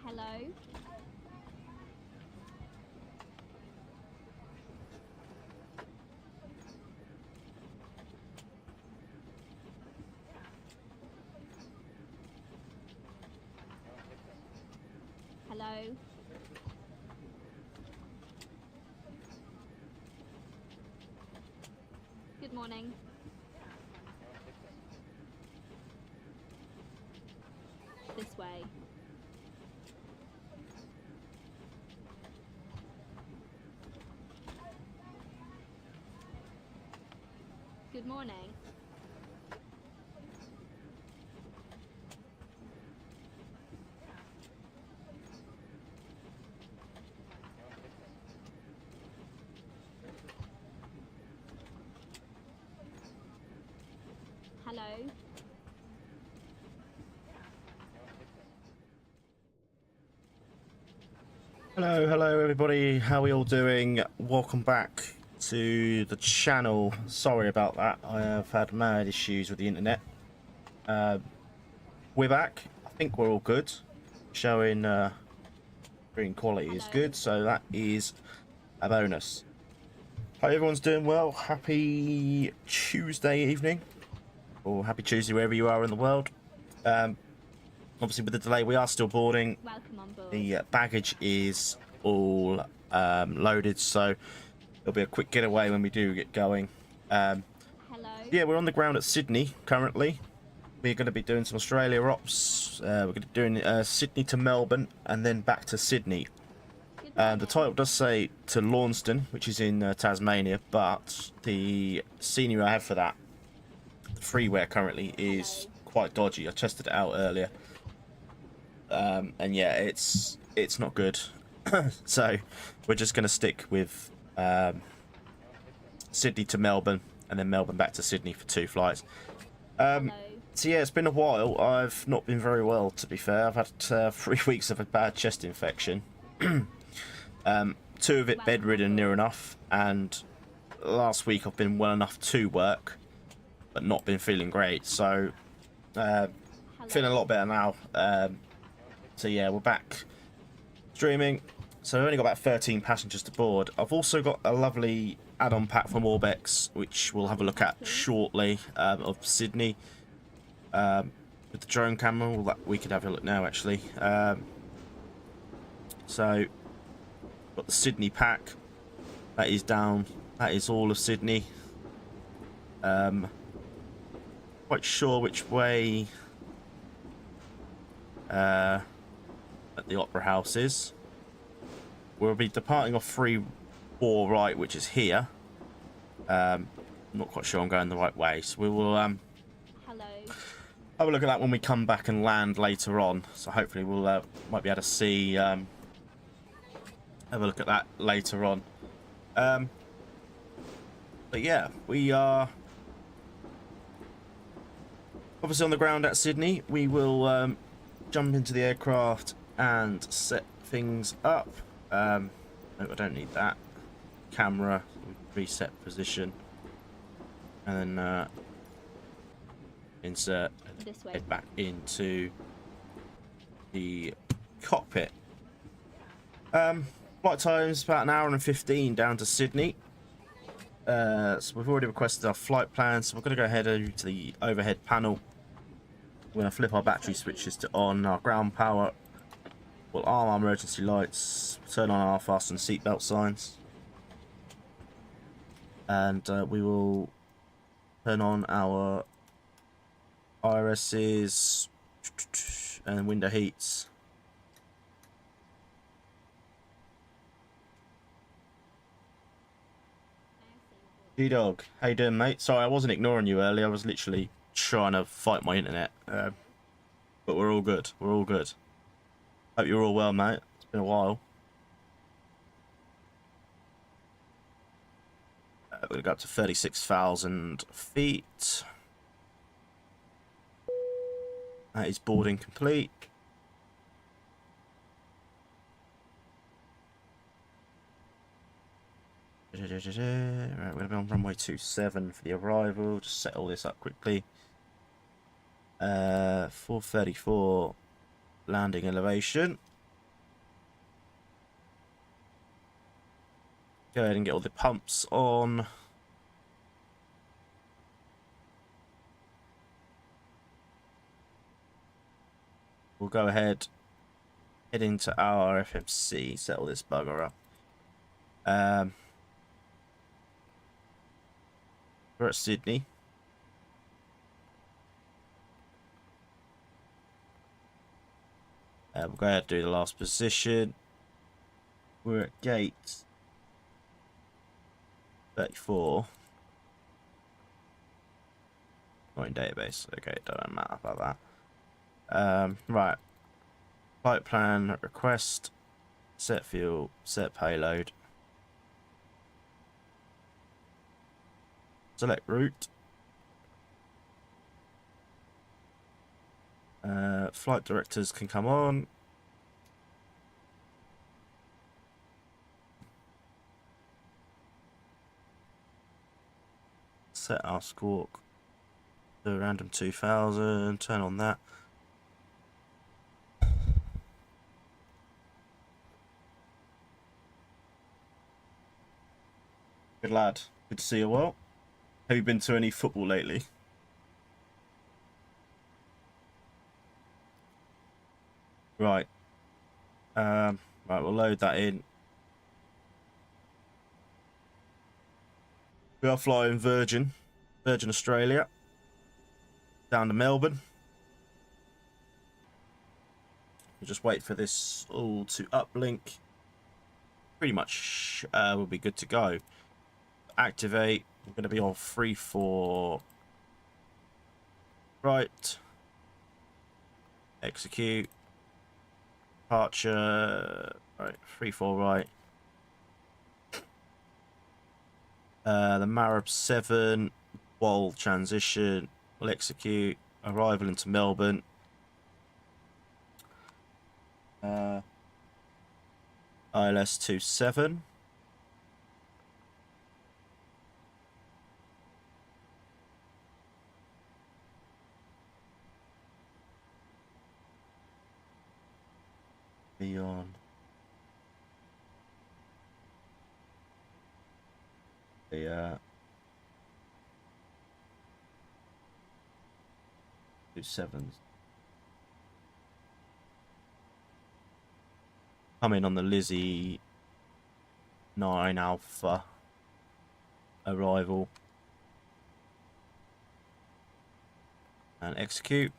Hello. Hello. Good morning. This way. Good morning. Hello. Hello everybody, how are we all doing? Welcome back to the channel. Sorry about that, I have had mad issues with the internet. We're back. I think we're all good. Showing screen quality is good, so that is a bonus. Hope everyone's doing well. Happy Tuesday evening, or happy Tuesday wherever you are in the world. Obviously with the delay we are still boarding. Welcome on board. The baggage is all loaded, so there'll be a quick getaway when we do get going. Hello. Yeah, we're on the ground at Sydney currently. We're going to be doing some Australia ops. We're going to be doing Sydney to Melbourne and then back to Sydney. The title does say to Launceston, which is in Tasmania, but the scenery I have for that, the freeware currently, is quite dodgy. I tested it out earlier. And yeah, it's not good. So we're just going to stick with Sydney to Melbourne and then Melbourne back to Sydney for 2 flights. So yeah, it's been a while. I've not been very well, to be fair. I've had 3 weeks of a bad chest infection. 2 of it bedridden near enough, and last week I've been well enough to work but not been feeling great, so feeling a lot better now. So yeah, we're back streaming. So we've only got about 13 passengers to board. I've also got a lovely add-on pack from Orbex, which we'll have a look at shortly, of Sydney. With the drone camera, well, we could have a look now actually. So, got the Sydney pack. That is down. That is all of Sydney. Quite sure which way at the Opera House is. We'll be departing off 3-4 right, which is here. I'm not quite sure I'm going the right way, so we will Hello. have a look at that when we come back and land later on. So hopefully we'll might be able to see, have a look at that later on. But yeah, we are obviously on the ground at Sydney. We will jump into the aircraft and set things up. No, I don't need that. Camera, reset position, and then insert, head back into the cockpit. Flight time's about 1 hour and 15 down to Sydney. So we've already requested our flight plan, so we're going to go ahead over to the overhead panel. We're going to flip our battery switches to on, our ground power. We'll arm our emergency lights, turn on our fasten seatbelt signs, and we will turn on our IRSs and window heats. G-Dog, how you doing, mate? Sorry, I wasn't ignoring you earlier. I was literally trying to fight my internet. But we're all good. We're all good. Hope you're all well, mate. It's been a while. We're going to go up to 36,000 feet. That is boarding complete. Right, we're going to be on runway 27 for the arrival. Just set all this up quickly. 434 landing elevation. Go ahead and get all the pumps on. We'll go ahead, head into our FMC, settle this bugger up. We're at Sydney. We'll go ahead and do the last position. We're at gate 34. Not in database. Okay, don't matter about that. Right. Flight plan request. Set fuel. Set payload. Select route. Flight directors can come on. Set our squawk to random 2000. Turn on that. Good lad. Good to see you. Well, have you been to any football lately? Right. Right, we'll load that in. We are flying Virgin Australia, down to Melbourne. We'll just wait for this all to uplink. Pretty much we'll be good to go. Activate. We're going to be on 3-4 right. Execute. Departure. Right, 3-4 right. The Marab 7 wall transition will execute. Arrival into Melbourne. ILS 27. Beyond. The 27s. Coming on the Lizzie 9 Alpha arrival and execute.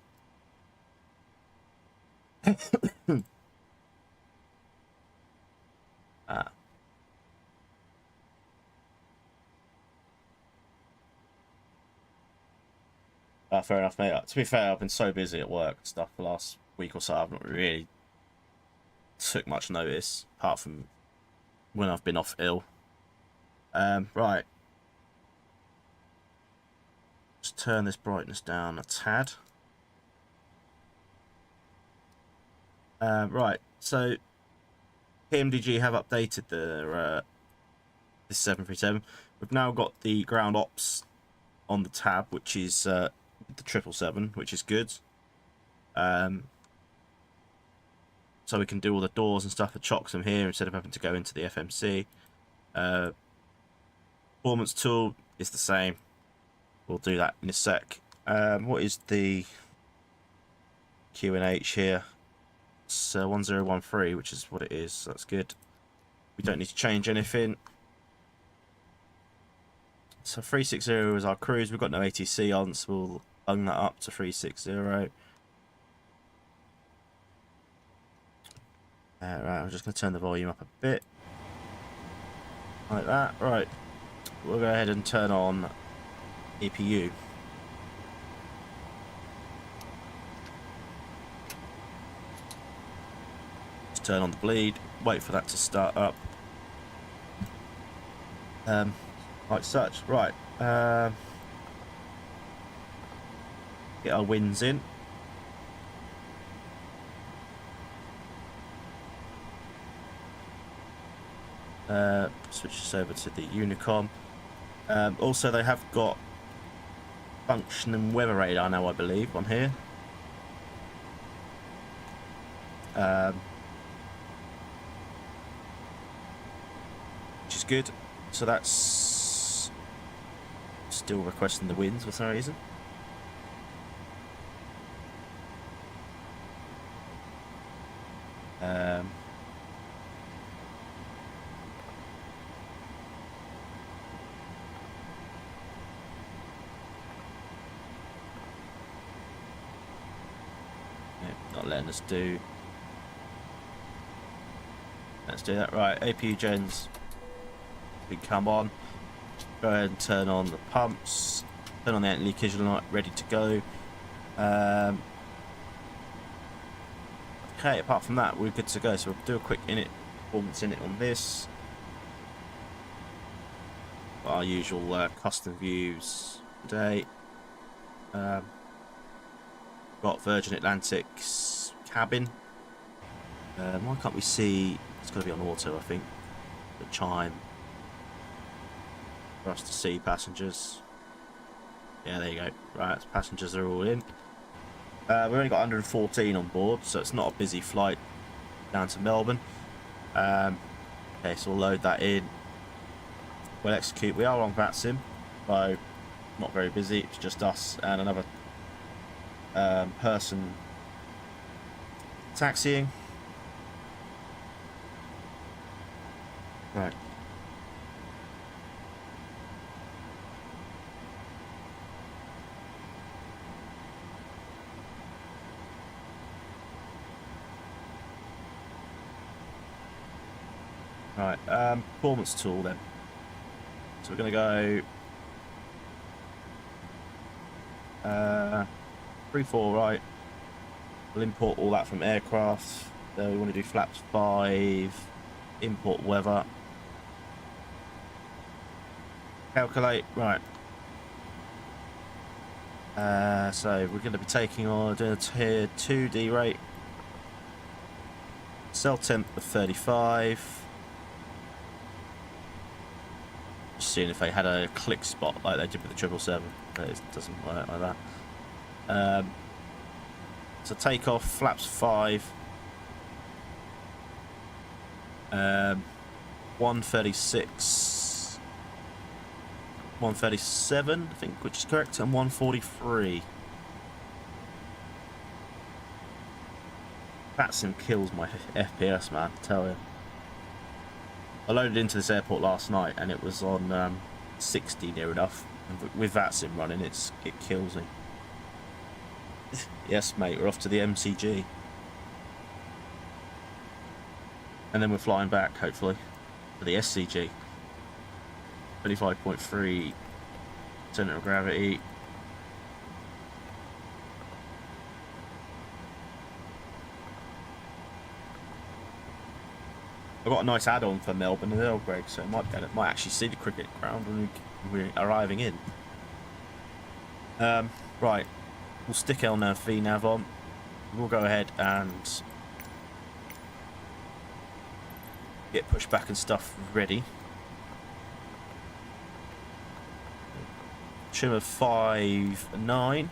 Fair enough, mate. To be fair, I've been so busy at work and stuff the last week or so, I've not really took much notice, apart from when I've been off ill. Right. Just turn this brightness down a tad. Right, so pmdg have updated the this 737. We've now got the ground ops on the tab, which is the 777, which is good. So we can do all the doors and stuff at Choxham here instead of having to go into the FMC. Performance tool is the same. We'll do that in a sec. What is the QNH here? It's 1013, which is what it is. So that's good. We don't need to change anything. So 360 is our cruise. We've got no ATC on, so we'll bung that up to 360. Right, I'm just going to turn the volume up a bit. Like that. Right. We'll go ahead and turn on EPU. Just turn on the bleed. Wait for that to start up. Like such. Right. Get our winds in. Switch this over to the Unicom. Also, they have got functioning weather radar now, I believe, on here. Which is good. So that's still requesting the winds for some reason. Not letting us do. Let's do that. Right, APU gens, we come on. Go ahead and turn on the pumps. Turn on the anti-leakage light, ready to go. Okay, apart from that, we're good to go. So we'll do a quick performance init on this. Our usual custom views today. Got Virgin Atlantic's cabin. Why can't we see? It's got to be on auto, I think. The chime for us to see passengers. Yeah, there you go. Right, passengers are all in. We've only got 114 on board, so it's not a busy flight down to Melbourne. Okay, so we'll load that in. We'll execute. We are on Vatsim, so not very busy. It's just us and another person taxiing. Right. Right, performance tool then. So we're going to go 3-4 right. We'll import all that from aircraft. We want to do flaps 5, import weather. Calculate, right. So we're going to be taking on doing a tier 2 D rate. Cell temp of 35. Just seeing if they had a click spot like they did with the 777, but it doesn't work like that. So takeoff, flaps 5. 136. 137, I think, which is correct, and 143. Vatsim kills my FPS, man, I tell you. I loaded into this airport last night and it was on 60 near enough. And with Vatsim running, it kills me. Yes, mate, we're off to the MCG. And then we're flying back, hopefully, for the SCG. 25.3 centre of gravity. I've got a nice add-on for Melbourne and Greg, so might actually see the cricket ground when we're arriving in. Right, we'll stick LNAV VNAV on. We'll go ahead and get pushback and stuff ready. Trim of 5.9.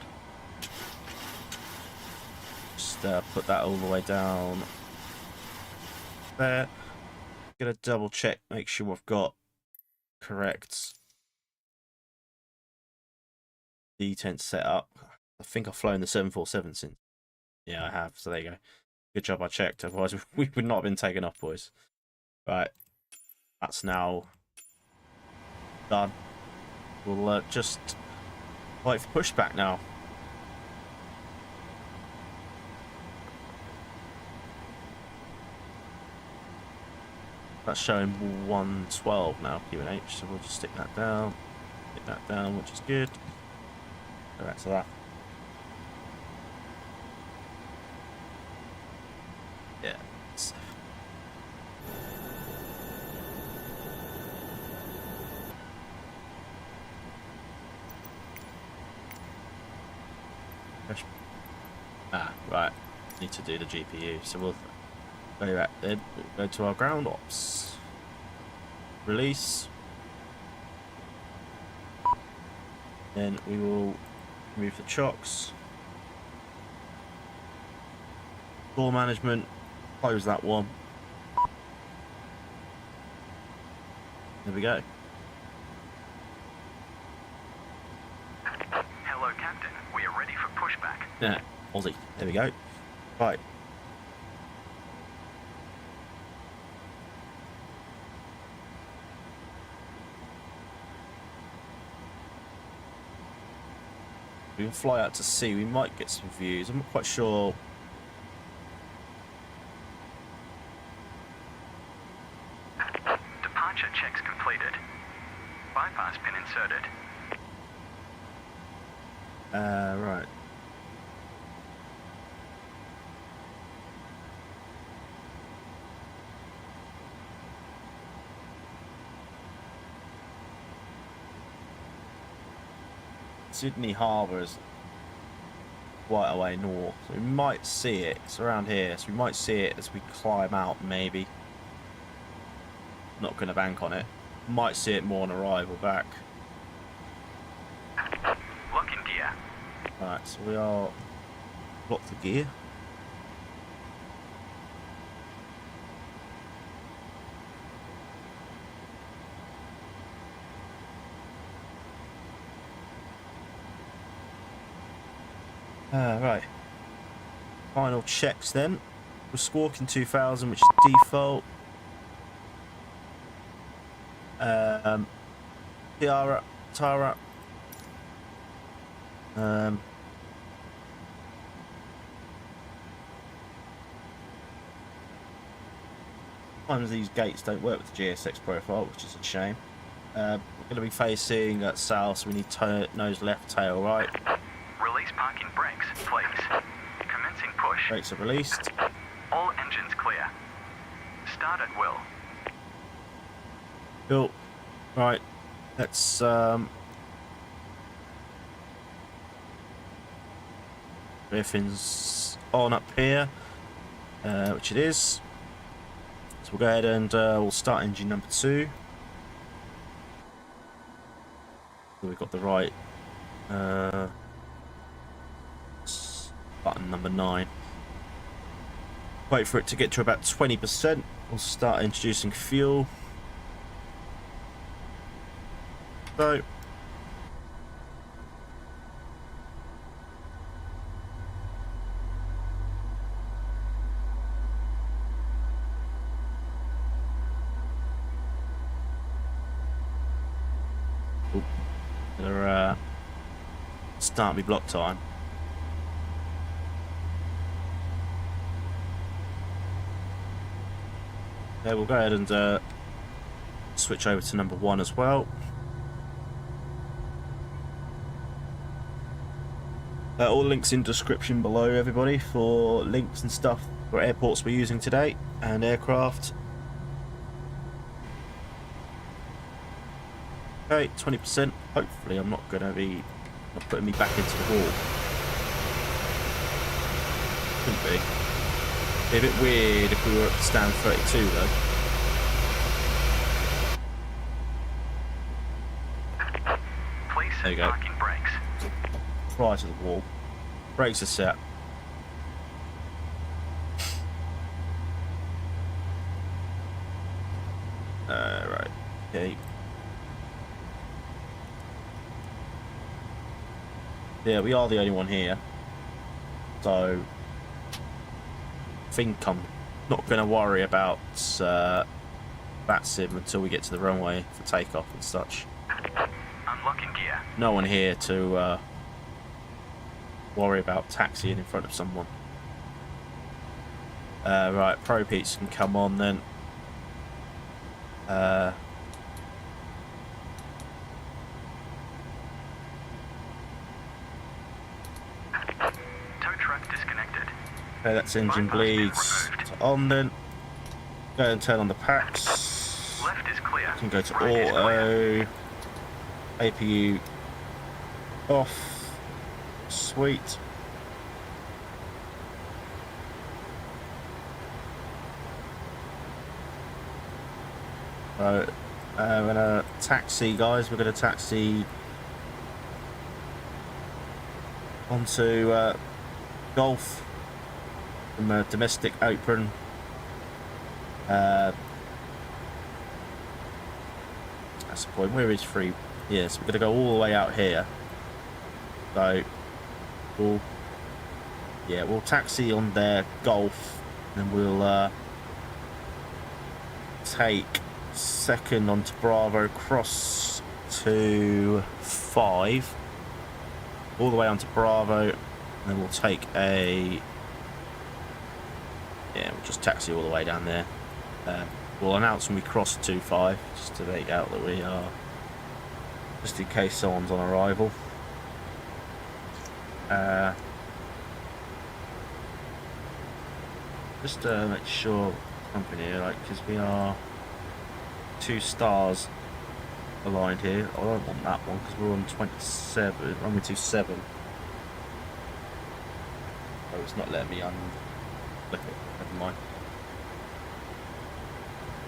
Just put that all the way down there. Gonna double check, make sure we've got correct detent set up. I think I've flown the 747 since. Yeah, I have. So there you go. Good job I checked. Otherwise, we would not have been taken off, boys. Right, that's now done. We'll just wait for pushback now. That's showing 112 now, QNH, so we'll just stick that down, which is good. Go back to that. Yeah. Right. Need to do the GPU, so we'll go back then. We'll go to our ground ops. Release. Then we will remove the chocks. Floor management. Close that one. There we go. Hello, Captain. We are ready for pushback. Yeah, Aussie. There we go. Right. We can fly out to sea. We might get some views. I'm not quite sure. Departure checks completed. Bypass pin inserted. Right. Sydney Harbour is quite a way north, so we might see it. It's around here, so we might see it as we climb out, maybe. Not going to bank on it. Might see it more on arrival back. Lock in gear. Right, so we are lock the gear. Right. Final checks then. We're squawking 2000, which is default. Tara. Sometimes these gates don't work with the GSX profile, which is a shame. We're going to be facing south, so we need nose left, tail right. Release parking brakes, please. Commencing push. Brakes are released. All engines clear. Start at will. Cool. Right. Let's everything's on up here, which it is. So we'll go ahead and we'll start engine number 2. So we've got the right button number 9. Wait for it to get to about 20%. We'll start introducing fuel. So they're start me block time. Okay, we'll go ahead and switch over to number 1 as well. All links in description below, everybody, for links and stuff for airports we're using today and aircraft. Okay, 20%. Hopefully I'm not going to be not putting me back into the wall. Couldn't be. Be a bit weird if we were at stand 32 though. Please There you set go. parking brakes. Prior to the wall. Brakes are set. Right. Okay. Yeah, we are the only one here. So I think I'm not going to worry about Vatsim until we get to the runway for takeoff and such. Unlocking gear. No one here to worry about taxiing in front of someone. Right, Pro Pete's can come on then. Tow truck disconnected. Okay, that's engine bleeds on then. Go ahead and turn on the packs. Left is clear. Can go to Right is clear. auto. APU off. Sweet. So we're gonna taxi, guys. We're gonna taxi onto Gulf from a domestic apron. That's the point. Where is free? Yeah, so we're going to go all the way out here. So, we'll taxi on their Golf, and we'll take second onto Bravo, cross to 5, all the way onto Bravo, and then we'll take a... Yeah, we'll just taxi all the way down there. We'll announce when we cross 2-5, just to make out that we are, just in case someone's on arrival. Just to make sure company, like, because we are 2 stars aligned here. I don't want that one because we're on 27, runway 27. Oh, it's not letting me flip it. Never mind.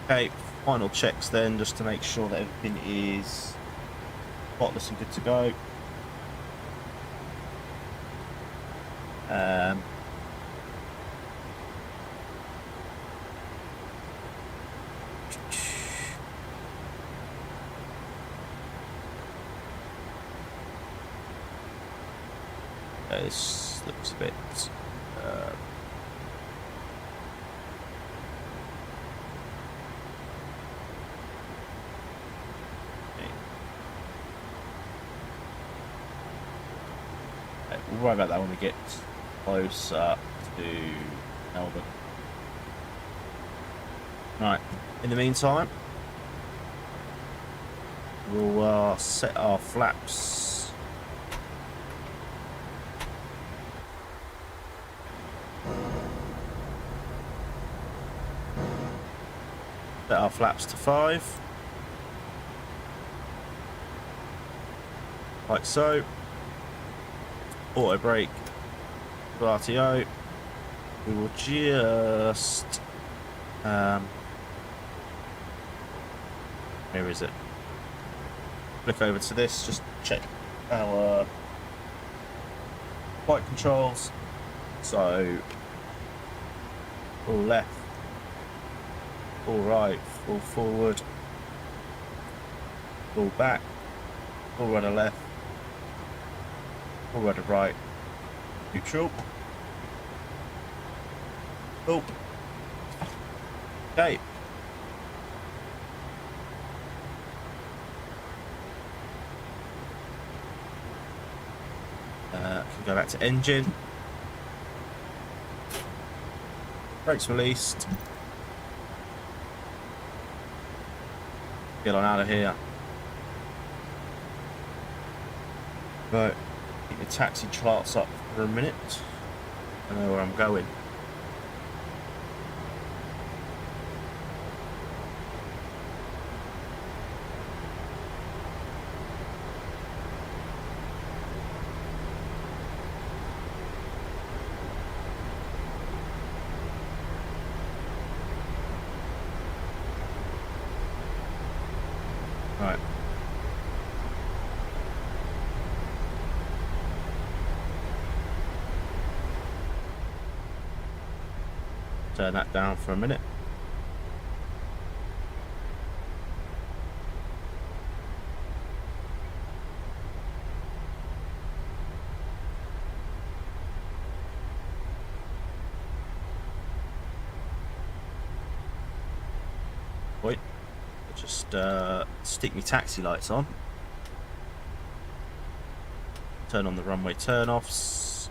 Okay, final checks then, just to make sure that everything is spotless and good to go. This looks a bit we'll worry about that when we get closer to Melbourne. Right, in the meantime, we'll set our flaps. Set our flaps to 5. Like so. Auto brake to RTO. We will just where is it? Flick over to this, just check our flight controls. So full left, full right, full forward, full back, full rudder left, full rudder right, neutral. Oh. Okay. Can go back to engine. Brakes released. Get on out of here. Right. Keep the taxi charts up for a minute. I know where I'm going. Right. Turn that down for a minute. Wait. Just stick my taxi lights on. Turn on the runway turn-offs.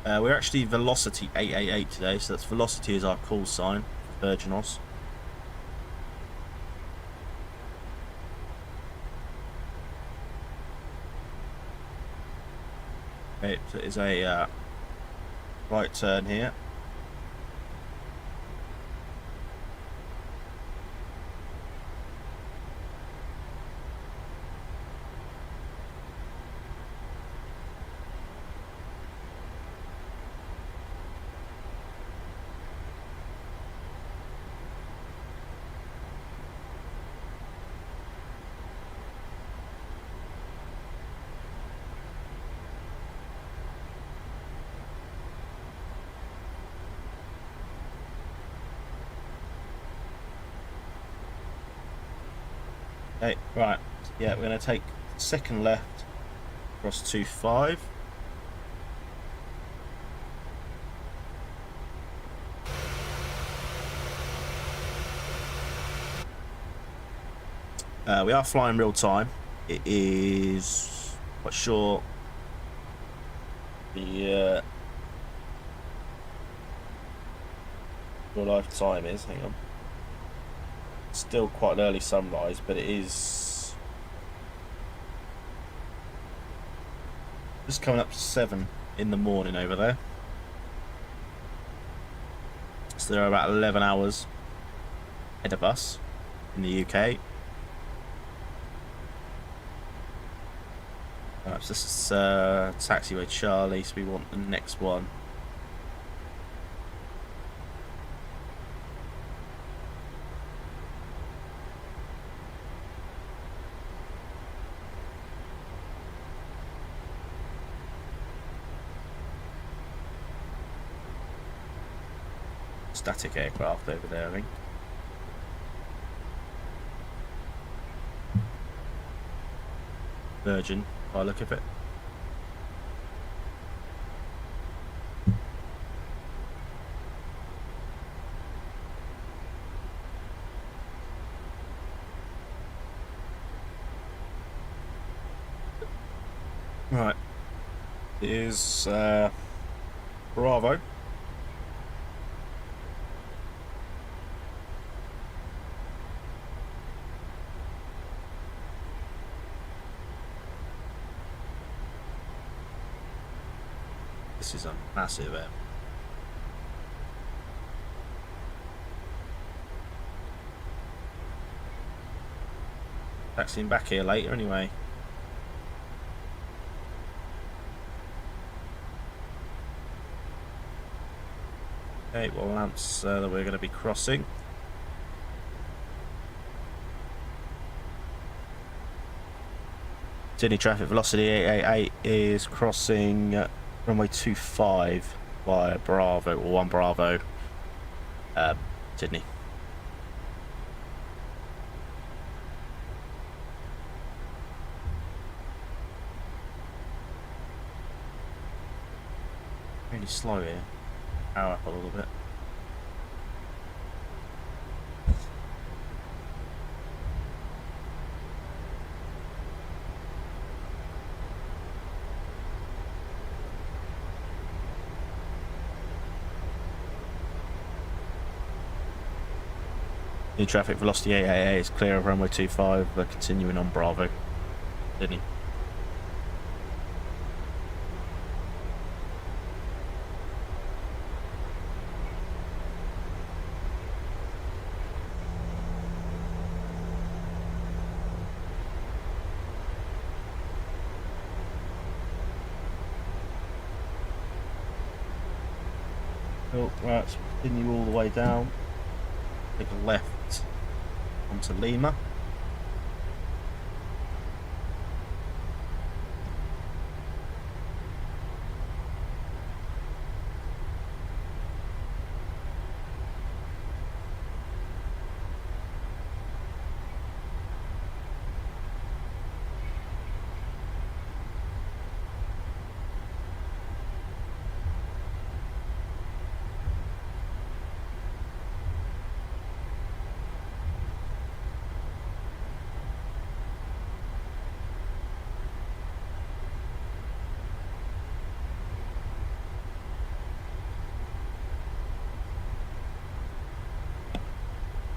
We're actually Velocity 888 today, so that's Velocity is our call sign for Virginos. Okay, so it is a right turn here. Okay, right. Yeah, we're going to take second left across 2-5. We are flying real time. It is quite sure the real life time is. Hang on. Still quite an early sunrise, but it is just coming up to 7 in the morning over there. So there are about 11 hours ahead of us in the UK. Perhaps this is taxiway Charlie, so we want the next one. Static aircraft over there, I think. Virgin, by the look of it. Right. It is Bravo. This is a massive air. Taxiing back here later anyway. Okay, well that's that we're going to be crossing. Sydney traffic velocity 888 is crossing runway 25 via Bravo, or 1 Bravo, Sydney. Really slow here. Power up a little bit. New traffic velocity 888 is clear of runway 25, continuing on Bravo, Sydney. Oh, right, so continue all the way down. Take a left onto Lima.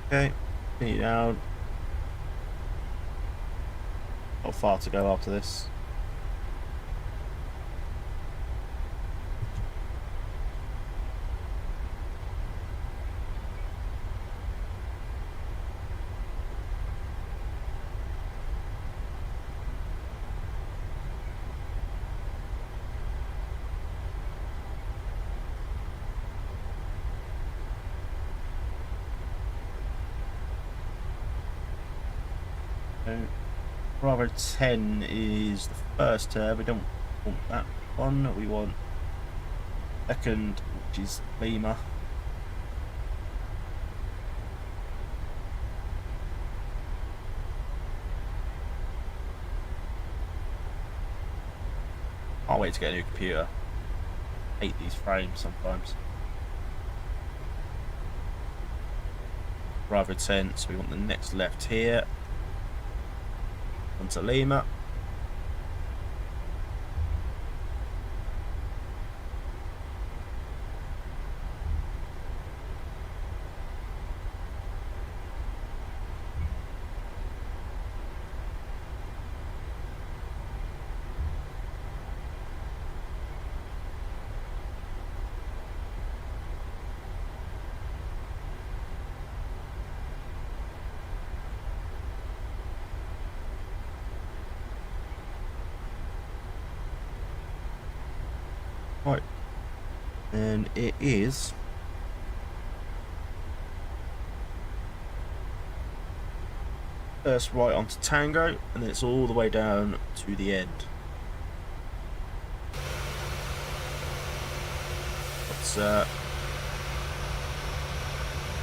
Okay, continue down. Not far to go after this. Bravo 10 is the first turn. We don't want that one. We want second, which is Lima. to get a new computer. Hate these frames sometimes. Rather tense, so we want the next left here. Onto Lima. Right, and it is first right onto Tango, and then it's all the way down to the end. It's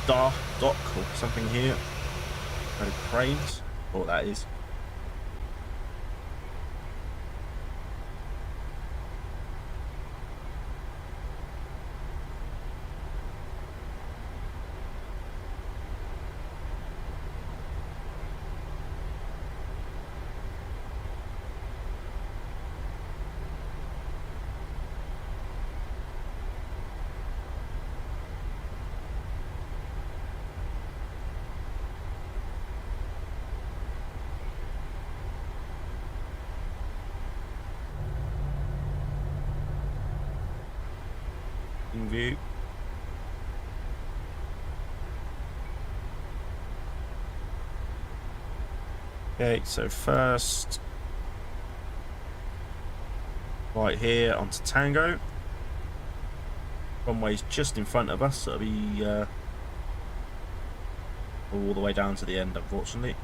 dock or something here. Cranes, or what that is. In view. Okay, so first right here onto Tango. Runway's just in front of us, so it'll be all the way down to the end, unfortunately.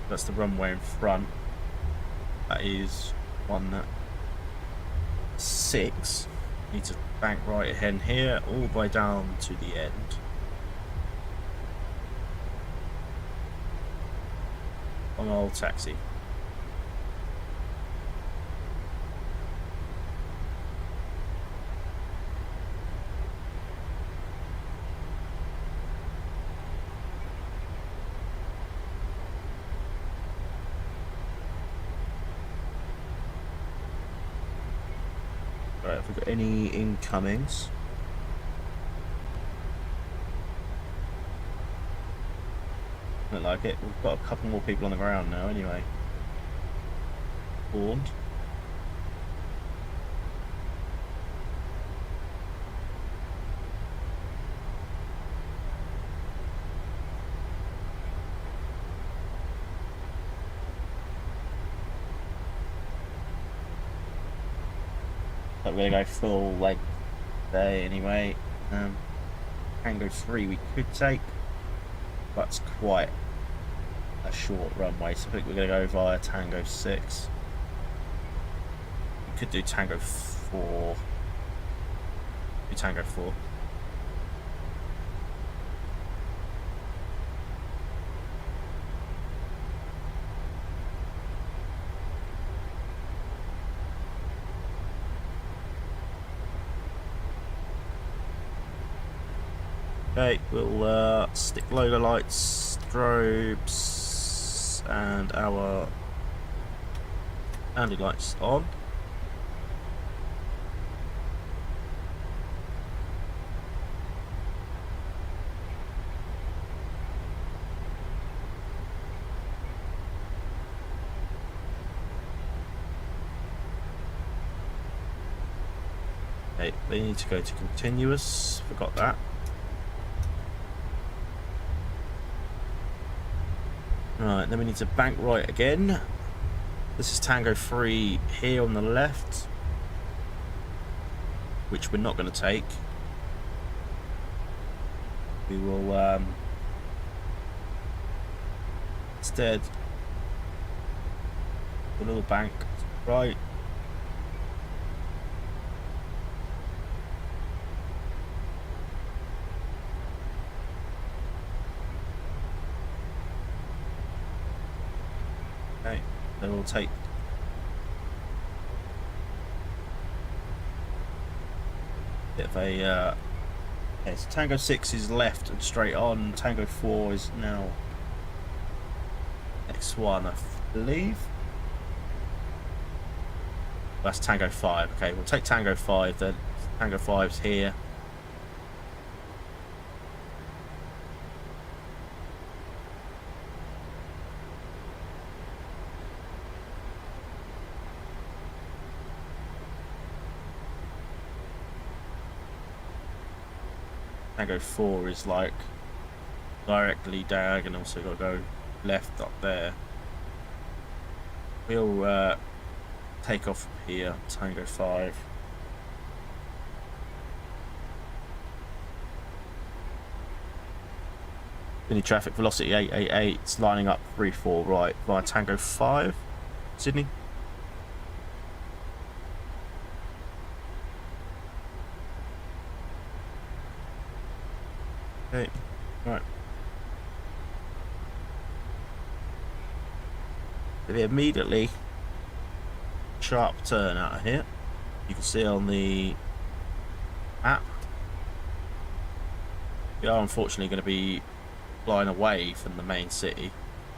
That's the runway in front. That is 1-6. Need to bank right ahead here, all the way down to the end. On old taxi. Right, have we got any incomings? Look like it. We've got a couple more people on the ground now anyway. Warned. But we're gonna go full leg day anyway. Tango 3 we could take, but it's quite a short runway, so I think we're gonna go via Tango 6. We could do Tango 4. Do Tango 4. Okay, we'll stick logo lights, strobes, and our handy lights on. Okay, they need to go to continuous, forgot that. Right, then we need to bank right again. This is Tango 3 here on the left, which we're not going to take. We will instead a little bank right. Okay, then we'll take a bit of a okay, so Tango 6 is left and straight on, Tango 4 is now next one, I believe. That's Tango 5. Okay, we'll take Tango 5 then. Tango 5's here. Tango 4 is like directly diagonal, so you've got to go left up there. We'll take off from here, Tango 5. Sydney traffic velocity 888, it's lining up 34 right via Tango 5, Sydney. Okay, right. Immediately sharp turn out of here. You can see on the map we are unfortunately going to be flying away from the main city.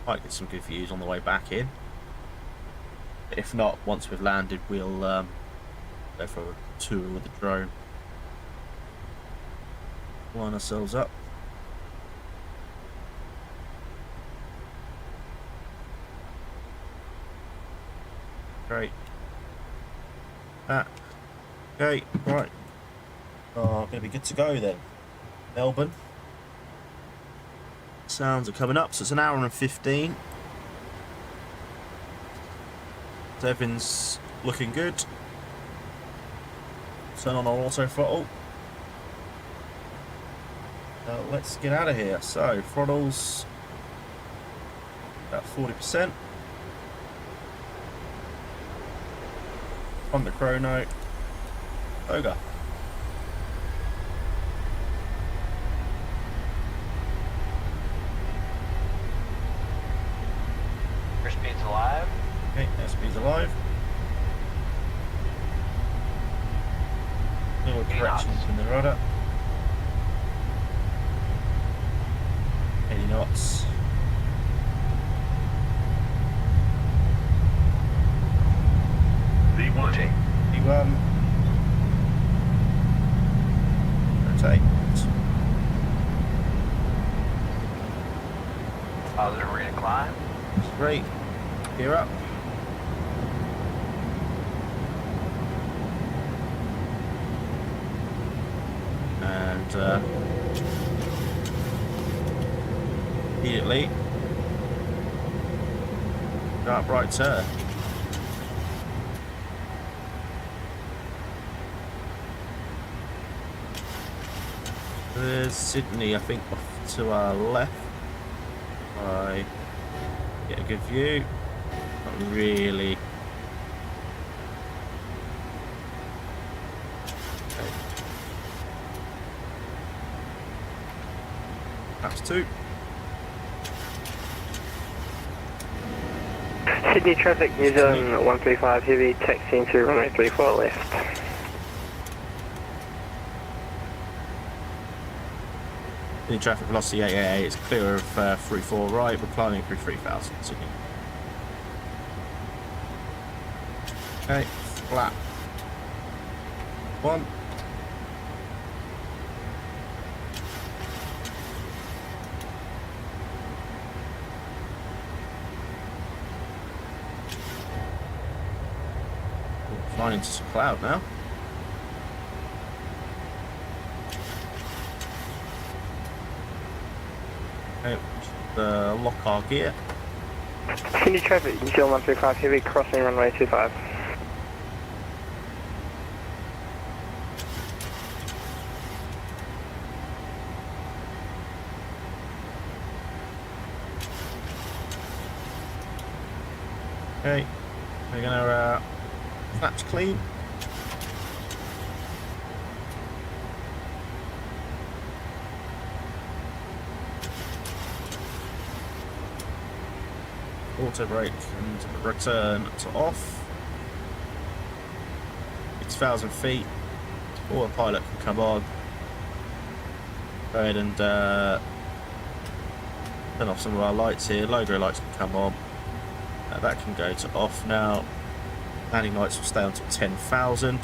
Might get some good views on the way back in. If not, once we've landed, we'll go for a tour with the drone. Line ourselves up. Great. Okay, right. Oh, gonna be good to go then. Melbourne. Sounds are coming up, so it's an hour and 15. So everything's looking good. Turn on our auto throttle. Let's get out of here. So throttles about 40%. On the chrono. Ogre. Airspeed's alive. Okay, airspeed's alive. Little corrections in the rudder. 80 knots. V1. V1. Rotate. Positive rate of climb. Great. Gear up. And immediately sharp right turn. There's Sydney, I think, off to our left. I get a good view. Not really. Okay. Perhaps 2. Sydney traffic, New Zealand 135 heavy, taxi into runway 34 left. Sydney traffic velocity 888, it's clear of 34 right, we're climbing through 3000 Sydney. Okay, flat. 1. Flying into some cloud now. Okay, lock our gear. Sydney traffic, New Zealand 135 heavy crossing runway 25. Okay, we're gonna flaps clean. Auto brake and return to off. 6,000 feet. Autopilot can come on. Go ahead and turn off some of our lights here. Logo lights can come on. That can go to off now. Landing lights will stay until 10,000.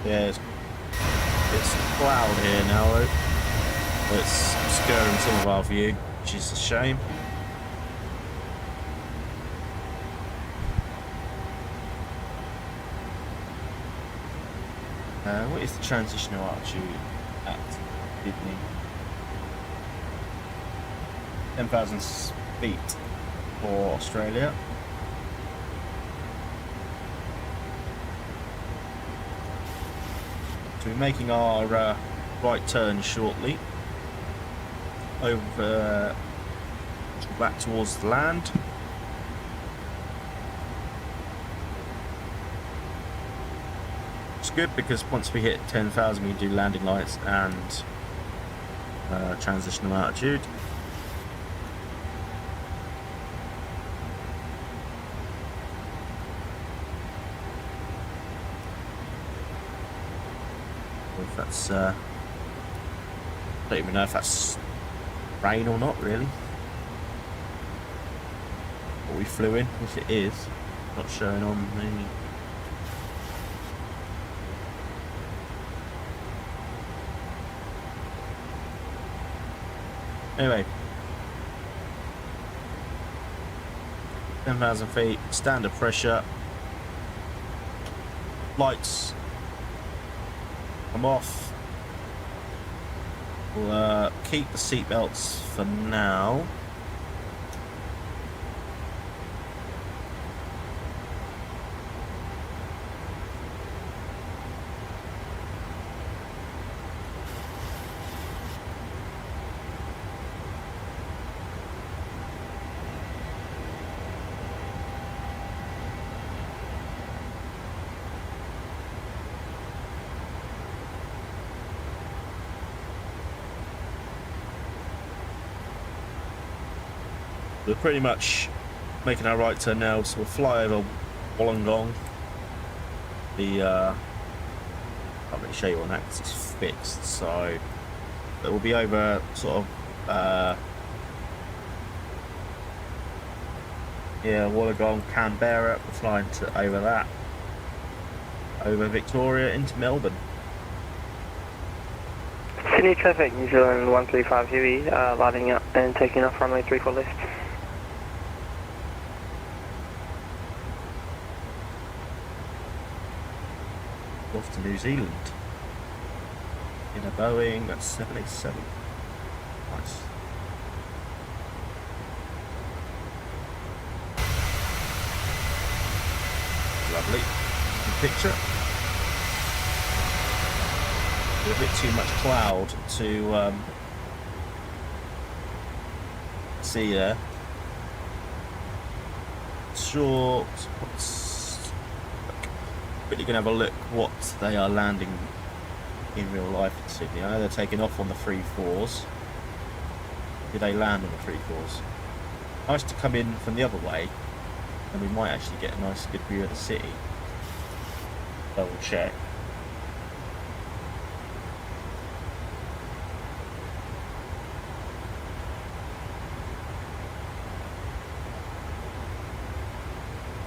Yeah, it's cloud here now though. It's obscuring some of our view, which is a shame. What is the transitional altitude at Sydney? 10,000 feet for Australia. So we're making our right turn shortly over back towards the land. It's good because once we hit 10,000 we can do landing lights and transitional altitude. If that's don't even know if that's rain or not really. What we flew in, if it is, not showing on the. Anyway, 10,000 feet, standard pressure, lights come off. We'll keep the seatbelts for now. We're pretty much making our right turn now, so we'll fly over Wollongong. Can't really show you on that because it's fixed, so it will be over sort of yeah, Wollongong, Canberra. We're flying over that, over Victoria into Melbourne. Sydney traffic, New Zealand 135 heavy, lighting up and taking off runway 34 left. Off to New Zealand in a Boeing 787. Nice. Lovely. Good picture. A bit too much cloud to see there. Short. But you can have a look what they are landing in real life in Sydney. I know they're taking off on the 3-4s. Do they land on the 3-4s? Nice to come in from the other way, and we might actually get a nice good view of the city. Double check.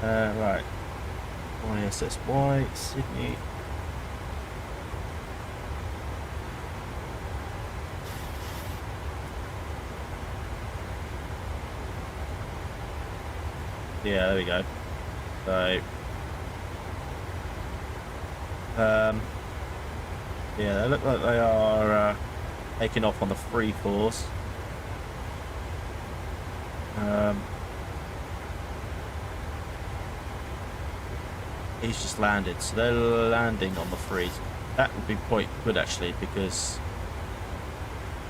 Right. ISSY, Sydney. Yeah, there we go. So, yeah, they look like they are taking off on the 3-4s. He's just landed, so they're landing on the 3s. That would be quite good actually, because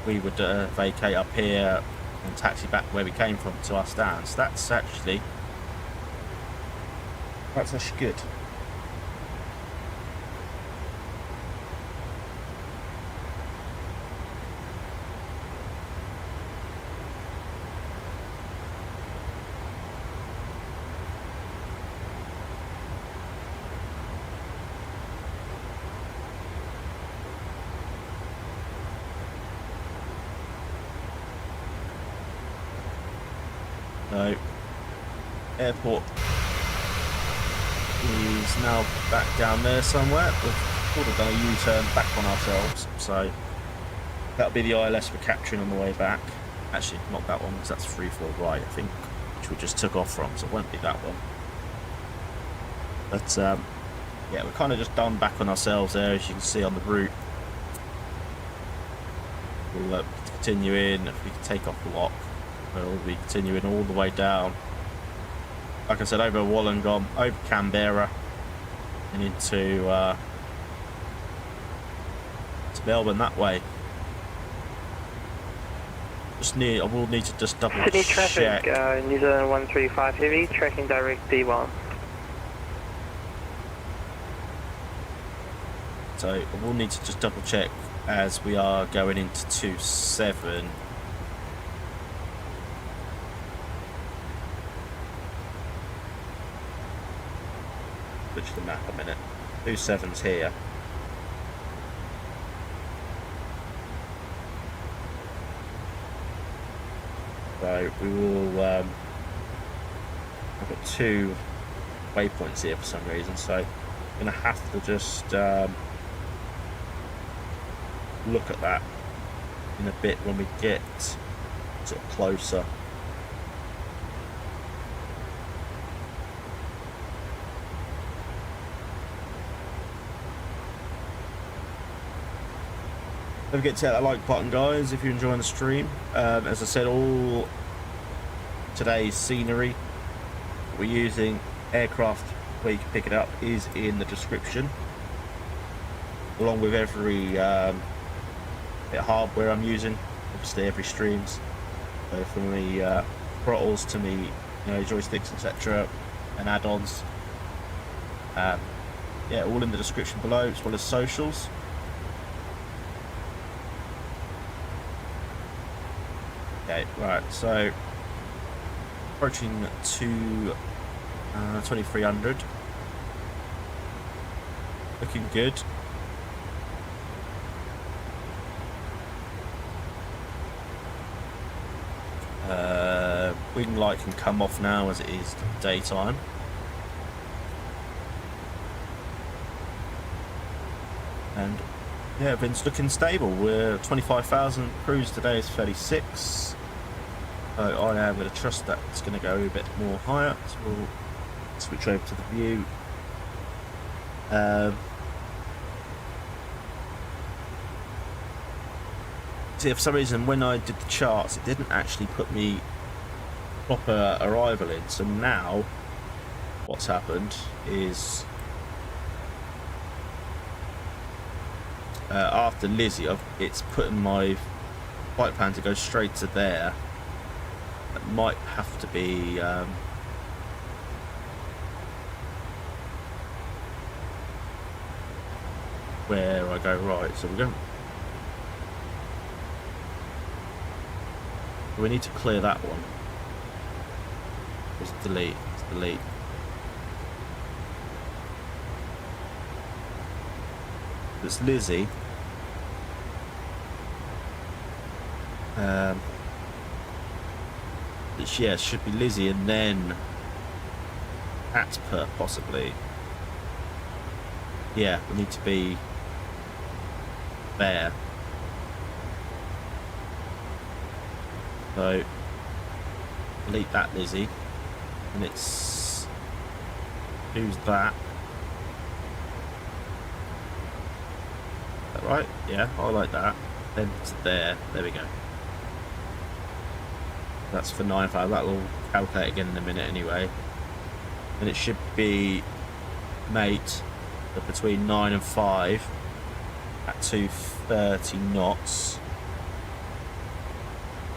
we would vacate up here and taxi back where we came from to our stand. So that's actually good. So, airport is now back down there somewhere. We've sort of done a U-turn back on ourselves, so that'll be the ILS we're capturing on the way back. Actually, not that one, because that's 3-4 right, I think, which we just took off from, so it won't be that one. But, yeah, we're kind of just done back on ourselves there, as you can see on the route. We'll continue in, if we can take off the lock. We'll be continuing all the way down, like I said, over Wollongong, over Canberra, and into to Melbourne that way. I will need to just double Sydney check. traffic, New Zealand 135 heavy, tracking direct D1. So I will need to just double check as we are going into 27. Switch the map a minute. 27's here. So we will. I've got 2 waypoints here for some reason, so I'm going to have to just look at that in a bit when we get sort of closer. Don't forget to hit that like button, guys, if you're enjoying the stream. As I said, all today's scenery we're using, aircraft where you can pick it up, is in the description, along with every bit of hardware I'm using. Obviously, every streams, so from the throttles to the joysticks, etc., and add-ons. Yeah, all in the description below, as well as socials. Okay, right, so approaching to 2300. Looking good. Wing light can come off now as it is daytime. And yeah, everything's looking stable. We're 25,000, cruise today is 36. So I am going to trust that it's going to go a bit more higher. So we'll switch over to the view. See, for some reason when I did the charts, it didn't actually put me proper arrival in. So now what's happened is after Lizzie, it's putting my flight plan to go straight to there. That might have to be where I go right. So we're going. We need to clear that one. Just delete. Just delete. It's Lizzie. Yeah, it should be Lizzie and then Atper possibly. Yeah, we need to be there. So delete that, Lizzie, and it's who's that? Is that right? Yeah, I like that. then to there. There we go. That's for 9.5. That will calculate again in a minute anyway. And it should be mate between 9 and 5 at 230 knots.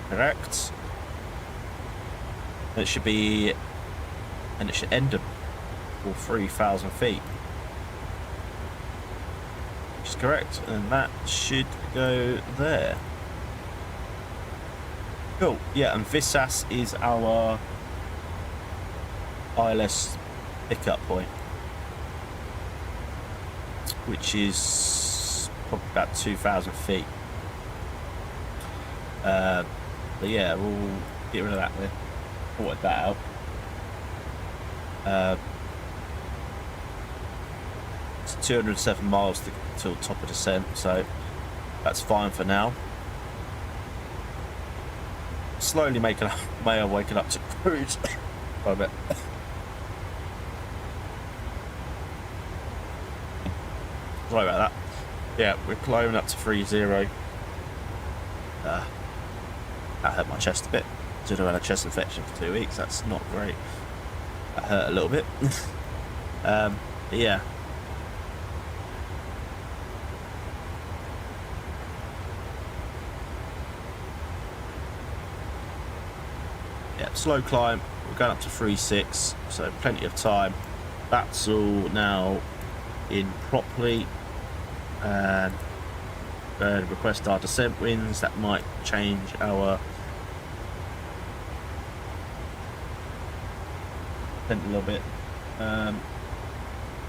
Correct. And it should be, and it should end up for 3,000 feet. Which is correct. And that should go there. Cool. Yeah, and Visas is our ILS pickup point, which is probably about 2,000 feet. But yeah, we'll get rid of that there. Sorted that out. It's 207 miles till top of descent, so that's fine for now. Slowly making waking up to cruise. I bet. Sorry about that. Yeah, we're climbing up to 3-0. That hurt my chest a bit. I've had a chest infection for 2 weeks. That's not great. That hurt a little bit. But yeah. Yeah, slow climb. We're going up to 3.6, so plenty of time. That's all now in properly. And request our descent winds. That might change our descent a little bit.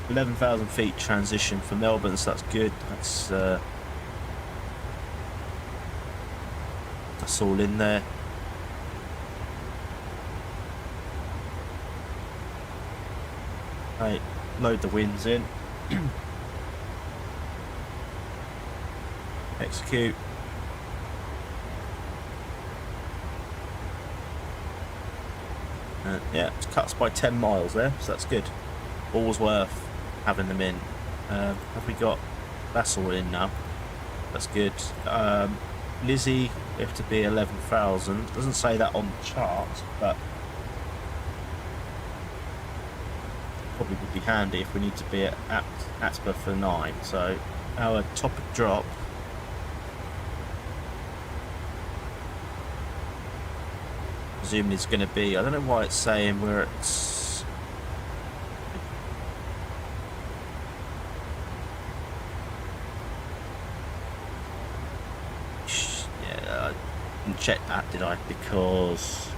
11,000 feet transition for Melbourne, so that's good. That's all in there. Right, load the winds in. Execute. Yeah, it's cut us by 10 miles there, so that's good. Always worth having them in. Have we got... That's all in now. That's good. Lizzie, we have to be 11,000. Doesn't say that on the chart, but probably would be handy if we need to be at Atba for 9. So our topic drop presumably is going to be, I don't know why it's saying we're at, yeah, I didn't check that, did I? Because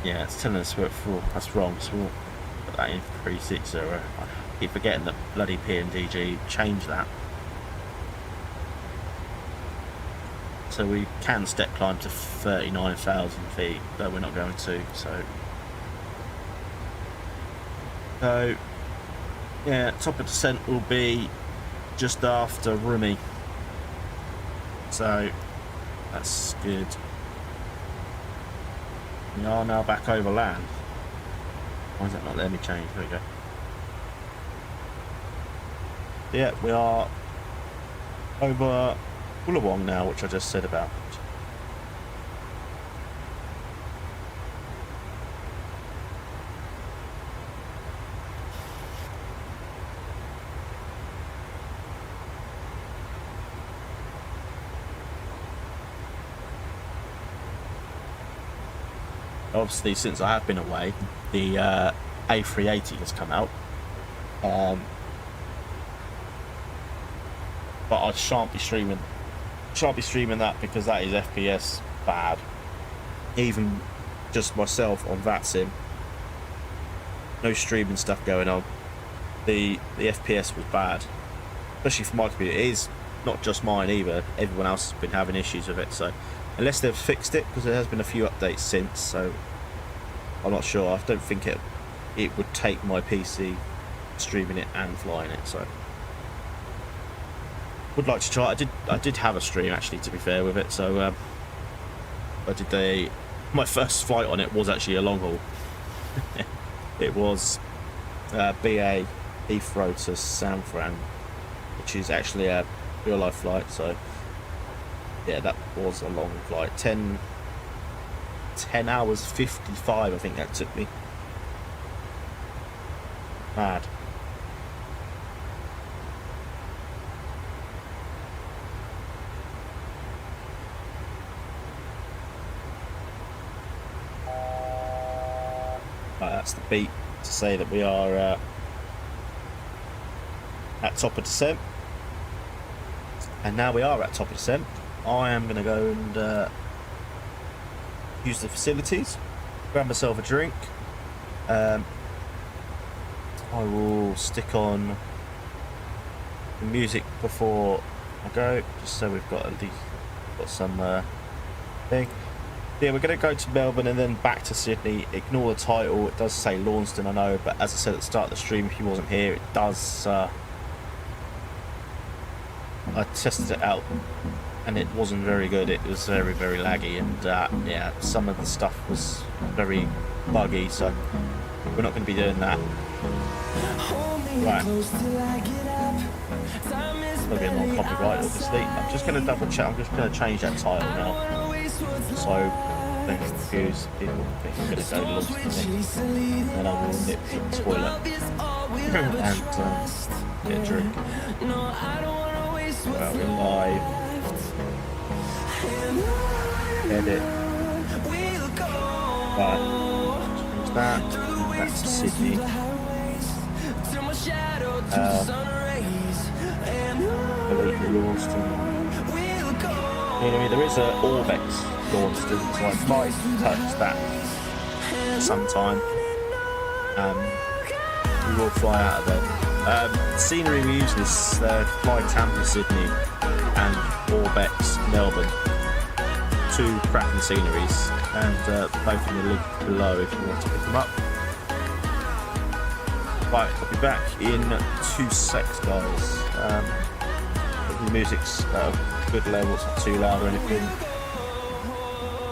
yeah, it's telling us we're at 4. That's wrong, so we'll put that in 360. I keep forgetting that bloody pmdg changed that. So we can step climb to 39,000 feet, but we're not going to, so yeah, top of descent will be just after Rumi, so that's good. We are now back over land. Why is that not letting me change? There we go. Yeah, we are over Wollongong now, which I just said about. Obviously, since I have been away, the A380 has come out. But I shan't be streaming that because that is FPS bad. Even just myself on Vatsim, no streaming stuff going on. The FPS was bad, especially for my computer. It is not just mine either. Everyone else has been having issues with it. So unless they've fixed it, because there has been a few updates since, so I'm not sure. I don't think it would take my PC streaming it and flying it. So would like to try. I did have a stream actually, to be fair, with it. So I did my first flight on it was actually a long haul. It was BA Heathrow to San Fran, which is actually a real life flight. So yeah, that was a long flight. 10 hours 55 I think that took me. Mad. Right, that's the beat to say that we are at top of descent. And now we are at top of descent. I am going to go and use the facilities, grab myself a drink. I will stick on the music before I go, just so we've got some thing. Yeah, we're going to go to Melbourne and then back to Sydney. Ignore the title, it does say Launceston, I know, but as I said at the start of the stream, if you wasn't here, it does. I tested it out and it wasn't very good. It was very, very laggy, and yeah, some of the stuff was very buggy, so we're not going to be doing that. Right. It's going to be a long copyright, obviously. I'm just going to double check. I'm just going to change that title now, so don't confuse people think I'm going to go Launceston, and I will nip to the toilet and get a drink. Well, we're live. Edit. Right. Change that. That's Sydney. Delete Launceston. Anyway, there is a Orbex Launceston, so I might touch that sometime. We will fly out of there. Scenery we use this fly Tampa Sydney and Orbex Melbourne. Two cracking sceneries, and both in the link below if you want to pick them up. Right, I'll be back in 2 secs, guys. The music's at a good level, it's not too loud or anything.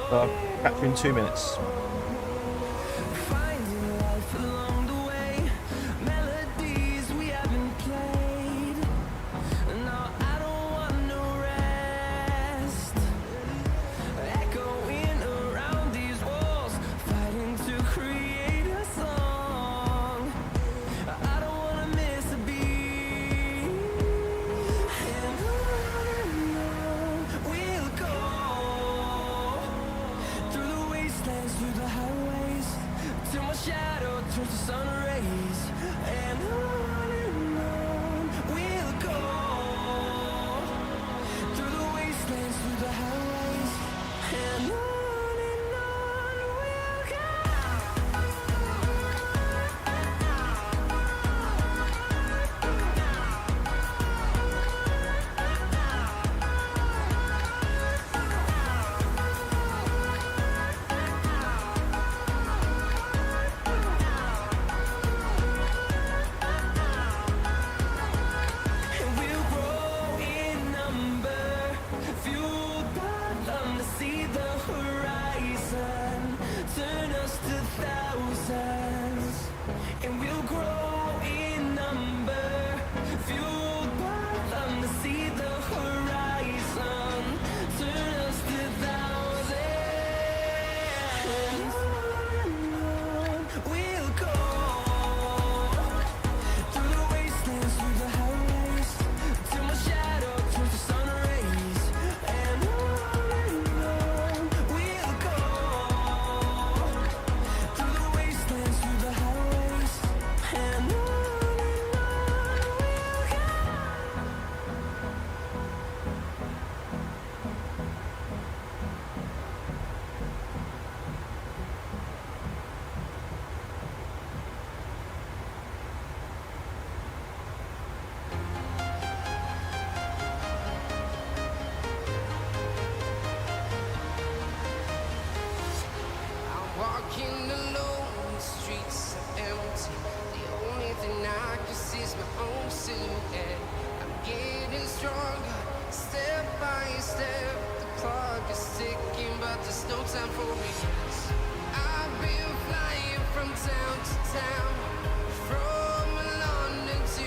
So I'll catch you in 2 minutes. I've been flying from town to town, from London to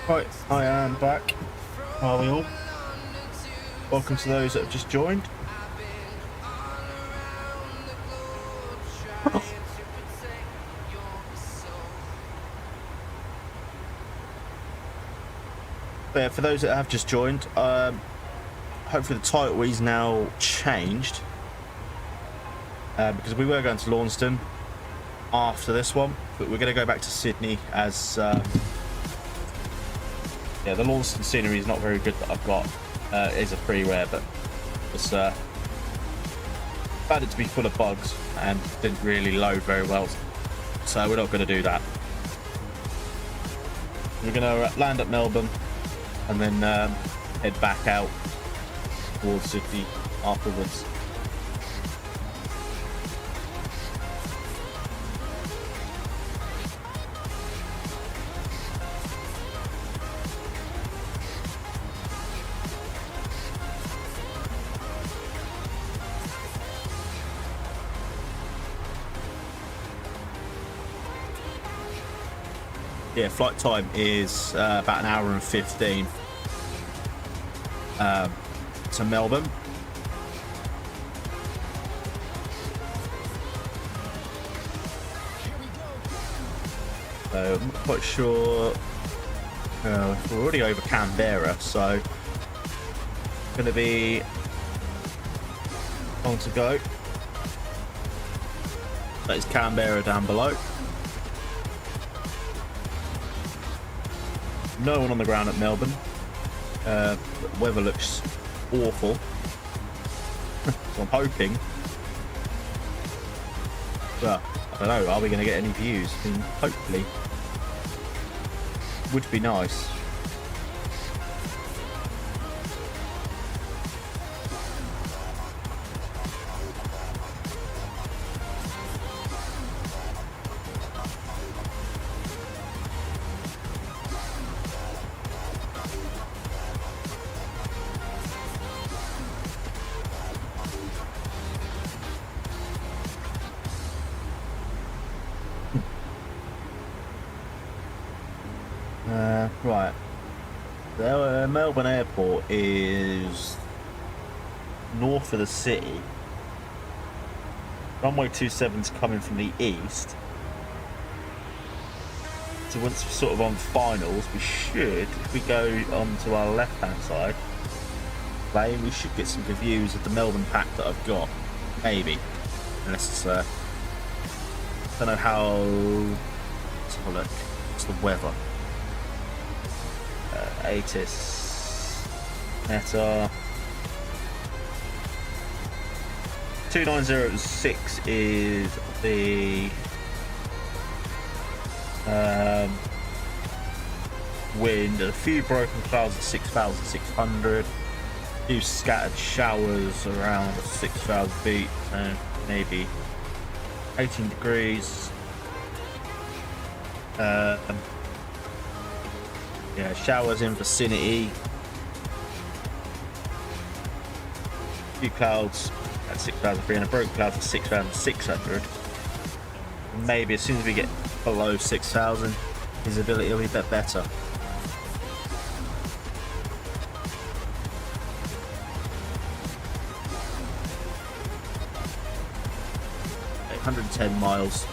Right, I am back. How are we all? Welcome to those that have just joined. But yeah, for those that have just joined, hopefully the title is now changed. Because we were going to Launceston after this one, but we're going to go back to Sydney as... yeah, the Launceston scenery is not very good that I've got. It is a pretty rare, but it's found it to be full of bugs and didn't really load very well. So we're not going to do that. We're going to land at Melbourne and then head back out towards Sydney afterwards. Yeah, flight time is about an hour and 15 to Melbourne. So I'm not quite sure. We're already over Canberra, so going to be on to go. That is Canberra down below. No one on the ground at Melbourne. The weather looks awful. So I'm hoping. Well, I don't know. Are we going to get any views? I mean, hopefully. Would be nice. Right. The Melbourne Airport is north of the city. Runway 27's coming from the east. So once we're sort of on finals, we should, if we go onto our left-hand side plane, we should get some good views of the Melbourne pack that I've got. Maybe. Unless it's, I don't know how... Let's have a look. What's the weather? ATIS. Meta. 2906 is the wind. A few broken clouds at 6,600. A few scattered showers around 6,000 feet, and maybe 18 degrees. Yeah, showers in vicinity. A few clouds at 6,300, broken clouds at 6,600. Maybe as soon as we get below 6,000, visibility will be a bit better. 110 miles.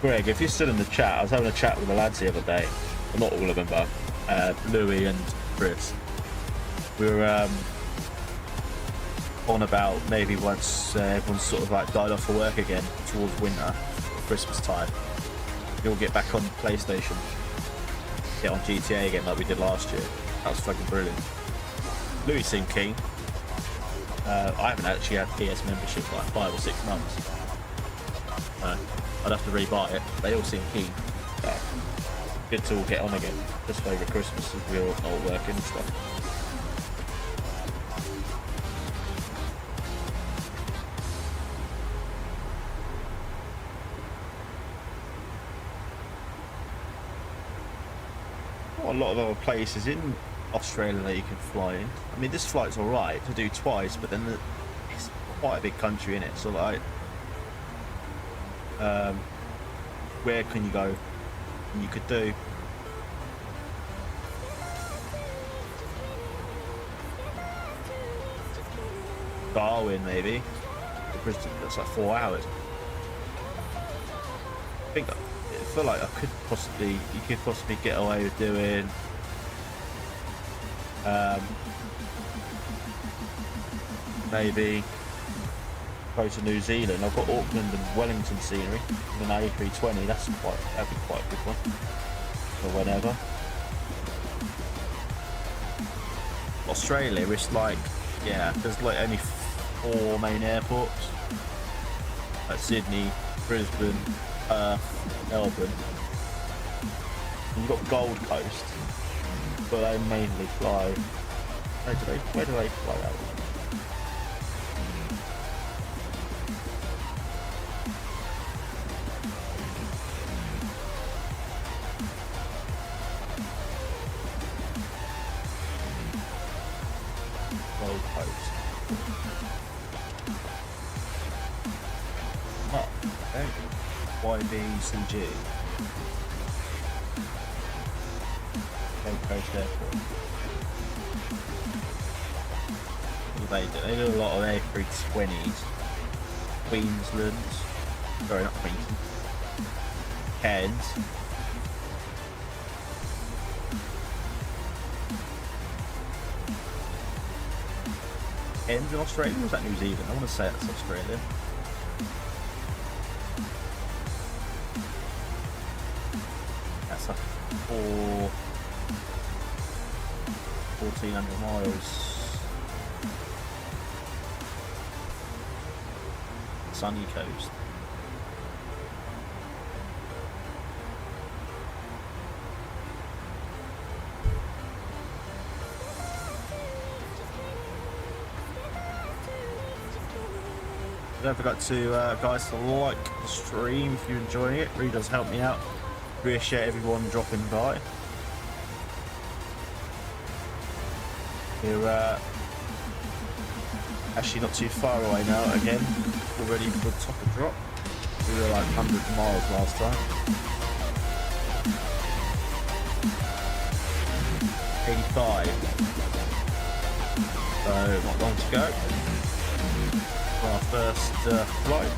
Greg, if you're still in the chat, I was having a chat with the lads the other day. Well, not all of them, but Louis and Chris. We were on about maybe once everyone's sort of like died off for work again towards winter, Christmas time, you'll get back on PlayStation, get on GTA again like we did last year. That was fucking brilliant. Louis seemed keen. I haven't actually had PS membership for like 5 or 6 months. I'd have to rebuy it. They all seem keen. Good to all get on again, just over Christmas as we're all working and stuff. A lot of other places in Australia that you can fly in. I mean, this flight's alright to do twice, but then it's quite a big country in it, so like where can you go? You could do Darwin maybe. Brisbane, that's like 4 hours. I feel like you could possibly get away with doing maybe go to New Zealand. I've got Auckland and Wellington scenery with an A320. That'd be quite a good one or whenever. Australia, it's like, yeah, there's like only 4 main airports, like Sydney, Brisbane, Perth, Melbourne. And you've got Gold Coast, but they mainly fly. Where do they fly out? Gold Coast. Oh, okay. YBCG. Gold Coast Airport. What do? They do a lot of A320s. Queensland. Sorry, not Queensland. Cairns. Cairns in Australia? Or was that New Zealand? I want to say that's Australia. That's like 1,400 miles. Sunny coast. Don't forget to guys to like the stream if you're enjoying it. Really does help me out. Appreciate everyone dropping by. We're actually not too far away now. Again, already for the top of drop. We were like 100 miles last time. 85. So not long to go for our first flight.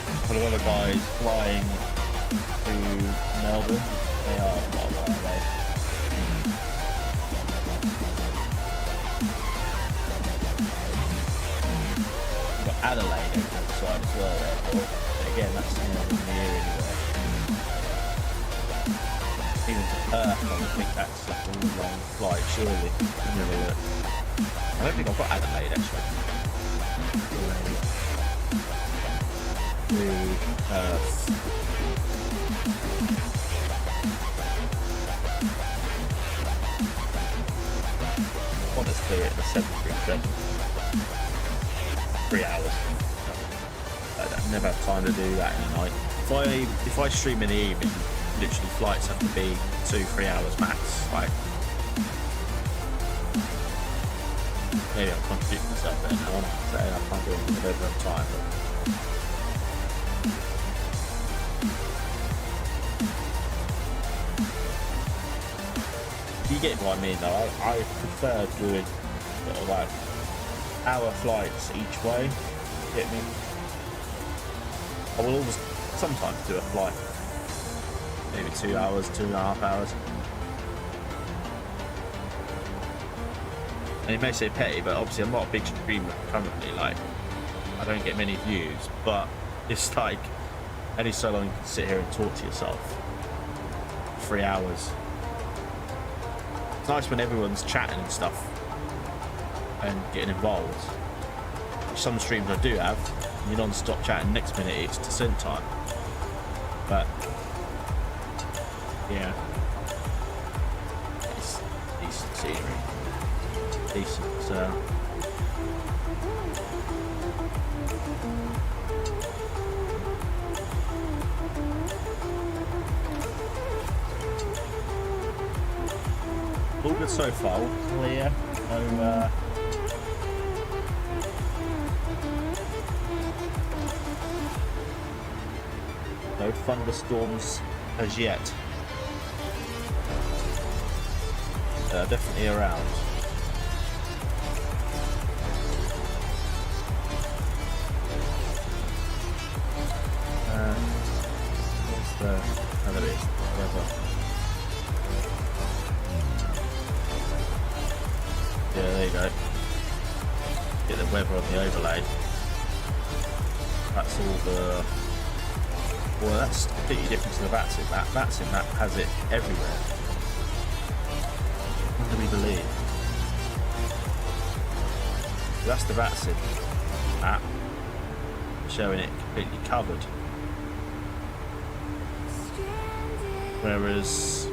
A couple of other guys flying to Melbourne. They are quite a while away. We've got Adelaide over the side as well there. But again, that's in the air anyway. Even to Perth, I don't think that's like a really long flight, surely. Let me have a look. I don't think I've got Adelaide actually. To Perth. I want to clear it in the 737. 3 hours. I never have time to do that in the night. If I stream in the evening, literally flights have to be 2-3 hours max. Like, maybe I'm contradicting myself there now. I'm saying I can't do it in a bit of time. But you get what I mean though. I prefer doing sort of like hour flights each way. Get me? I will always sometimes do a flight, maybe 2 hours, 2.5 hours. And you may say petty, but obviously I'm not a big streamer currently. Like, I don't get many views, but it's like only so long you can sit here and talk to yourself. 3 hours. It's nice when everyone's chatting and stuff and getting involved. Some streams I do have, you're non-stop chatting, next minute it's descent time. But yeah, it's decent scenery, decent all good so far, all clear, no thunderstorms as yet. Definitely around. What's the... Oh, there it is. Weather. Yeah, there you go. Get the weather on the overlay. That's all the... Well, that's completely different to the Vatsim. Vatsim, that has it everywhere. What do we believe? So that's the Vatsim app, showing it completely covered. Whereas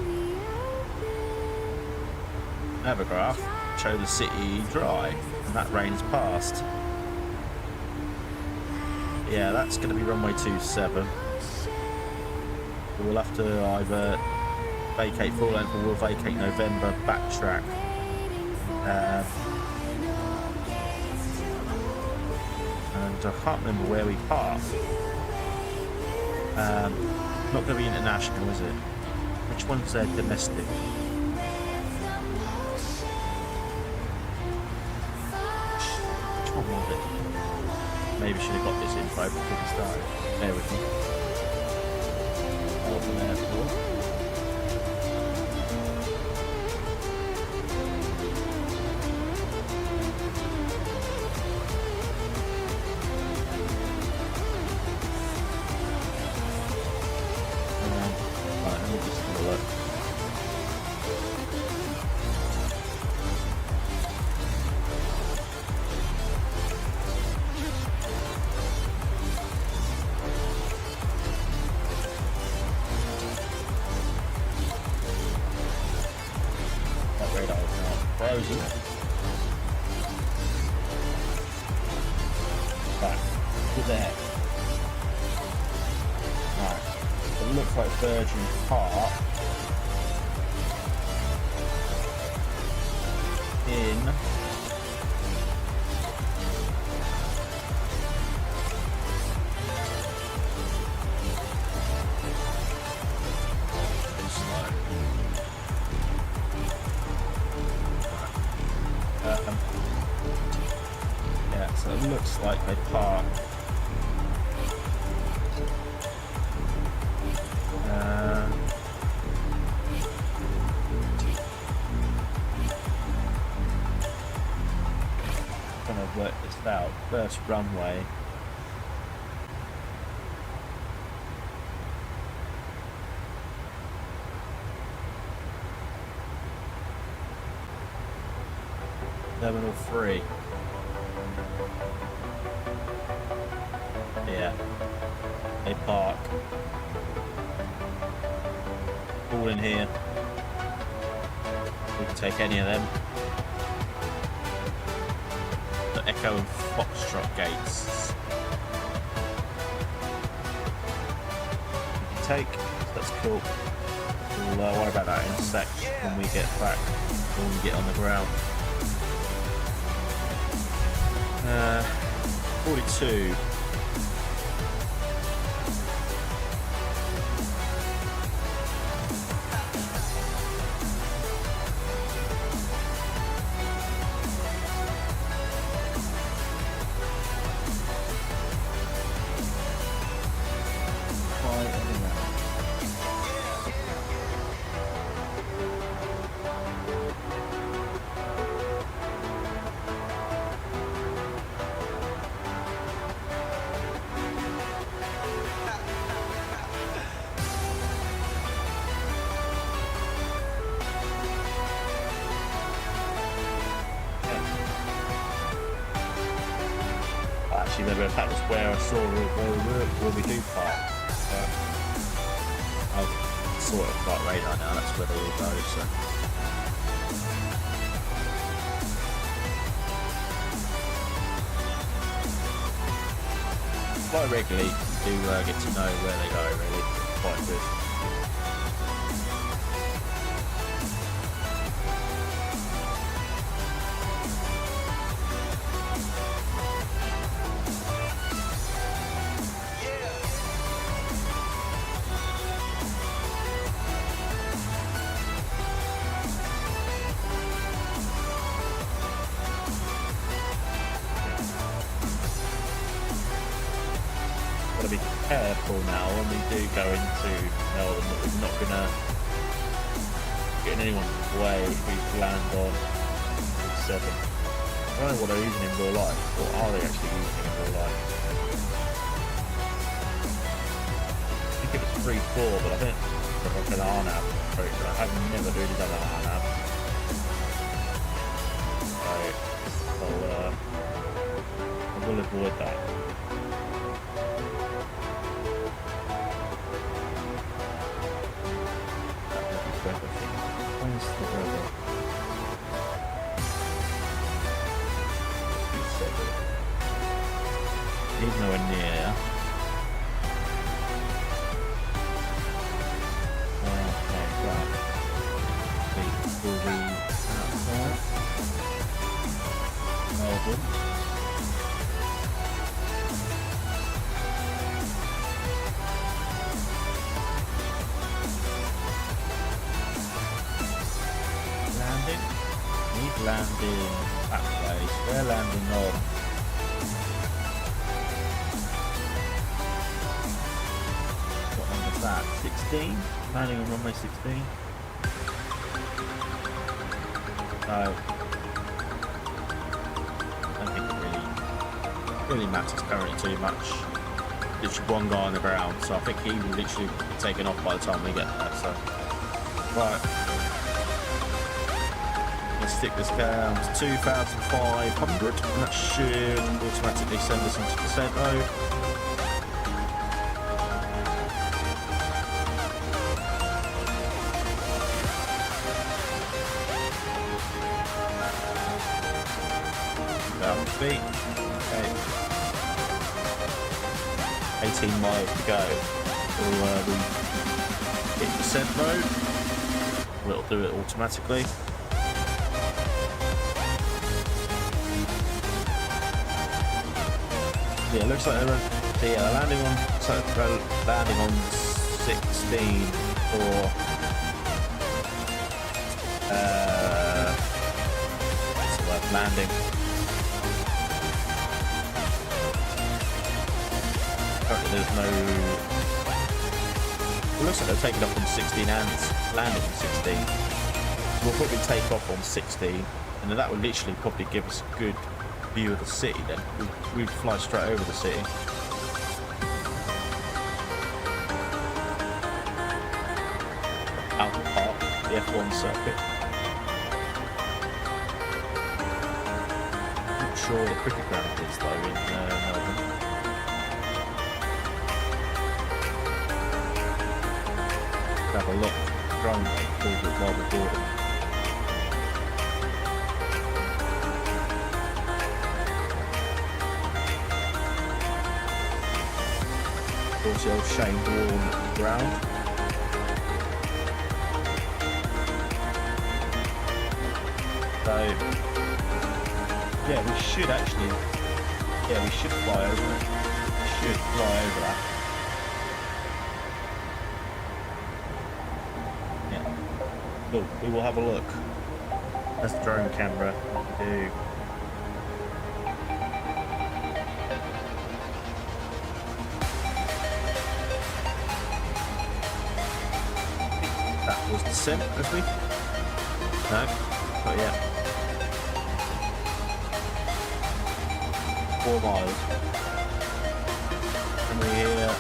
Evergraph show the city dry, and that rain's past. Yeah, that's going to be runway 27. We'll have to either vacate full length or we'll vacate November, backtrack. And I can't remember where we park. Not going to be international, is it? Which one's their domestic? Which one was it? Maybe should have got this info before we started. Bear with me. Melbourne Airport. Right, let me just have a look. Frozen. Right, what the heck? Right, it looks like Virgin Park in it looks like they park. Trying to work this out. First runway. Terminal 3. Yeah. They park. All in here. We can take any of them. The Echo and Foxtrot gates. We can take. That's cool. We'll worry about that in a sec when we get back, when we get on the ground. 42. Actually, maybe that was where I saw where we do park. But I've sort of got radar now, that's where they all go, so. Quite regularly, you do get to know where they go, really. Quite good. Got to be careful now when we do go into Melbourne that we're not going to get in anyone's way if we land on 7. I don't know what they're using in real life, or are they actually using in real life? I think it was 3-4, but I think it's like an RNAV approach, but I have never really done an RNAV. So I will avoid that. Where's the rubber? He's nowhere near. Okay, right. Will be outside. Melbourne. Landing that way, they're landing on what number is that? 16? Landing on runway 16. So I don't think it really matters currently too much. Literally one guy on the ground, so I think he will literally be taken off by the time we get there. So right. Stick this down to 2,500 and that should automatically send us into descent mode. About feet. Okay. 18 miles to go. We'll hit descent mode. It'll do it automatically. Yeah, it looks like they're landing on 16 for what's the word? Landing. there's no... It looks like they're taking off on 16 and landing on 16. So we'll probably take off on 16, and then that would literally probably give us a good view of the city then. We'd fly straight over the city. Out Park, the F1 circuit. Not sure where the cricket ground is though in Melbourne. Have a look. Runway called it while we're boarding. Also, Shane Warne ground. So, yeah, we should actually, we should fly over it. We should fly over that. Yeah. Cool, we will have a look. That's the drone camera. Do. That was descent, as we? No, not yet. 4 miles. And we're here.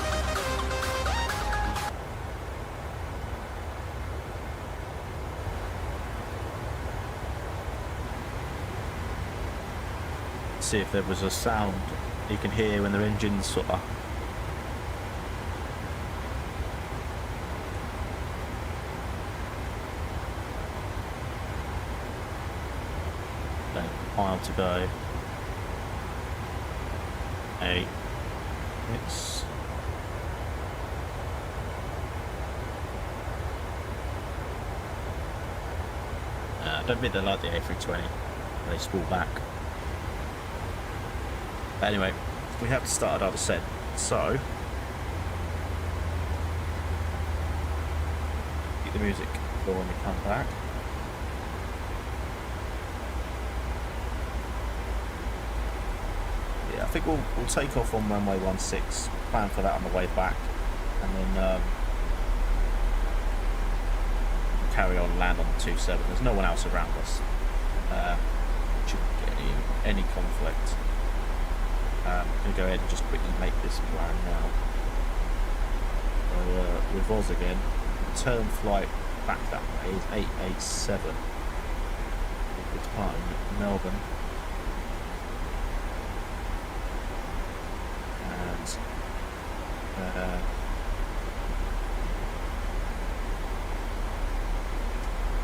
See if there was a sound you can hear when their engines sort of. Mile to go. It's I don't think they like the A320. They spool back. But anyway, we have started our descent. So keep the music going when we come back. I think we'll take off on runway 16, plan for that on the way back, and then carry on, land on the 27. There's no one else around us. Shouldn't get any conflict. I'm going to go ahead and just quickly make this plan now. So, with Oz again, return flight back that way is 887. It's part in Melbourne.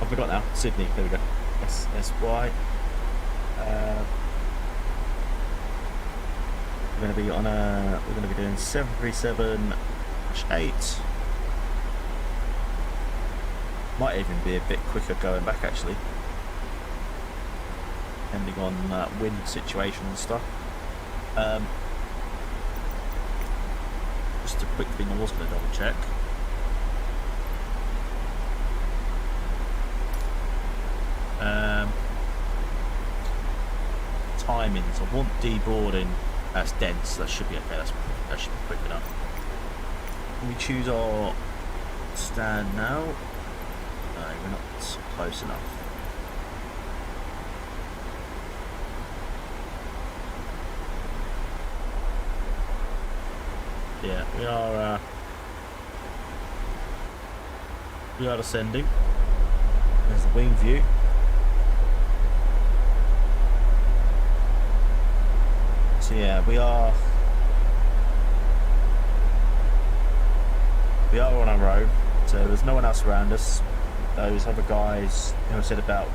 I forgot now. Sydney. There we go. SY. We're going to be on a. We're going to be doing 737-8. Might even be a bit quicker going back actually, depending on wind situation and stuff. Just a quick thing I was going to double check. Timings. I want deboarding. That's dense. That should be okay. That should be quick enough. Can we choose our stand now? No, we're not close enough. Yeah, we are descending. There's the wing view. So yeah, we are on our own. So there's no one else around us. Those other guys, who I said about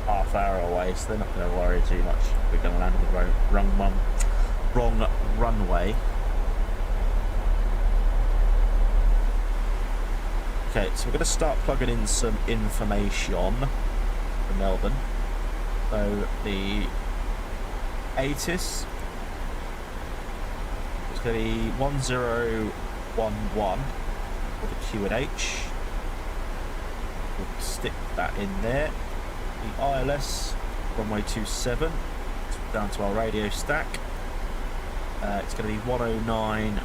half hour away, so they're not going to worry too much. We're going to land on the wrong runway. Okay, so we're going to start plugging in some information for Melbourne. So the ATIS is going to be 1011 for the Q&H. We'll stick that in there. The ILS, runway 27, down to our radio stack. It's going to be 109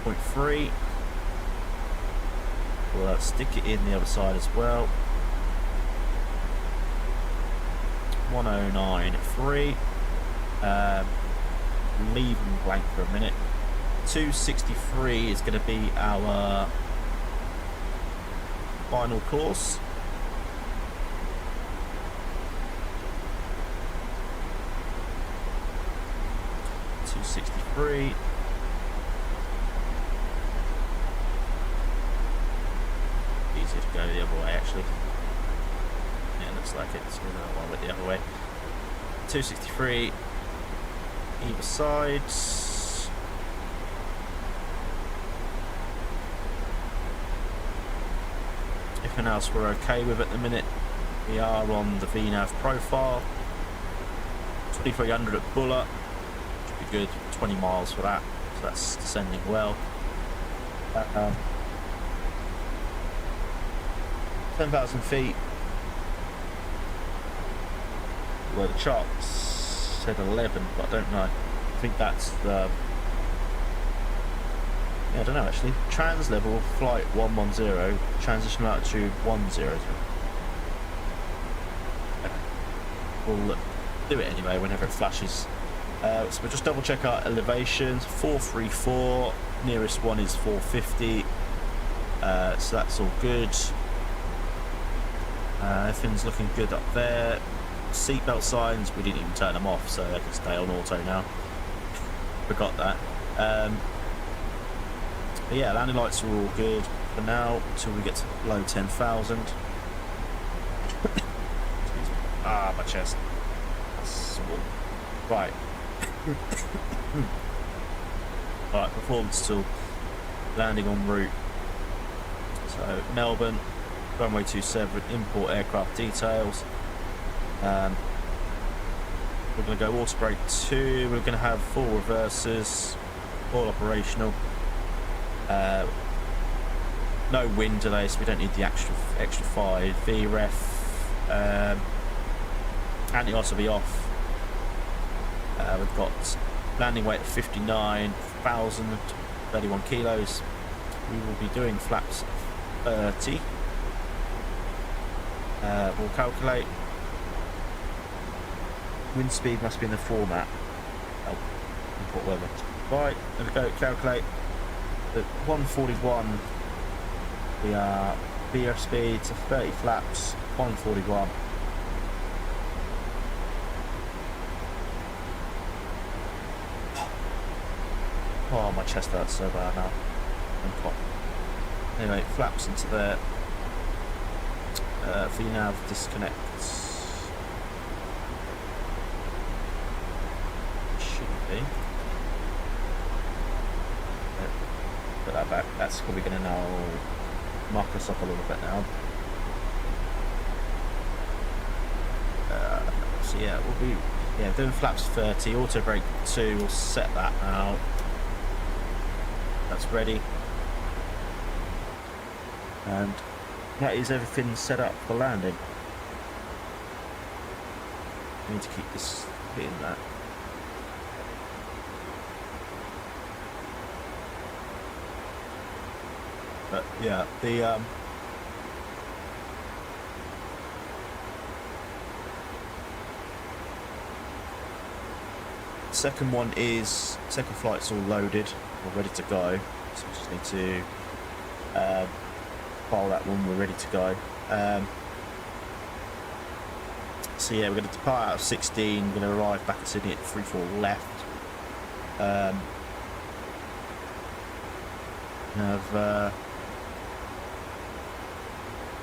0.3. We'll stick it in the other side as well. 109.3. Leave them blank for a minute. 263 is going to be our final course. .263. Easier to go the other way, actually. Yeah, looks like it. So one went the other way. 263 either side. Everything else we're okay with at the minute. We are on the VNAV profile. 2300 at Buller. Should be good. 20 miles for that. So that's descending well. 10,000 feet. Well, the charts said 11, but I don't know. I think that's the... Yeah, I don't know actually. Trans level flight 110, transition altitude 100. We'll do it anyway whenever it flashes. So we'll just double check our elevations. 434, nearest one is 450. So that's all good. Everything's looking good up there. Seatbelt signs, we didn't even turn them off, so they can stay on auto now. Forgot that. But yeah, landing lights are all good for now until we get to below 10,000. Ah, my chest. Right. Right, performance tool. Landing en route. So Melbourne, runway 27, import aircraft details. We're going to go water brake 2. We're going to have full reverses, all operational. No wind today, so we don't need the extra 5. VREF, anti-ice will be off. We've got landing weight of 59,000, 31 kilos. We will be doing flaps 30. We'll calculate. Wind speed must be in the format. Oh, import weather. Right, there we go, calculate. At 141, we are BF speed to 30 flaps, 141. Oh, my chest hurts so bad now. Anyway, flaps into there. VNAV disconnects. Should be. Put that back. That's probably going to now mark us up a little bit now. So yeah, we'll be doing flaps 30. Auto brake 2. We'll set that out. That's ready. And that is everything set up for landing. I need to keep this hitting that. But yeah, the second one is second flight's all loaded, we're ready to go. So we just need to file that one. We're ready to go. So yeah, we're going to depart out of 16. We're going to arrive back at Sydney at 3-4 left. Have a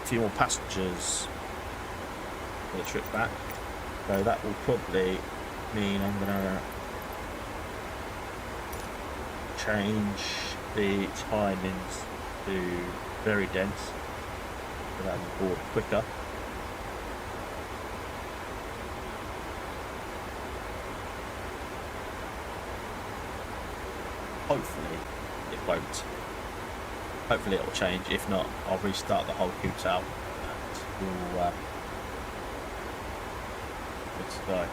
few more passengers for the trip back. So that will probably mean I'm going to change the timings to very dense so that I'm board quicker. Hopefully it won't. Hopefully it will change. If not, I'll restart the whole coupé out and we'll good to go.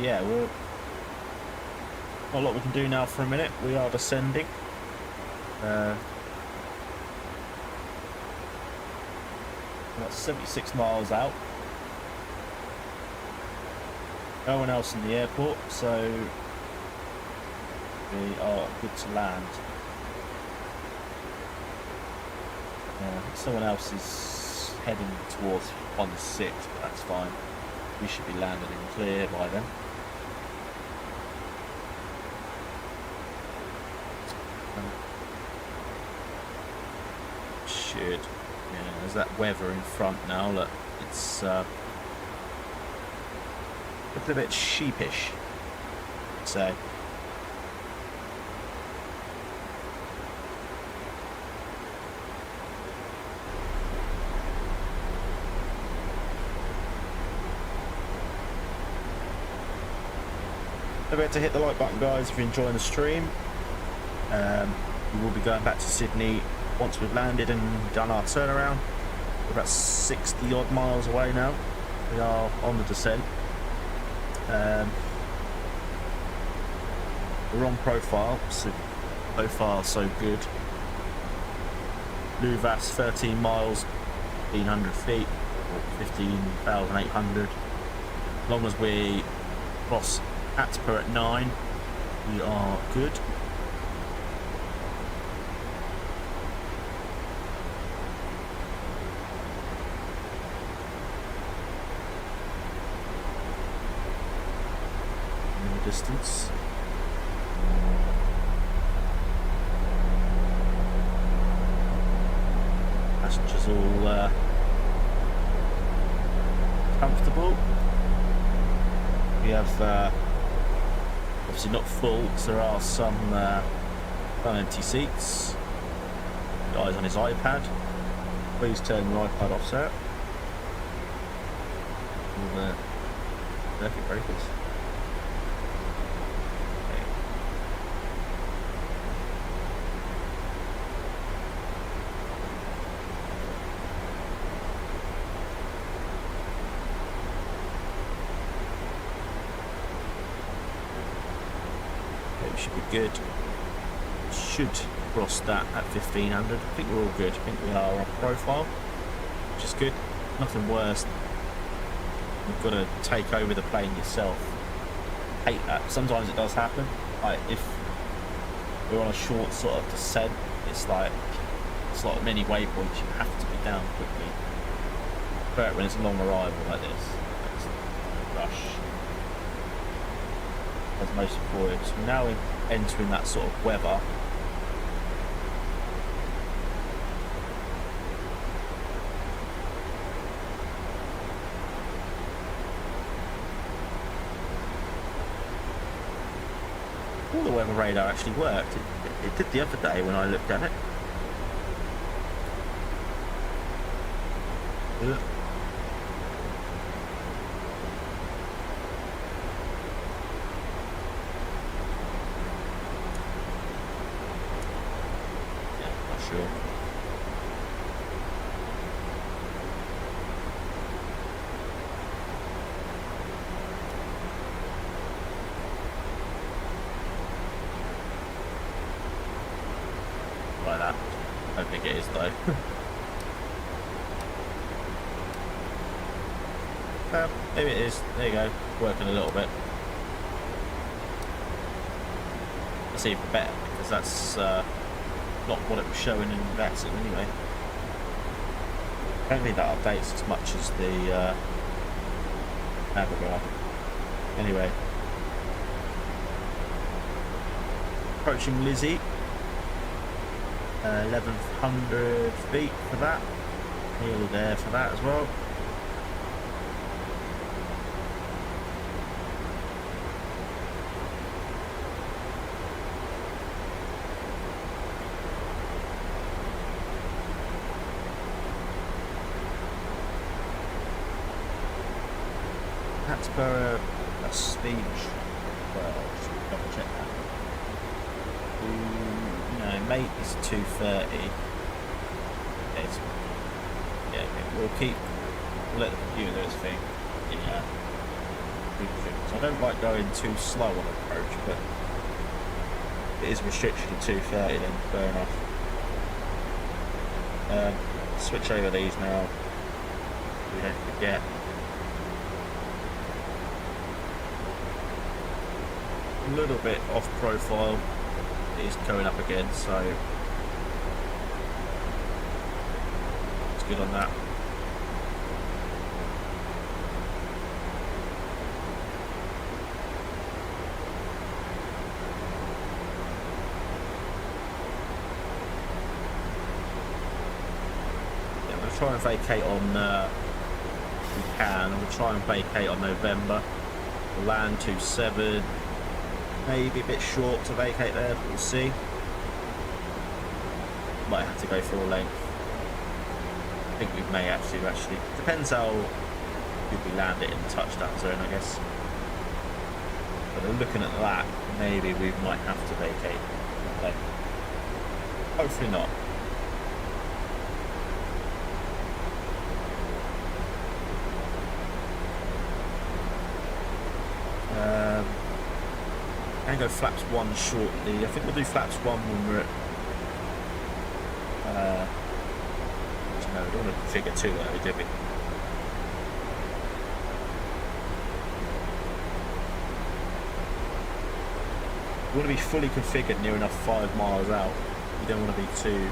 Yeah, we'll Not a lot we can do now for a minute. We are descending. About 76 miles out. No one else in the airport, so we are good to land. Someone else is heading towards 16, but that's fine. We should be landed in clear by then. Should. Yeah, there's that weather in front now. Look, it's a bit sheepish. So. Don't forget to hit the like button, guys, if you're enjoying the stream. We will be going back to Sydney once we've landed and done our turnaround. We're about 60 odd miles away now. We are on the descent. We're on profile, so far so good. Luvas 13 miles, 1500 feet, or 15,800. As long as we cross Atpa at 9, we are good. In the distance. Passengers all comfortable. We have obviously not full, because there are some empty seats. Guy's on his iPad. Please turn your iPad off, sir. All the circuit breakers. Okay. Should be good. Should cross that at 1500. I think we're all good. I think we are on profile, which is good. Nothing worse. You've got to take over the plane yourself. Hate that. Sometimes it does happen. Like if we're on a short sort of descent, it's like many waypoints. You have to be down quickly. But when it's a long arrival like this, it's a rush. As most employers. So we're now entering that sort of weather. All the weather radar actually worked. It did the other day when I looked at it. Ugh. Sure. Like that. I don't think it is though. Maybe it is. There you go. Working a little bit. That's even better because that's not what it was showing in Vatsim anyway. I don't think that updates as much as the Navigar. Anyway. Approaching Lizzie. 1100 feet for that. Nearly there for that as well. For a speed, well, just double check that. No, mate is 230. Yeah, we'll let the computer do its thing. Yeah. So I don't like going too slow on approach, but it is restricted to 230, then fair enough. Switch over these now. We don't forget. A little bit off profile. It is going up again, so it's good on that. Try and vacate on we can. We'll try and vacate on November. We'll land 27, maybe a bit short to vacate there, but we'll see. Might have to go full length. I think we may actually depends how good we land it in the touchdown zone, I guess. But looking at that, maybe we might have to vacate. Okay. Hopefully not. I'm going to go flaps 1 shortly. I think we'll do flaps 1 when we're at no, we don't want to figure 2 early, do we? We want to be fully configured near enough 5 miles out. We don't want to be too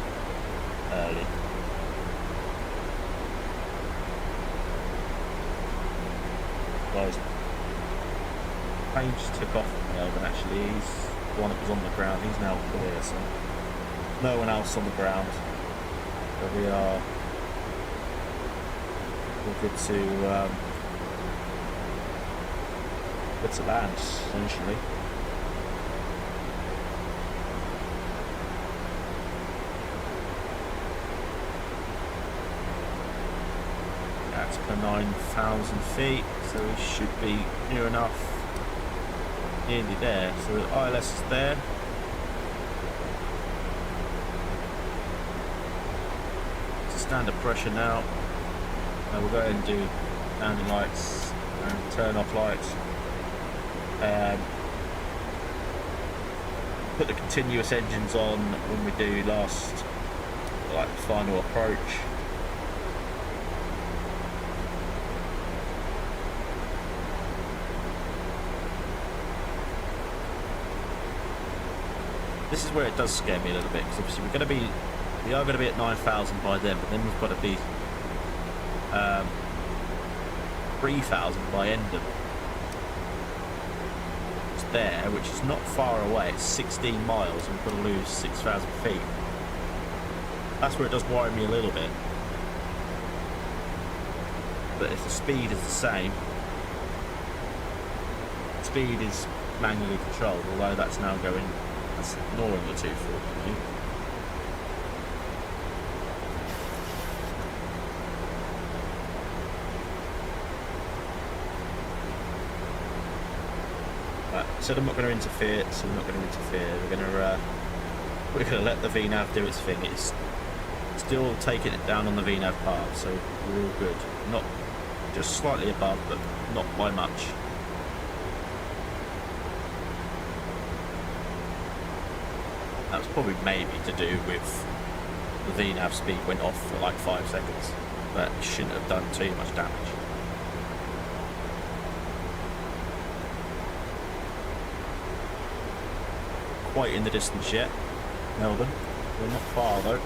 early. Guys, plane just took off from Melbourne actually. He's the one that was on the ground. He's now clear, so no one else on the ground. So we're good to land essentially. That's per 9,000 feet, so we should be near enough. Nearly there, so the ILS is there. It's standard pressure now. Now we'll go ahead and do landing lights and turn off lights. Put the continuous engines on when we do last, like final approach. This is where it does scare me a little bit, because obviously we are going to be at 9,000 by then, but then we've got to be 3,000 by end of it's there, which is not far away. It's 16 miles, and we've got to lose 6,000 feet. That's where it does worry me a little bit. But if the speed is the same, speed is manually controlled, although that's now going. That's ignoring the 240. Right, said I'm not going to interfere, so we're not going to interfere. We're going to let the VNAV do its thing. It's still taking it down on the VNAV part, so we're all good. Not just slightly above, but not by much. That was probably maybe to do with the VNAV speed went off for like 5 seconds, but it shouldn't have done too much damage. Quite in the distance yet, Melbourne. We're not far though.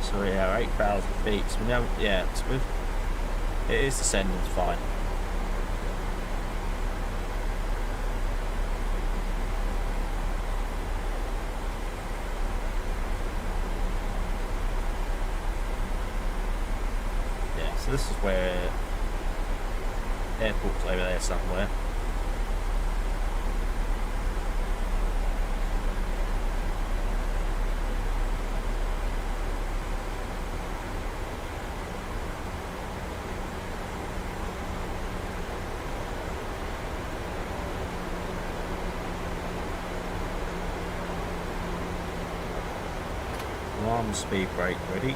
So yeah, 8,000 feet. So we now, yeah, it is descending fine. Yeah, so this is where airport's over there somewhere. Speed brake ready.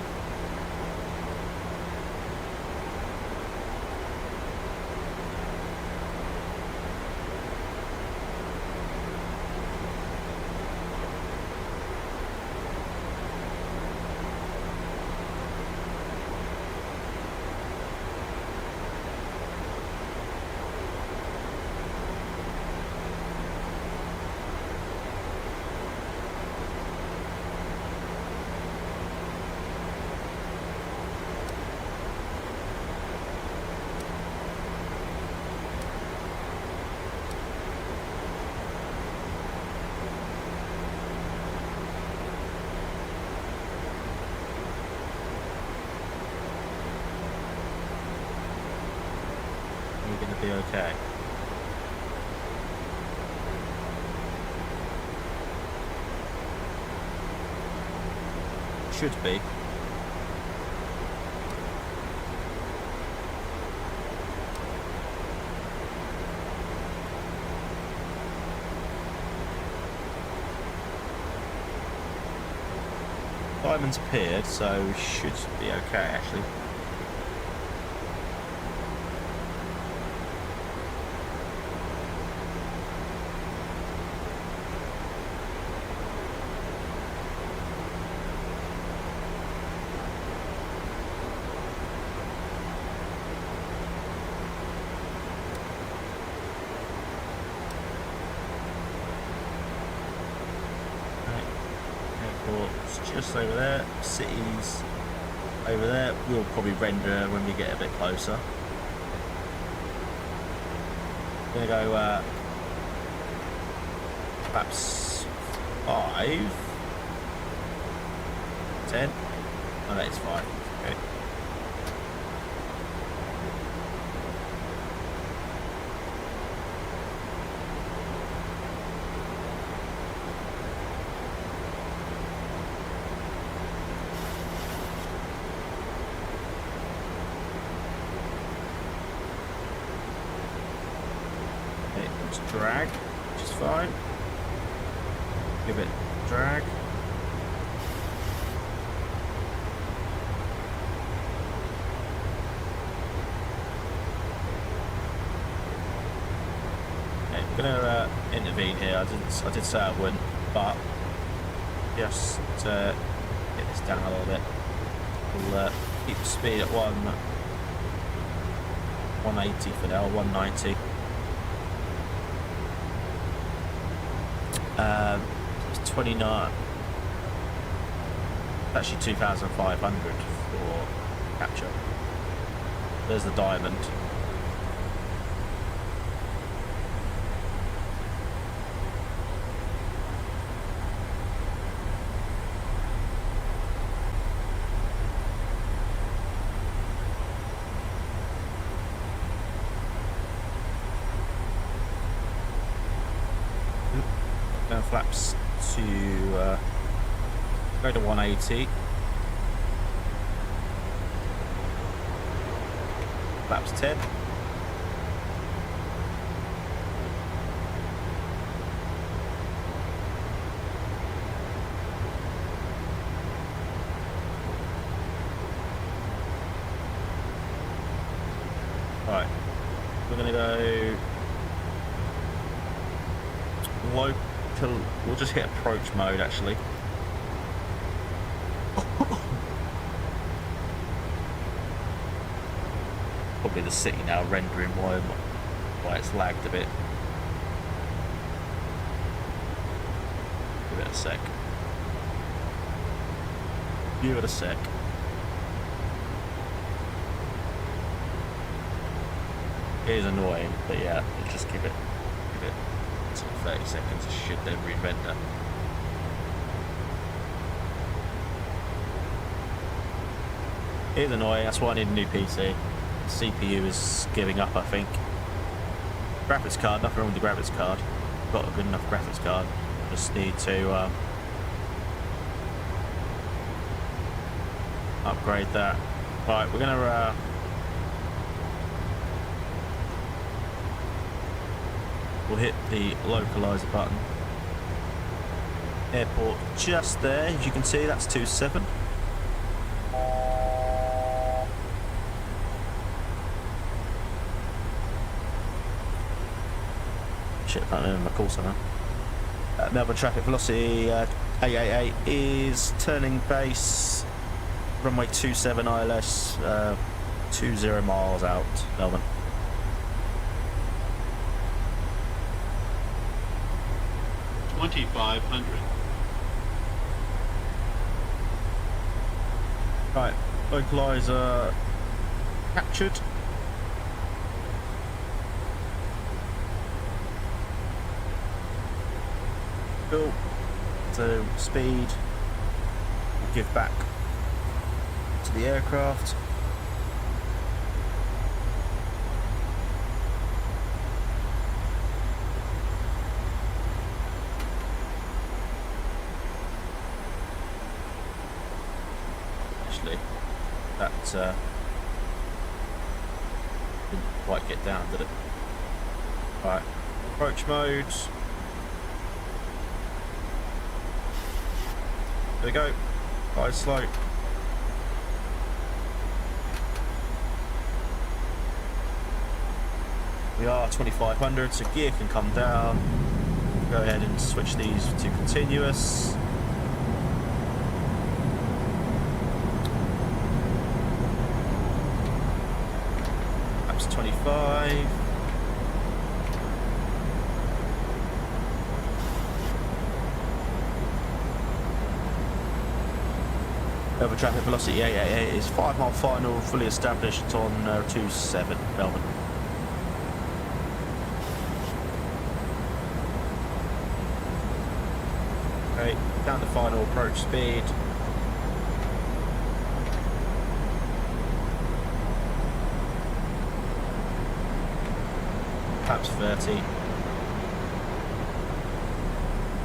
okay. Should be. Diamond's appeared, so we should be okay actually. Just over there, cities over there. We'll probably render when we get a bit closer. Gonna go perhaps 5, 10. Oh, that is 5. Okay. Drag, which is fine. Give it drag. Okay, I'm gonna intervene here. I did say I wouldn't, but just get this down a little bit. We'll keep the speed at 180 for now, 190. It's 29. Actually 2,500 for capture. There's the diamond. Flaps to go to 180. Flaps 10. Right, we're gonna go low. We'll just hit approach mode actually. Probably the city now rendering why it's lagged a bit. Give it a sec. Give it a sec. It is annoying, but yeah, just give it 30 seconds, it should then re-render. It is annoying, that's why I need a new PC. The CPU is giving up, I think. Graphics card, nothing wrong with the graphics card. Got a good enough graphics card. Just need to upgrade that. Right, we're gonna we'll hit the localizer button. Airport just there, as you can see, that's 27. Shit, I can't remember my call sign. Melbourne traffic velocity 888 is turning base, runway 27 ILS, 20 miles out, Melbourne. Right, localizer captured. Cool. So speed we'll give back to the aircraft. didn't quite get down, did it? Right, approach mode. There we go. Quite slow. We are 2500, so gear can come down. Go ahead and switch these to continuous. Perhaps 25. Over traffic velocity 888 is 5 mile final, fully established on 27 Melbourne. Okay, down to final approach speed. Perhaps 30.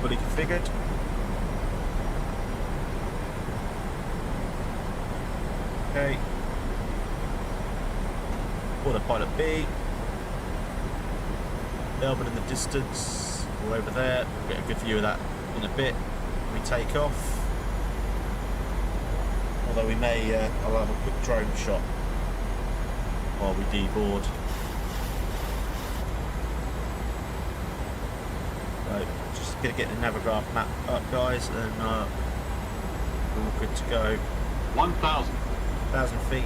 Fully configured. Okay. Autopilot B. Melbourne in the distance. We're over there. We'll get a good view of that in a bit. We take off. Although we may, I'll have a quick drone shot while we deboard. Right, just gonna get the Navigraph map up, guys, and we're all good to go. 1,000 feet.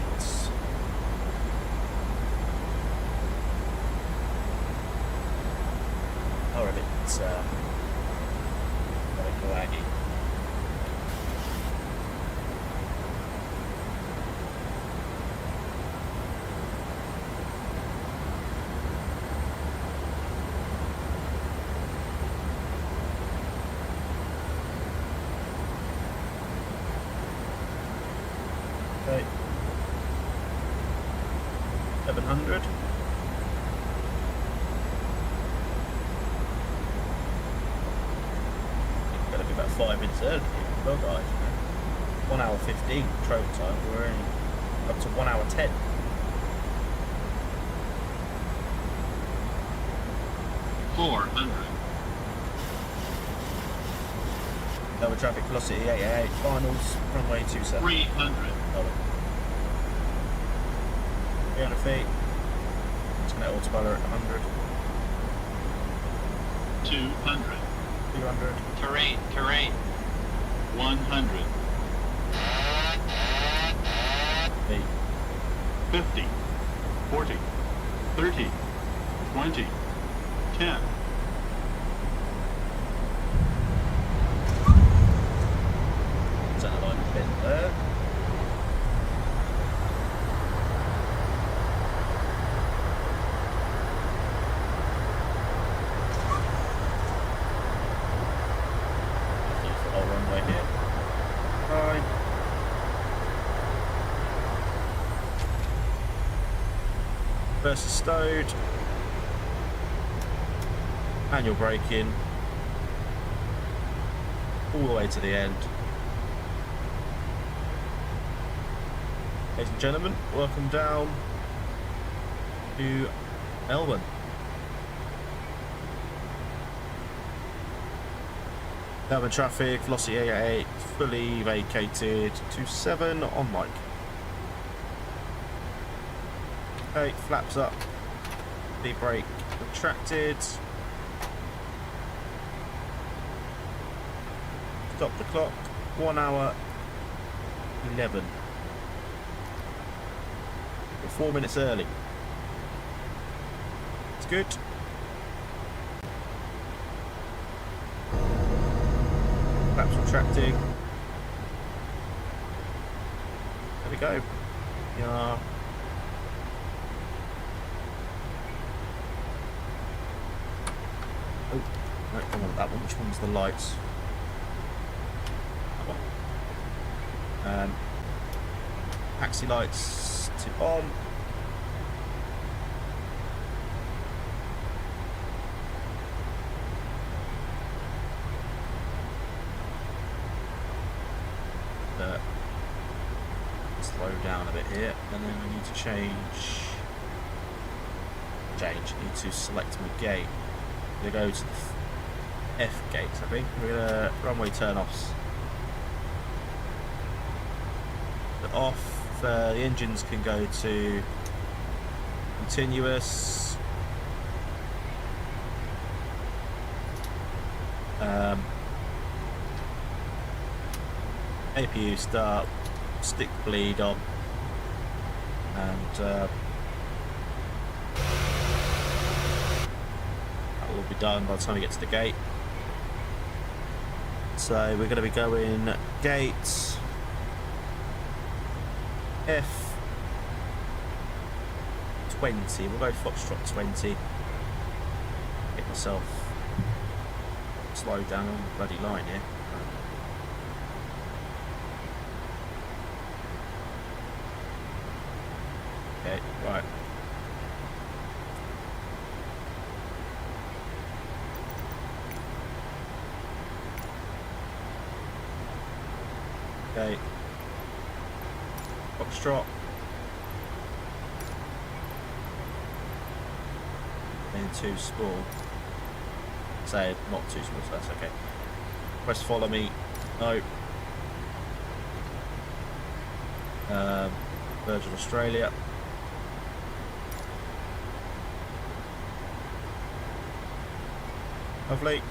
Or a bit laggy. Okay. 700. Gotta be about 5 minutes early. Well, guys, 1 hour 15 travel time. We're only up to 1 hour 10. Double traffic velocity 888 finals, runway 27. 300 300 feet. Just gonna autopilot at 100. 200 200. Terrain. 100 Feet. 50 40 30 20 10 Center line pin there. Use the whole runway here. Fine. First is stowed. Manual braking. All the way to the end. Ladies and gentlemen, welcome down to Melbourne. Melbourne traffic, velocity 888, fully vacated, 27 on mic. Okay, flaps up, the brake retracted. Stop the clock, 1 hour 11. We're 4 minutes early. It's good. Flaps retracting. There we go. Yeah. Oh, no, I want that one. Which one's the lights? That one. Taxi lights to on. Slow down a bit here, and then we need to need to select my gate. We're going to go to the F gates, I think. We're going to runway turn-offs. Off, the engines can go to continuous. APU start, stick bleed on, and that will be done by the time we get to the gate. So we're going to be going gate F20. We'll go Foxtrot 20. Get myself slowed down on the bloody line here. Okay, right. Okay. Foxtrot. Then too small. Say not too small, so that's okay. Press follow me. No. Virgin Australia. Lovely.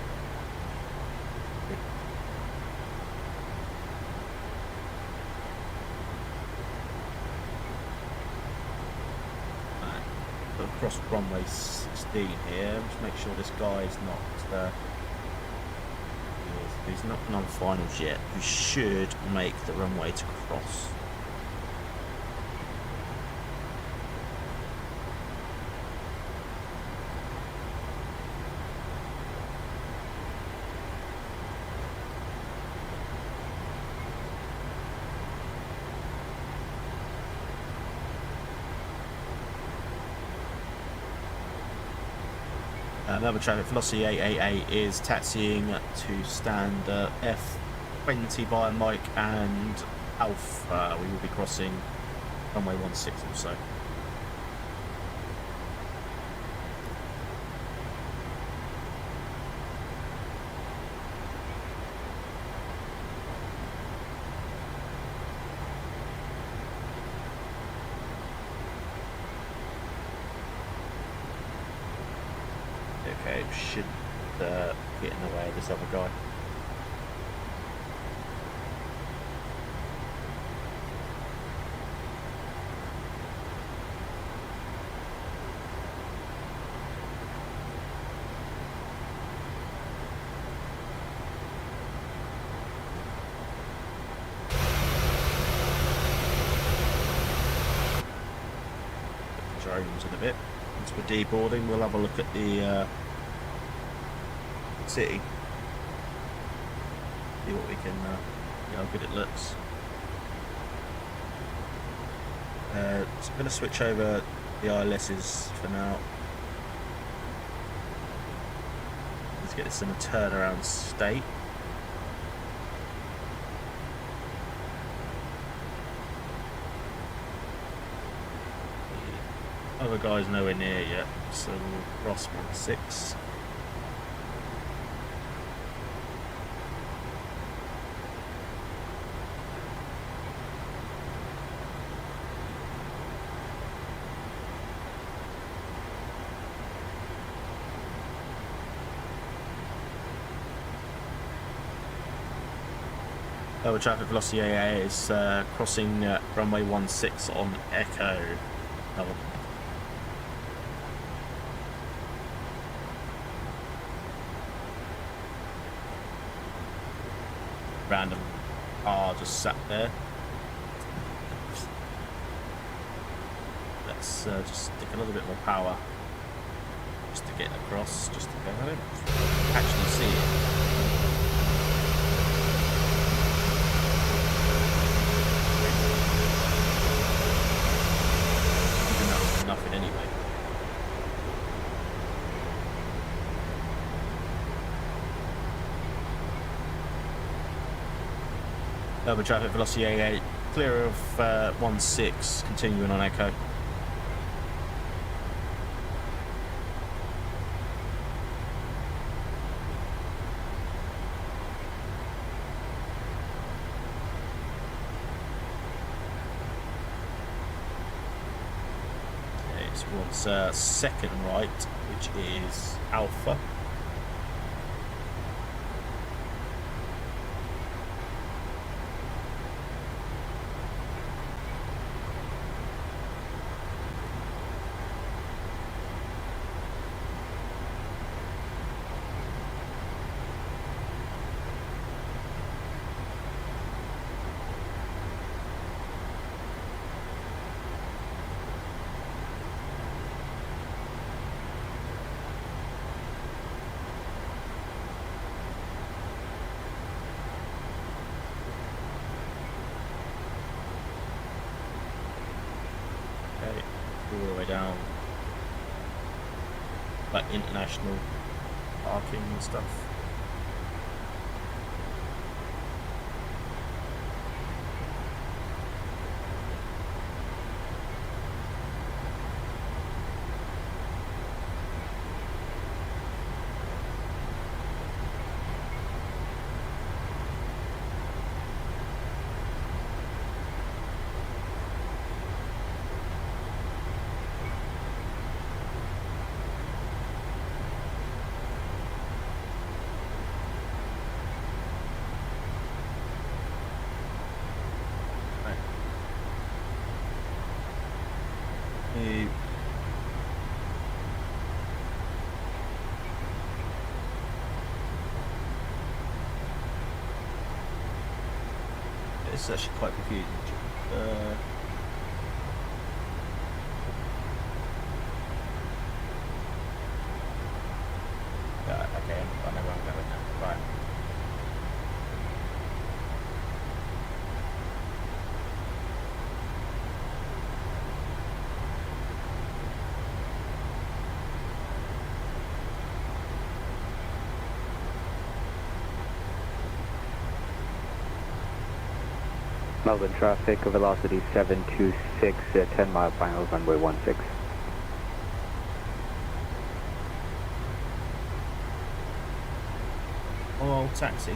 Across runway 16 here. Just make sure this guy is not. He's not on finals yet. We should make the runway to cross. Another traffic velocity 888 is taxiing to stand F20 by Mike and Alpha. We will be crossing runway 16 also. Okay, should get in the way of this other guy. Put the drones in a bit. Once we're deboarding, we'll have a look at the city. See what we can, see how good it looks. So I'm going to switch over the ILS's for now. Let's get this in a turnaround state. The other guy's nowhere near yet, so we'll cross 16. Lower traffic velocity AA is crossing runway 16 on Echo. Random car just sat there. Let's just stick a little bit more power just to get across, just to go. I don't actually see it. Nothing anyway. Lower traffic velocity 88 clear of 1-6, continuing on Echo. Okay, towards second right, which is Alpha. All the way down, like international parking and stuff. It's actually quite confusing. Yeah, okay, I know where I'm going now. Right. Melbourne traffic, velocity 726, 10 mile final, runway 16. Oh, taxi.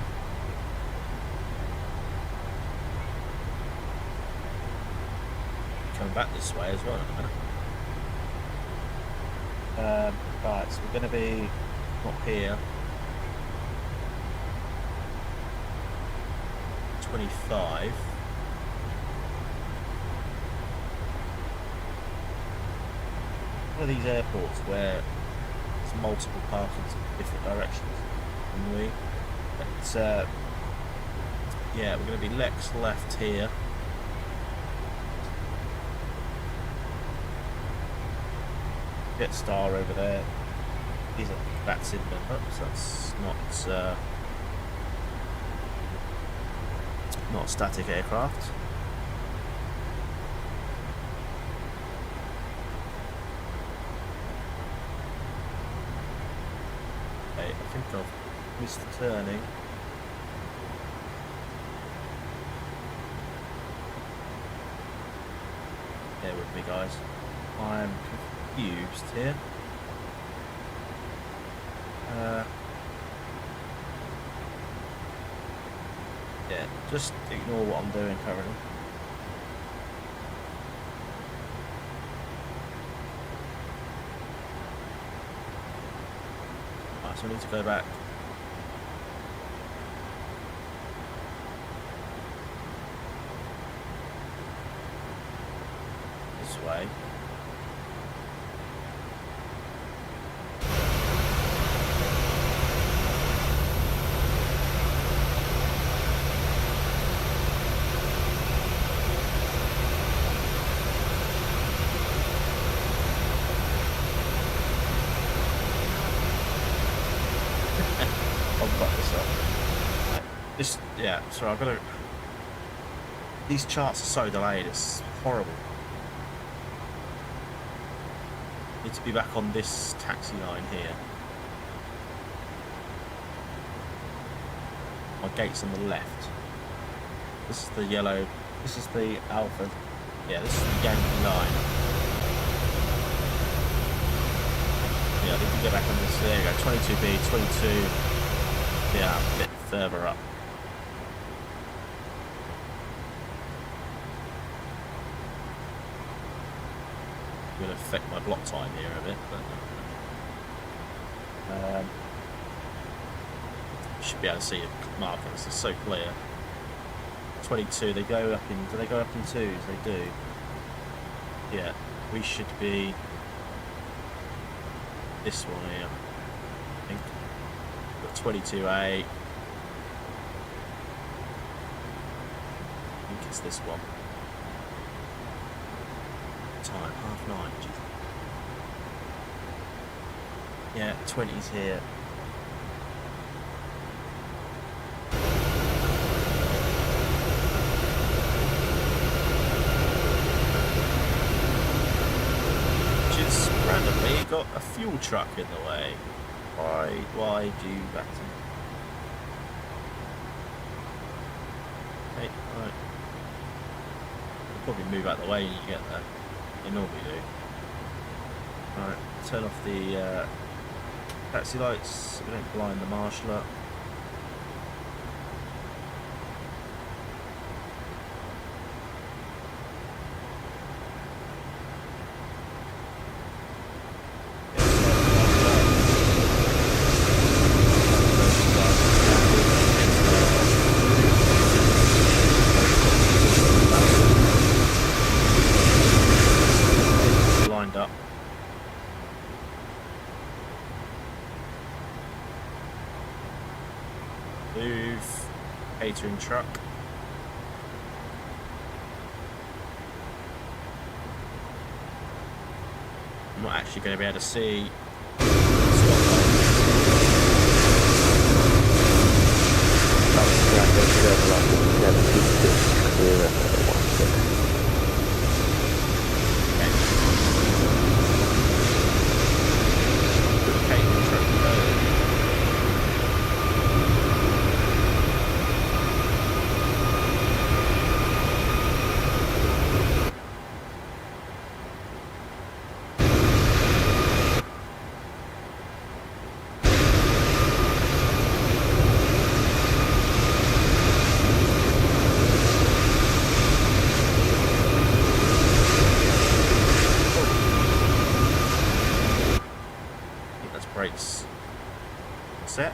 Coming back this way as well in a minute. Right, so we're going to be up here. 25. One of these airports where there's multiple parkings in different directions. But yeah, we're going to be Lex left here. Jetstar over there. These are Vatsim members. That's not a static aircraft. Okay, I think I've missed the turning. Bear with me, guys. I'm confused here. Yeah, just ignore what I'm doing currently. Right, so I need to go back. This way. Yeah, sorry, I've got to... These charts are so delayed, it's horrible. Need to be back on this taxi line here. My gate's on the left. This is the yellow This is the Alpha. Yeah, this is the Yankee line. Yeah, I need to go back on this. There you go, 22B, 22. Yeah, a bit further up. Going to affect my block time here a bit, but should be able to see the markings. They're so clear. 22. They go up in. Do they go up in twos? They do. Yeah, we should be this one here. I think. Got 22A. I think it's this one. Time 9:30. Yeah, 20's here. Just randomly got a fuel truck in the way. Why do that? Okay, right. You'll probably move out of the way when you get there. You normally do. Alright, turn off the taxi lights so we don't blind the marshaller. Catering truck. I'm not actually going to be able to see. Brakes set.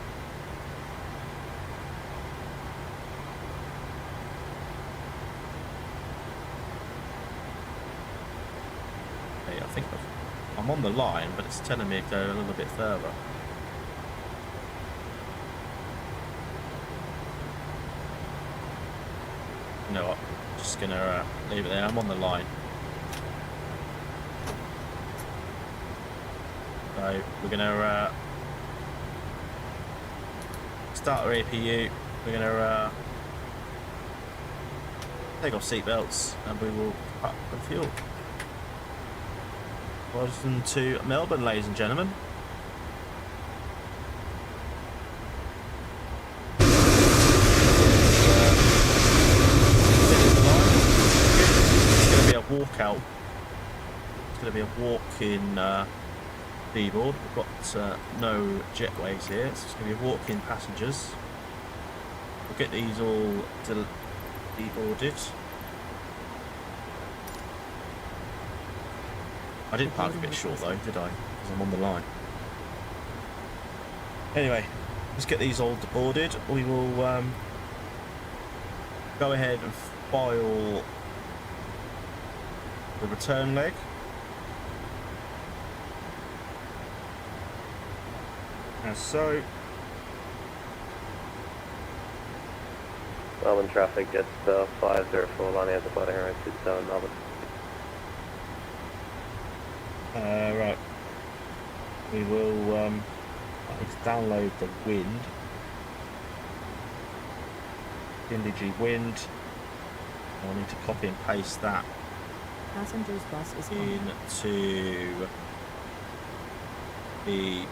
Okay, I think I'm on the line, but it's telling me to go a little bit further. You know what? I'm just gonna leave it there. I'm on the line. So we're going to start our APU, we're going to take off seatbelts and we will cut the fuel. Welcome to Melbourne, ladies and gentlemen. It's going to be a walkout. It's going to be a walk-in deboard. We've got no jetways here, so it's going to be walk-in passengers. We'll get these all deboarded. I didn't park a bit short though, did I? Because I'm on the line. Anyway, let's get these all deboarded. We will go ahead and file the return leg. As so. Melbourne traffic, just 504 lining out the bottom area, 27 Melbourne. Right. We will I need to download the wind. pmdg wind. I need to copy and paste that Passengers bus is coming. into the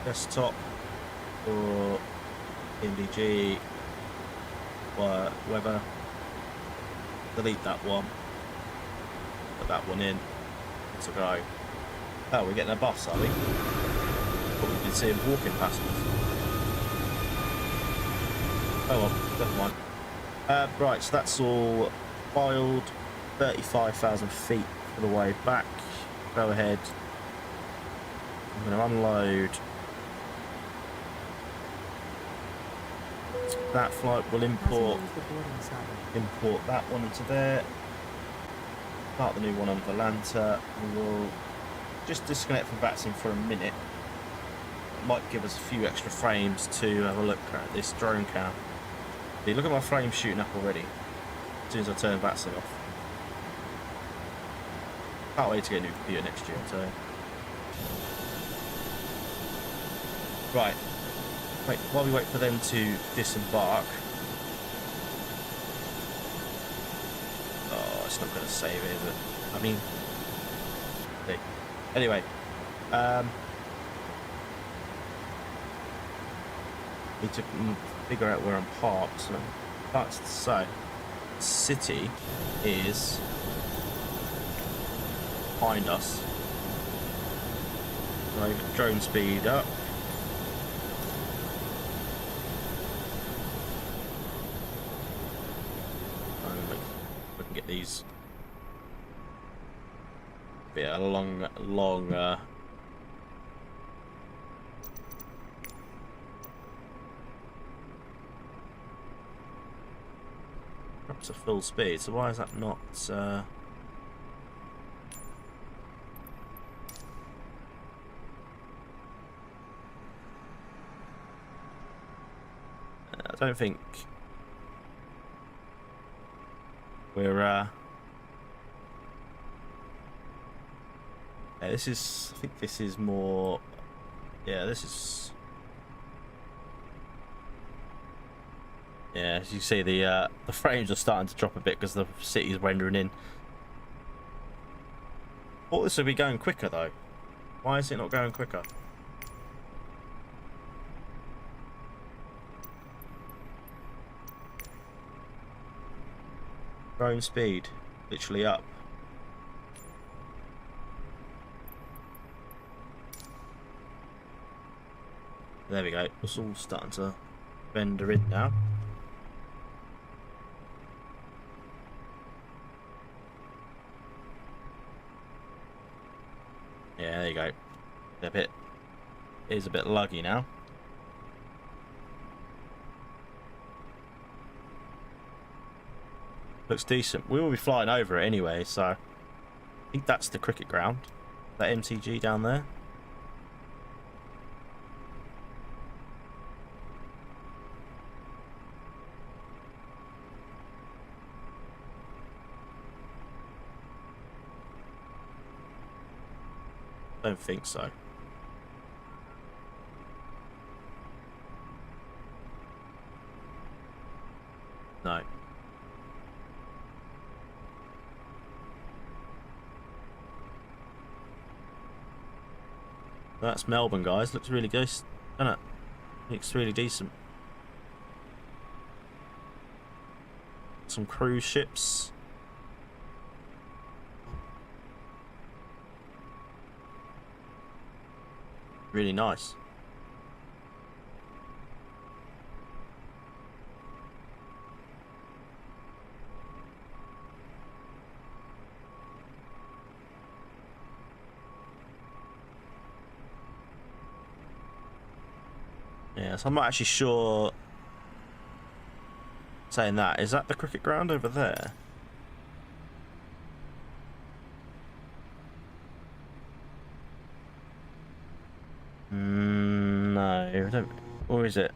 desktop for pmdg weather delete that one. Put that one in. To go. Oh, we're getting a bus, are we? Thought we could see him walking past us. Oh well, never mind. Right, so that's all filed. 35,000 feet for the way back. Go ahead. I'm going to unload. That flight will import that one into there. Start the new one on Volanta. We will just disconnect from Vatsim for a minute. It might give us a few extra frames to have a look at this drone cam. See, look at my frame shooting up already as soon as I turn Vatsim off. Can't wait to get a new computer next year, so. Right. Wait, while we wait for them to disembark. Oh, it's not going to save it, but I mean. Okay. Anyway, need to figure out where I'm parked. So, city is behind us. Right, drone speed up. We can get these. Yeah, long. Up to full speed. So why is that not? I don't think we're. Yeah, this is. I think this is more. Yeah, this is. Yeah, as you see, the frames are starting to drop a bit because the city's rendering in. Thought this would be going quicker though. Why is it not going quicker? Drone speed, literally up. There we go. It's all starting to render in now. Yeah, there you go. It is a bit laggy now. Looks decent. We will be flying over it anyway, so I think that's the cricket ground. That MTG down there. Don't think so. No. That's Melbourne, guys. Looks really good, doesn't it? Looks really decent. Some cruise ships. Really nice. Yeah, so I'm not actually sure. Saying that, is that the cricket ground over there? No, I don't. Or is it?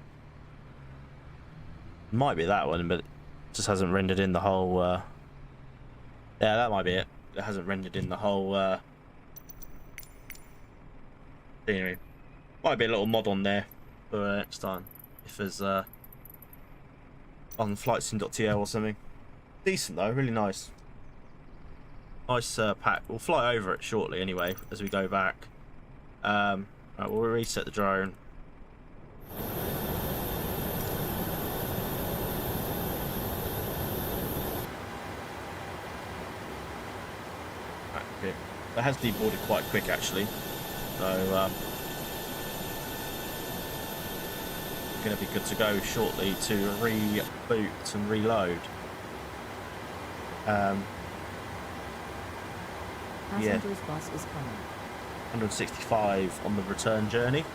Might be that one, but it just hasn't rendered in the whole. Yeah, that might be it. It hasn't rendered in the whole scenery. Might be a little mod on there for next time if there's on flightsim.tl or something. Decent though, really nice. Nice pack. We'll fly over it shortly anyway as we go back. Right, we'll reset the drone. It has deboarded quite quick actually, so going to be good to go shortly to reboot and reload. Yeah, Passengers bus is coming. 165 on the return journey.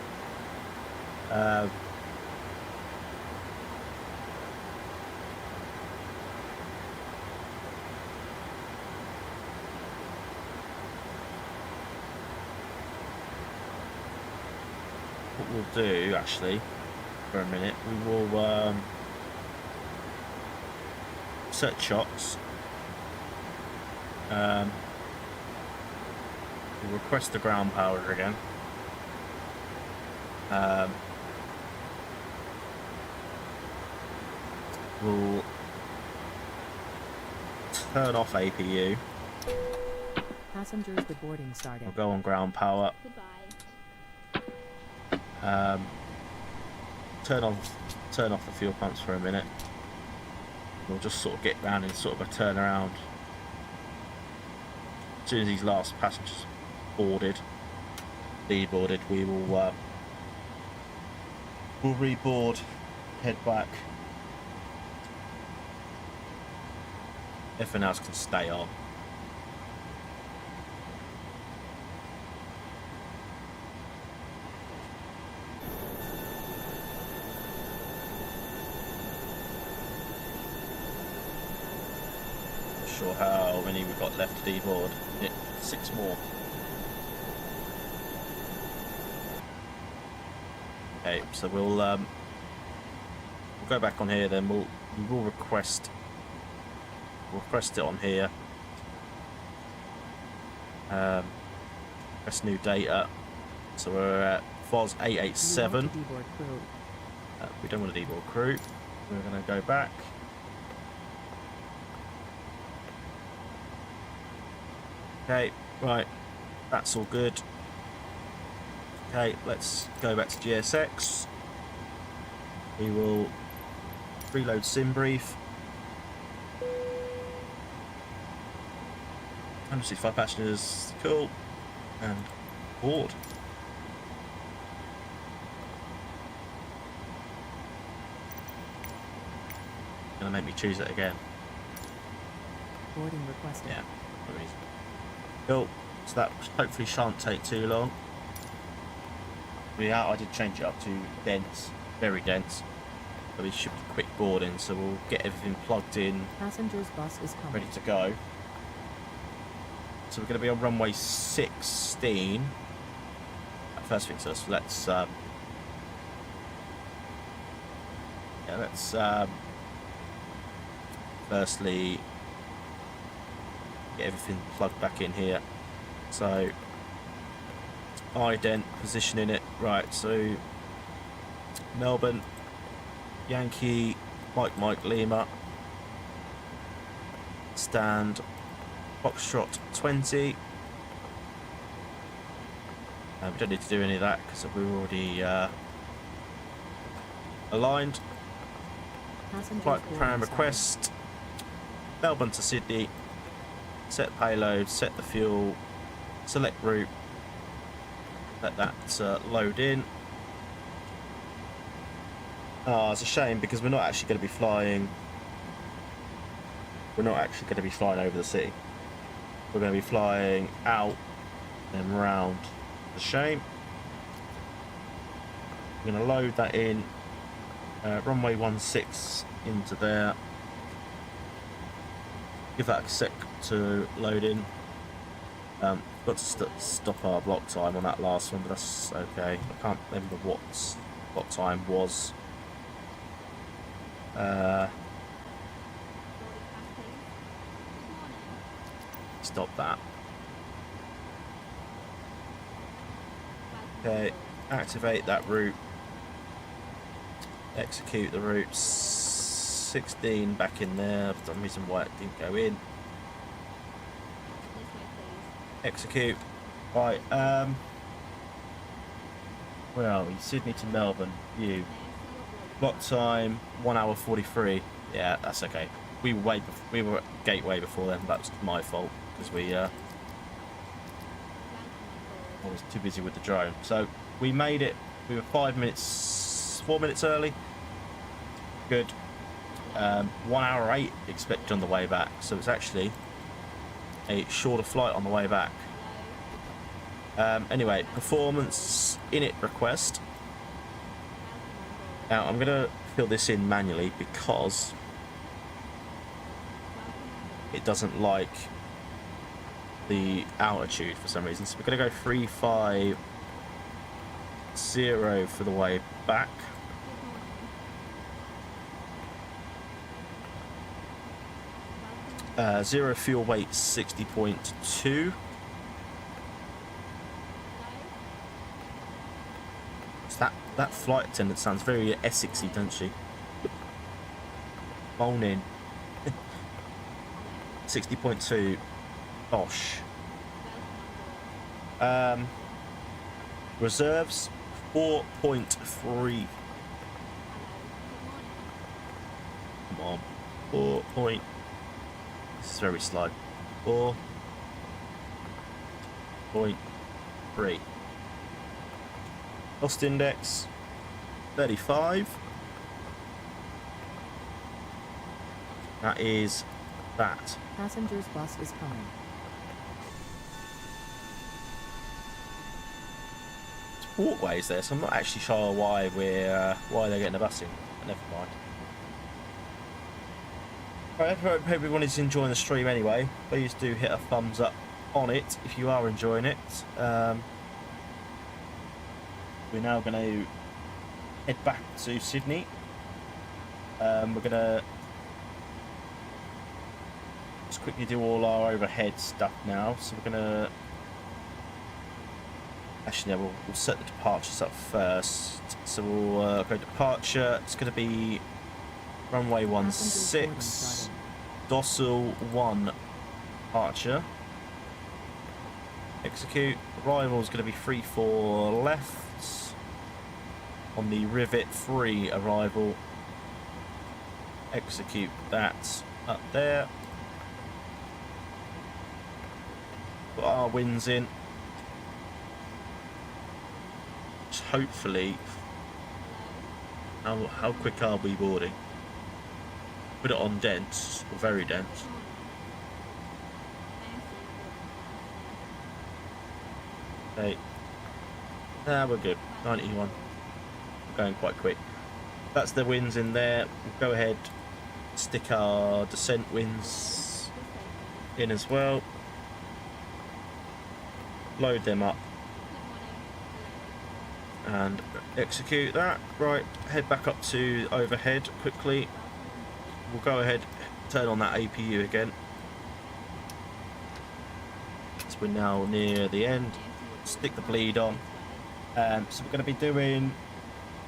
What we'll do actually for a minute, we will set shots. We'll request the ground power again. We'll turn off APU. Passengers deboarding starting. We'll go on ground power. Goodbye. Turn off the fuel pumps for a minute. We'll just sort of get round in sort of a turnaround. As soon as these last passengers deboarded, we will we'll reboard, head back. Everything else can stay on. Not sure how many we've got left to deboard. Yeah, 6 more. Okay, so we'll go back on here. Then we will request it on here. Request new data. So we're at FOS 887. We don't want to deboard crew. We're going to go back. Okay, right, that's all good. Okay, let's go back to GSX. We will reload sim brief. 165 passengers, cool, and board. Gonna make me choose it again. Boarding requested. Yeah, no reason. Cool. So that hopefully shan't take too long. Yeah, I did change it up to dense, very dense. But it should be quick boarding, so we'll get everything plugged in, Passengers bus is coming. ready to go. So we're going to be on runway 16. First things first, let's firstly get everything plugged back in here. So ident, positioning it right. So Melbourne, Yankee, Mike Lima, stand Foxtrot 20. We don't need to do any of that because we're already aligned. Flight program request. Melbourne to Sydney. Set payload, set the fuel, select route. Let that load in. Oh, it's a shame because we're not actually going to be flying. We're not actually going to be flying over the city. We're going to be flying out and round. A shame. I'm going to load that in. Runway 16 into there. Give that a sec to load in. Got to stop our block time on that last one, but that's okay. I can't remember what block time was. Stop that. Okay, activate that route. Execute the route. 16 back in there. For some reason why it didn't go in. Execute. Right, where are we? Sydney to Melbourne. View. Block time 1 hour 43. Yeah, that's okay. We were at Gateway before then. That was my fault because we I was too busy with the drone. So we made it. We were 4 minutes early. Good. 1 hour 8 expected on the way back. So it's actually a shorter flight on the way back. Anyway, performance init request. Now I'm gonna fill this in manually because it doesn't like the altitude for some reason. So we're gonna go 350 for the way back. Zero fuel weight 60.2. That flight attendant sounds very Essexy, doesn't she? Morning. 60.2. Bosh. Reserves 4.3. Come on. 4 point. This is very slow. 4.3. Lost index 35. That is that. Passengers bus is coming. It's walkways there, so I'm not actually sure why why they're getting a bus in. But never mind. Right, I hope everyone is enjoying the stream anyway. Please do hit a thumbs up on it if you are enjoying it. We're now going to head back to Sydney. We're going to just quickly do all our overhead stuff now. So we're going to... Actually, no, we'll set the departures up first. So we'll go departure. It's going to be runway 16, docile 1 departure. Execute. Arrival is going to be 34 left. On the Rivet 3 arrival, execute that up there. Put our winds in. Just hopefully, how quick are we boarding? Put it on dense, or very dense. Okay. Nah, we're good. 91. Going quite quick. That's the winds in there. We'll go ahead, stick our descent winds in as well. Load them up and execute that. Right, head back up to overhead quickly. We'll go ahead, turn on that APU again. So we're now near the end. Stick the bleed on. So we're going to be doing...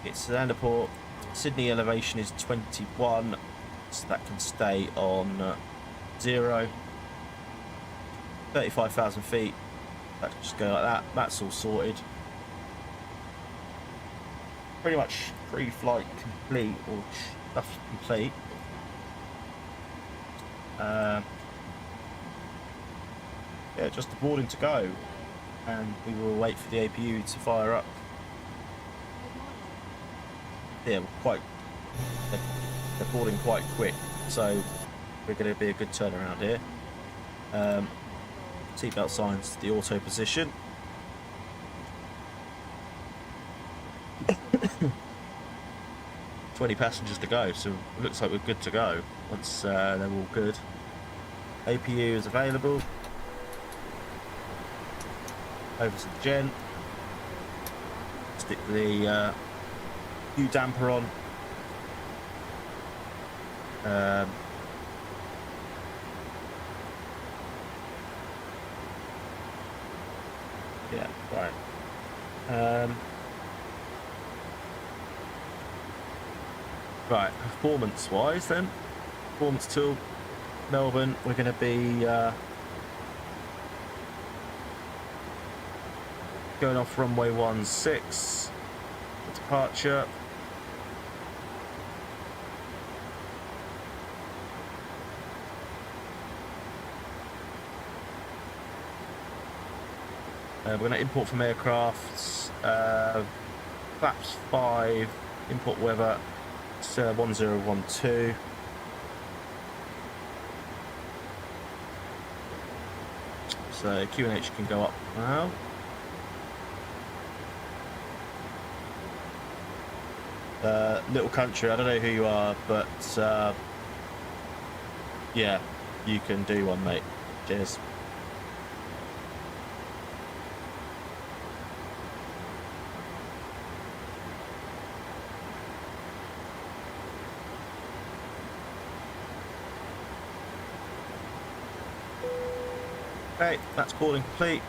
It's land port. Sydney elevation is 21, so that can stay on 0. 35,000 feet. That can just go like that. That's all sorted. Pretty much pre-flight complete, or stuff complete. Yeah, just the boarding to go, and we will wait for the APU to fire up. Yeah, they're boarding quite quick, so we're going to be a good turnaround here. Seatbelt signs, the auto position. 20 passengers to go, so it looks like we're good to go once they're all good. APU is available. Over to the gen. Stick the U damper on. Yeah, right. Right, performance-wise then. Performance tool, Melbourne, we're going to be going off runway 16, departure. We're going to import from aircraft. Flaps 5. Import weather. It's 1012. So QNH can go up now. Little country, I don't know who you are, but yeah, you can do one, mate. Cheers. Okay, that's boarding complete.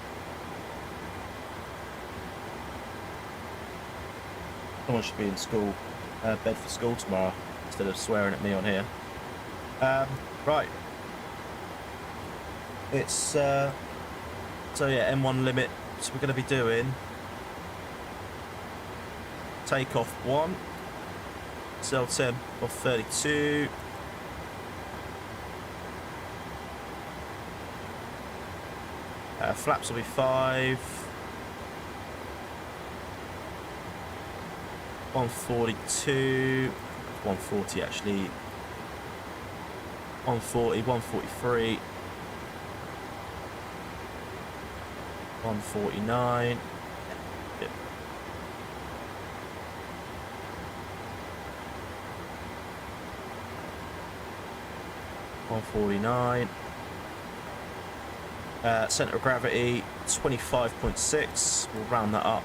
Someone should be in school, bed for school tomorrow, instead of swearing at me on here. Right. It's, so yeah, M1 limit. So we're going to be doing takeoff 1, cell 10 off 32. Flaps will be 5. 142. 140 actually. 140, 143. 149. Yep. $149. Centre of gravity 25.6. We'll round that up.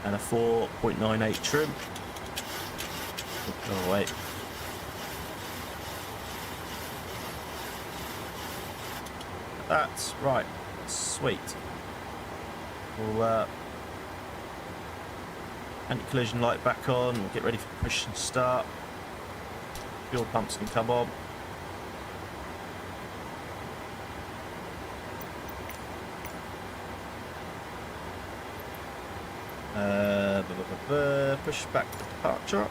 And a 4.98 trim. Oh wait. That's right. Sweet. We'll anti-collision light back on. We'll get ready for push and start. Fuel pumps can come on. Pushback departure.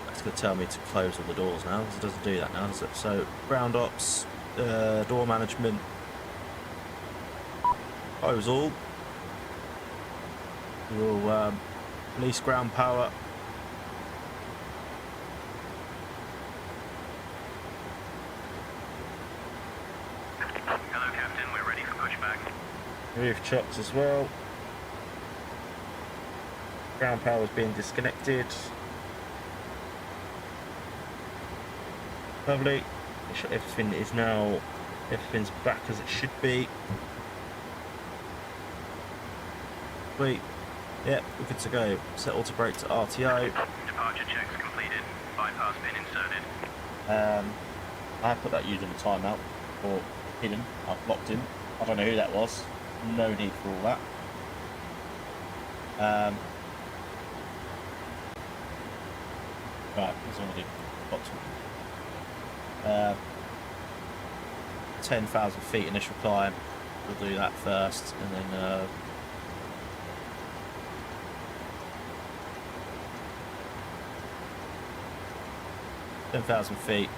That's going to tell me to close all the doors now, because it doesn't do that now, does it? So, ground ops, door management, close all. We'll release ground power. Hello, Captain. We're ready for pushback. Roof chocks as well. Ground power is being disconnected. Lovely. Everything is now, everything's back as it should be. Sweet. Yep, we're good to go. Set auto brake to RTO. Departure checks completed. Bypass pin inserted. I put that using a timeout, or hidden. I've blocked him. I don't know who that was. No need for all that. Right, what's on the bottom? 10,000 feet initial climb. We'll do that first, and then 10,000 feet.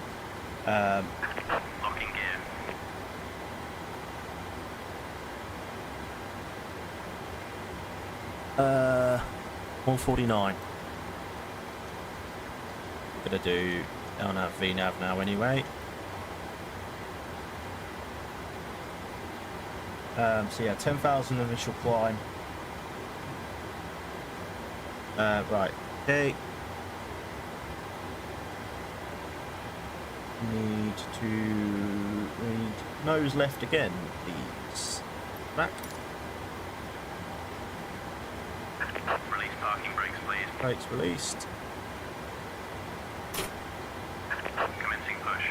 Locking gear. Uh, 149. We're gonna do LNAV VNAV now anyway. So yeah, 10,000 initial climb. Right. Okay. Need nose left again, please. Back. Release parking brakes, please. Brakes released. Commencing push.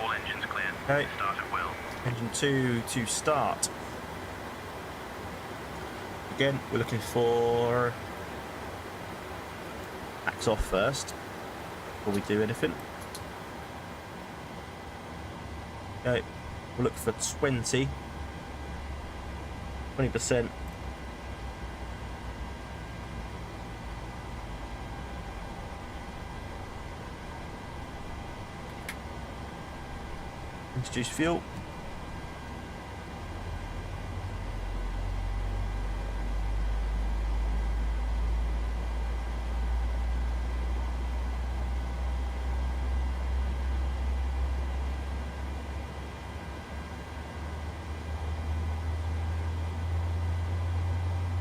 All engines cleared. Okay. Start at will. Engine 2 to start. Again, we're looking for axe off first before we do anything. Okay, we'll look for 20%. Introduce fuel.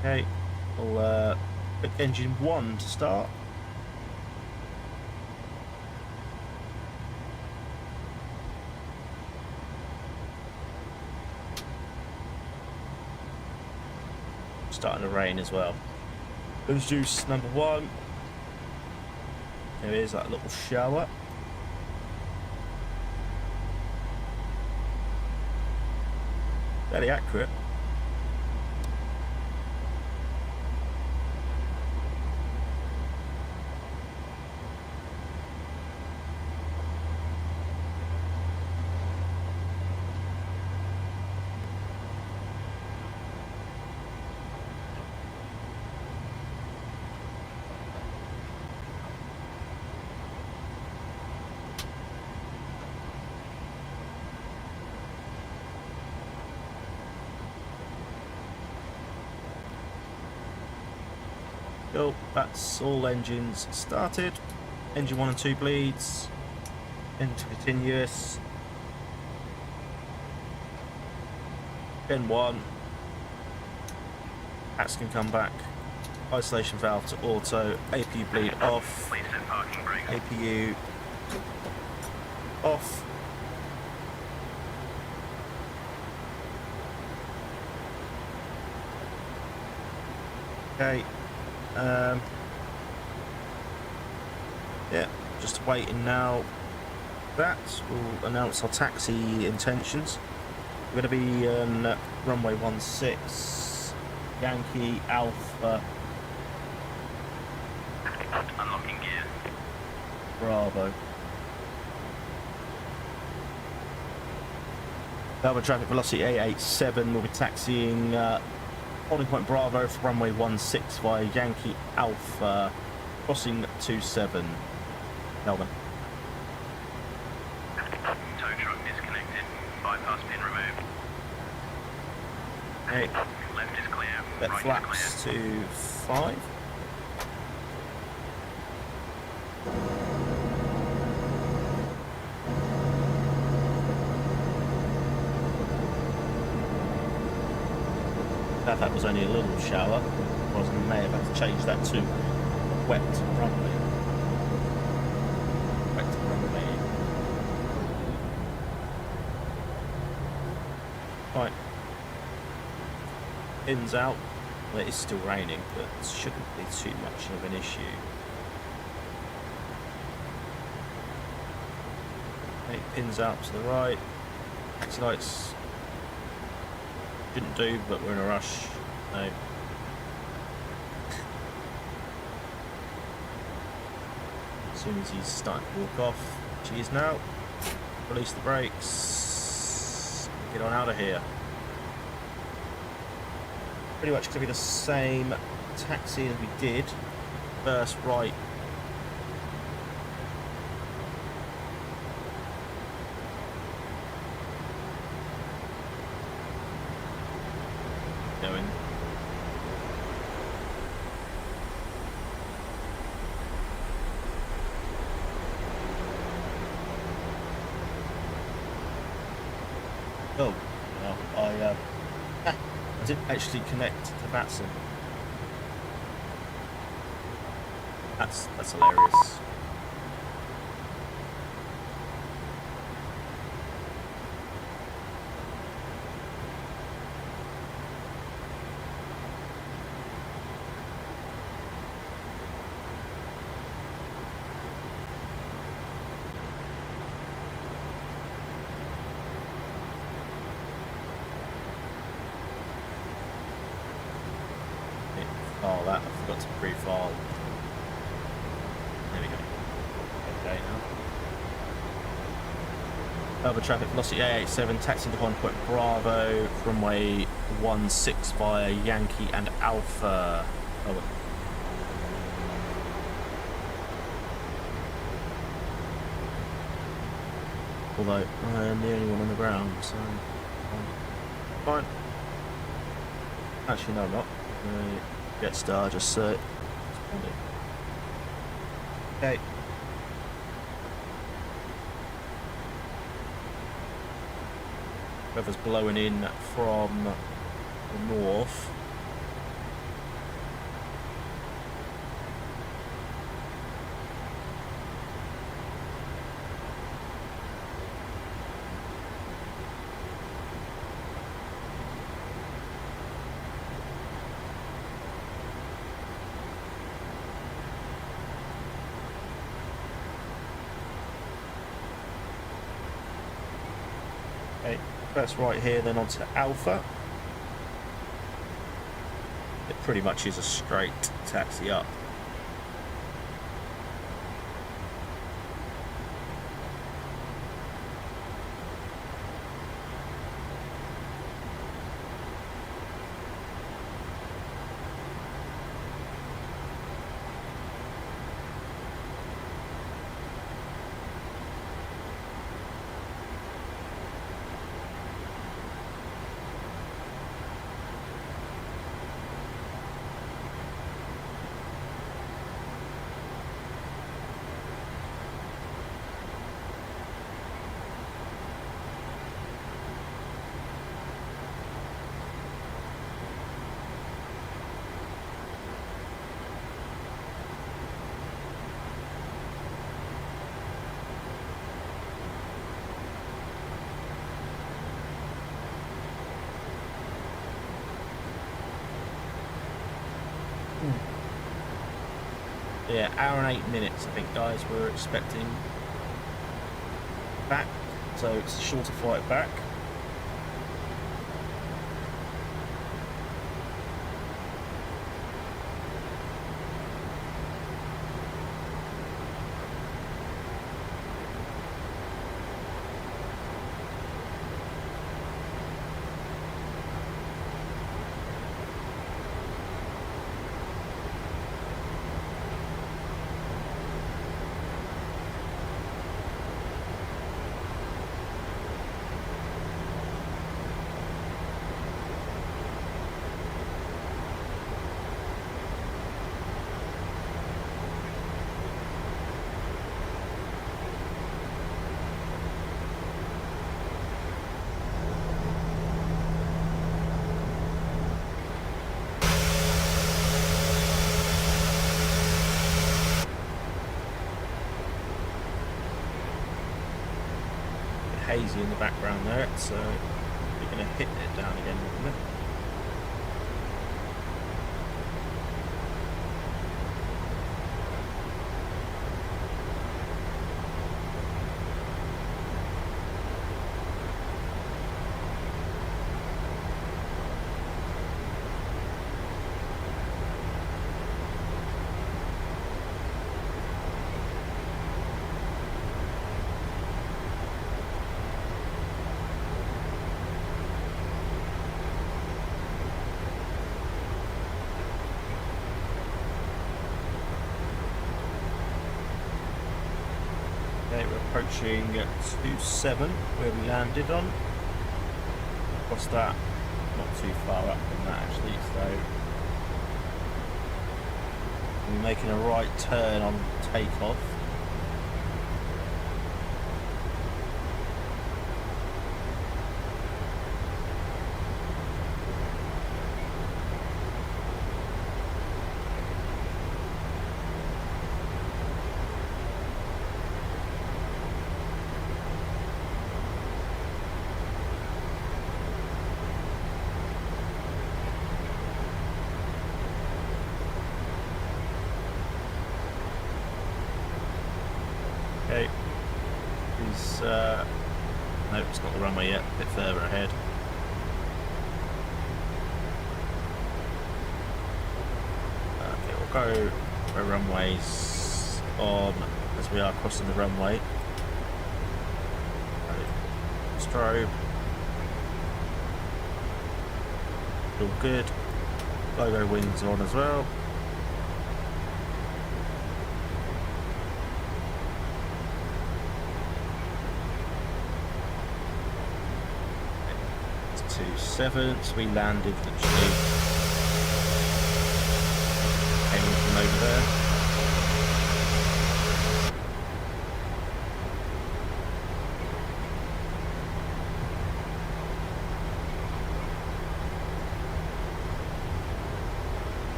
Okay, we'll pick engine 1 to start. Starting to rain as well. Introduce number 1. There is that little shower. Fairly accurate. Cool, that's all engines started. Engine 1 and 2 bleeds. Into continuous. Gen 1. Hats can come back. Isolation valve to auto. APU bleed off. Please set parking brakes. APU off. Okay. Yeah, just waiting now. That will announce our taxi intentions. We're going to be on runway 16, Yankee Alpha Unlocking gear. Bravo. Melbourne traffic velocity 887. We'll be taxiing holding point Bravo for runway 16 via Yankee Alpha, crossing 27, Melbourne. Tow truck disconnected. Bypass pin removed. Okay, Left is clear. that Right flaps is clear. to 5. That was only a little shower. Otherwise I may have had to change that to wet runway. Wet runway. Right. Pins out. Well, it is still raining, but it shouldn't be too much of an issue. Okay, pins out to the right. Taxi lights. Didn't do, but we're in a rush. No. As soon as he's starting to walk off, which he is now, release the brakes, get on out of here. Pretty much going to be the same taxi as we did. First right. Going. Oh, no, I didn't actually connect to Vatsim. That's hilarious. Oh, that I forgot to pre-file. There we go. Okay now. Melbourne traffic velocity A87, taxi to 1 point Bravo, runway 16 via Yankee and Alpha. Oh, Although I am the only one on the ground, so fine. Actually, no, I'm not. Get star, just so. Okay. Weather's blowing in from the north. Okay, first right here, then onto Alpha. It pretty much is a straight taxi up. Yeah, hour and 8 minutes, I think, guys, we're expecting back. So it's a shorter flight back. Hazy in the background there, so we're going to hit it down again in a minute. Okay, we're approaching 27 where we landed on. Across that, not too far up from that actually, so we're making a right turn on takeoff. Okay, nope, it's not the runway yet, a bit further ahead. Okay, we'll go where runway's on as we are crossing the runway. Strobe. All good. Logo wings on as well. 7th. We landed literally came in from over there.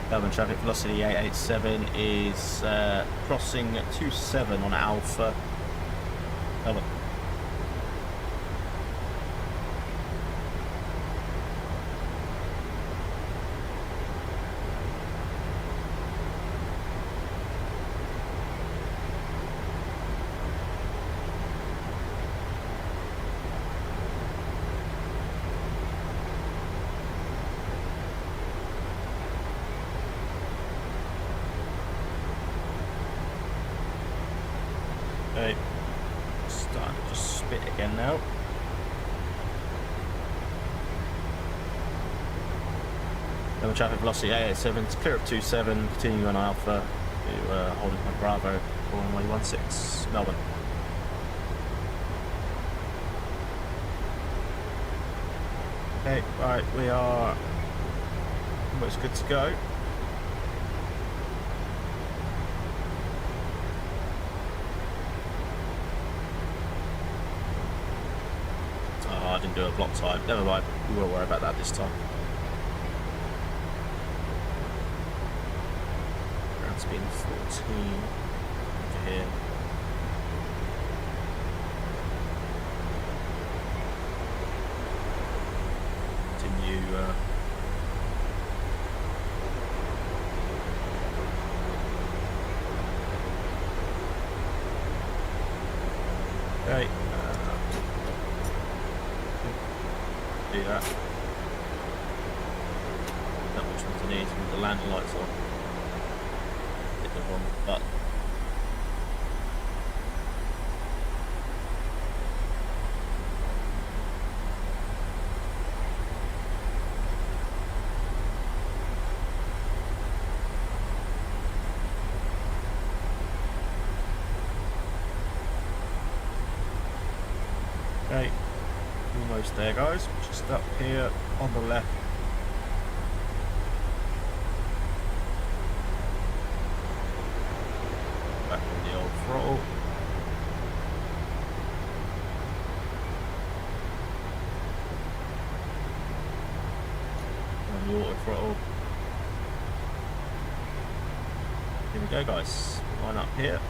Melbourne traffic velocity 887 is crossing 27 on Alpha. Melbourne. Okay, starting to just spit again now. Then traffic velocity 887 to clear of 27, continuing on Alpha to holding point Bravo, runway 16, Melbourne. Okay, right, we are almost good to go. I didn't do a block time. Never mind. We won't worry about that this time. Ground speed 14 over here. Continue. Okay. Do that. Not which ones I need with the landing lights on. Hit the wrong button. Okay. Almost there, guys. Just up here on the left. Back on the old throttle. On the auto throttle. Here we go, guys. Line up here.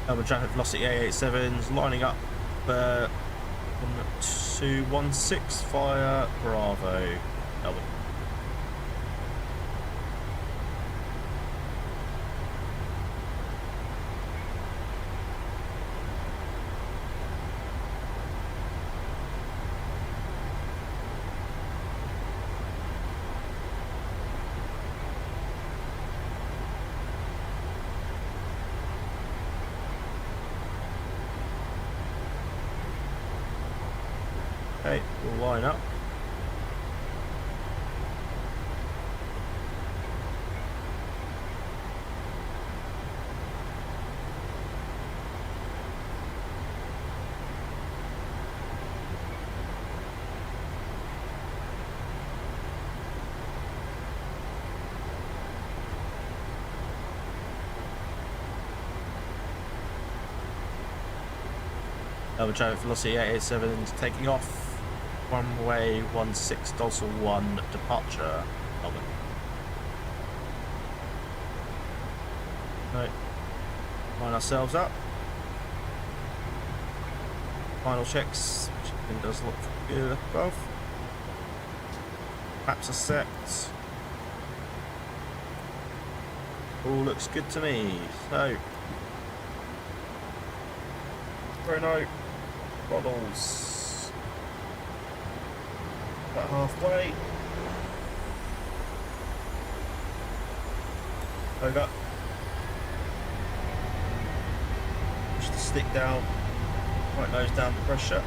Melbourne traffic velocity 887's lining up. 1216 via Bravo, Melbourne. Okay, we'll line up. Melbourne traffic velocity 887 is taking off. Runway 16 Dorsal 1 departure, Melbourne. Right, line ourselves up. Final checks, everything does look good above. Maps are set. All looks good to me. So, Renault throttles. About halfway. Over. Push the stick down. Right nose down to pressure.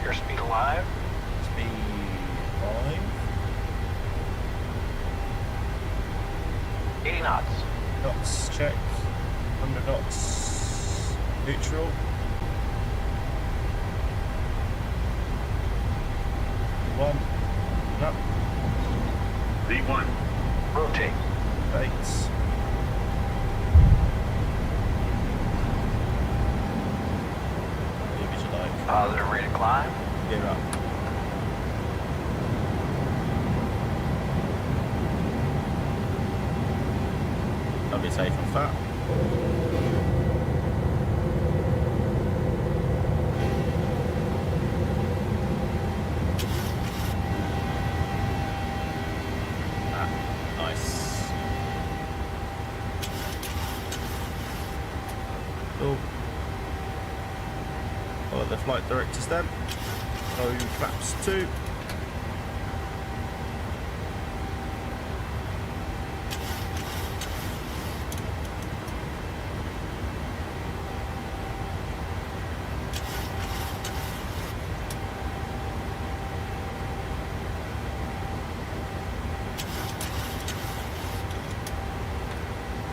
Airspeed alive. Speed 5. 80 knots. Knots check. 100 knots neutral. 21. Rotate. Thanks. Leave as you like. Positive, ready to climb. Gear up. I'll be safe off that. Nice. Cool. Follow the flight directors then. So flaps 2.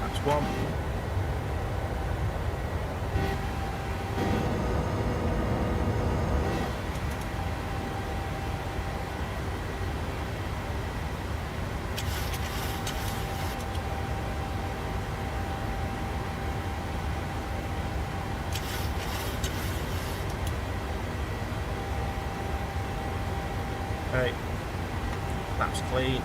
That's 1. Okay, flaps clean.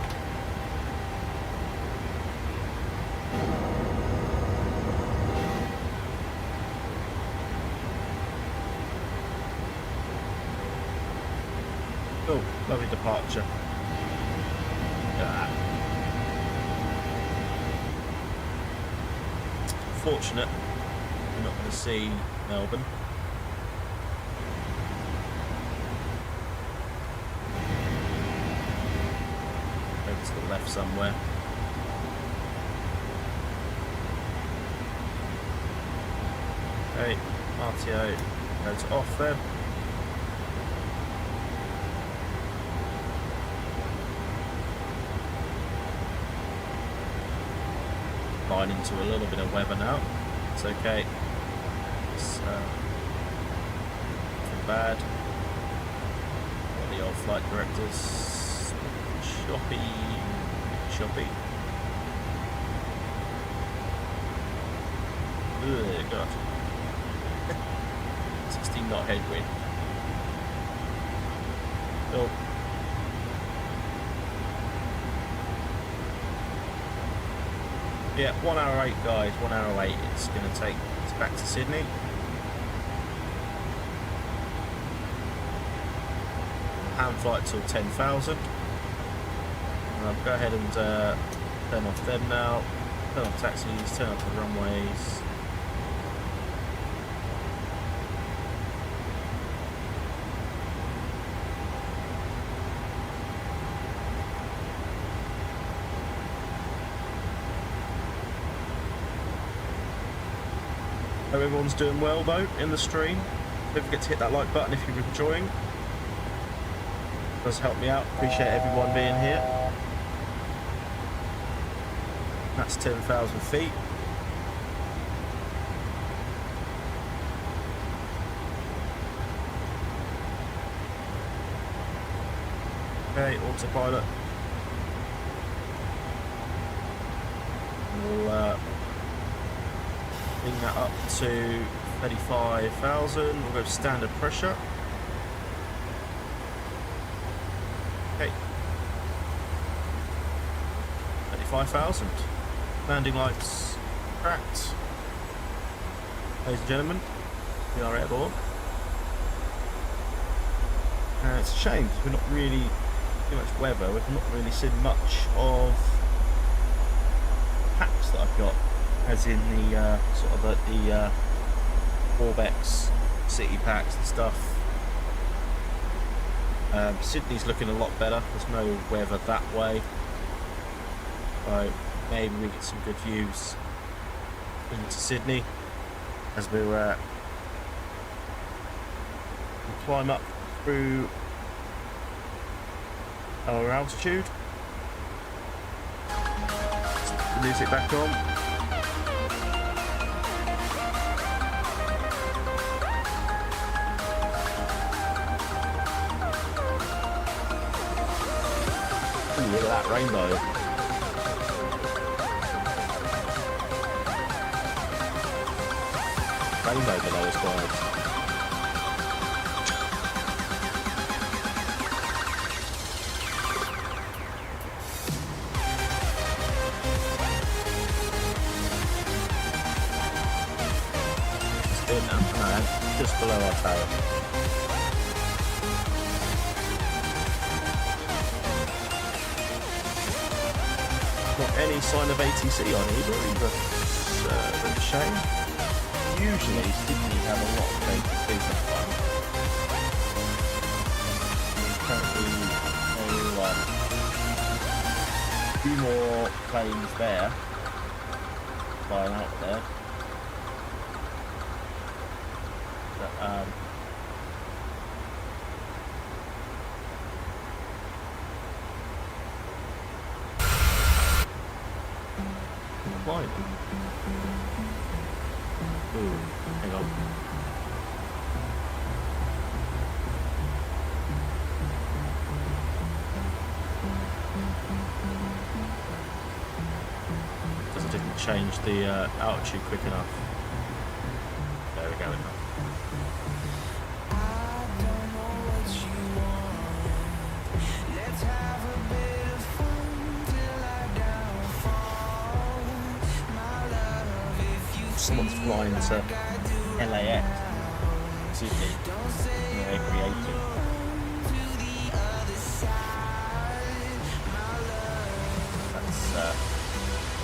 Oh, lovely departure. Look at that. Fortunate we're not going to see Melbourne. Maybe to the left somewhere. Okay, RTO goes off then. Line into a little bit of weather now. It's okay. It's nothing bad. Got the old flight directors. Choppy. Ugh, God. 16 knot headwind. Cool. Yeah, 1 hour 8 guys, 1 hour 8 it's going to take us back to Sydney. Hand flight till 10,000. I'll go ahead and turn off them now, turn off taxis, turn off the runways. Hope everyone's doing well though in the stream. Don't forget to hit that like button if you're enjoying. It does help me out. Appreciate everyone being here. That's 10,000 feet. Okay, autopilot. We'll bring that up to 35,000. We'll go standard pressure. Okay. 35,000. Landing lights cracked. Ladies and gentlemen, we are airborne. It's a shame because we're not really too much weather. We've not really seen much of packs that I've got, as in the sort of the Warbex city packs and stuff. Sydney's looking a lot better. There's no weather that way, so maybe we get some good views into Sydney as we climb up through our altitude. The music back on. Ooh, look at that rainbow. Rainbow below us, guys. It's good now. No, just below our tower. Not any sign of ATC on either. That's a shame. Usually Sydney have a lot of ATCs on fire. Currently, a few more planes there, flying out there. But, flying. Ooh, hang on. Because I didn't change the altitude quick enough. There we go. Someone's flying to LAX, Sydney, A380.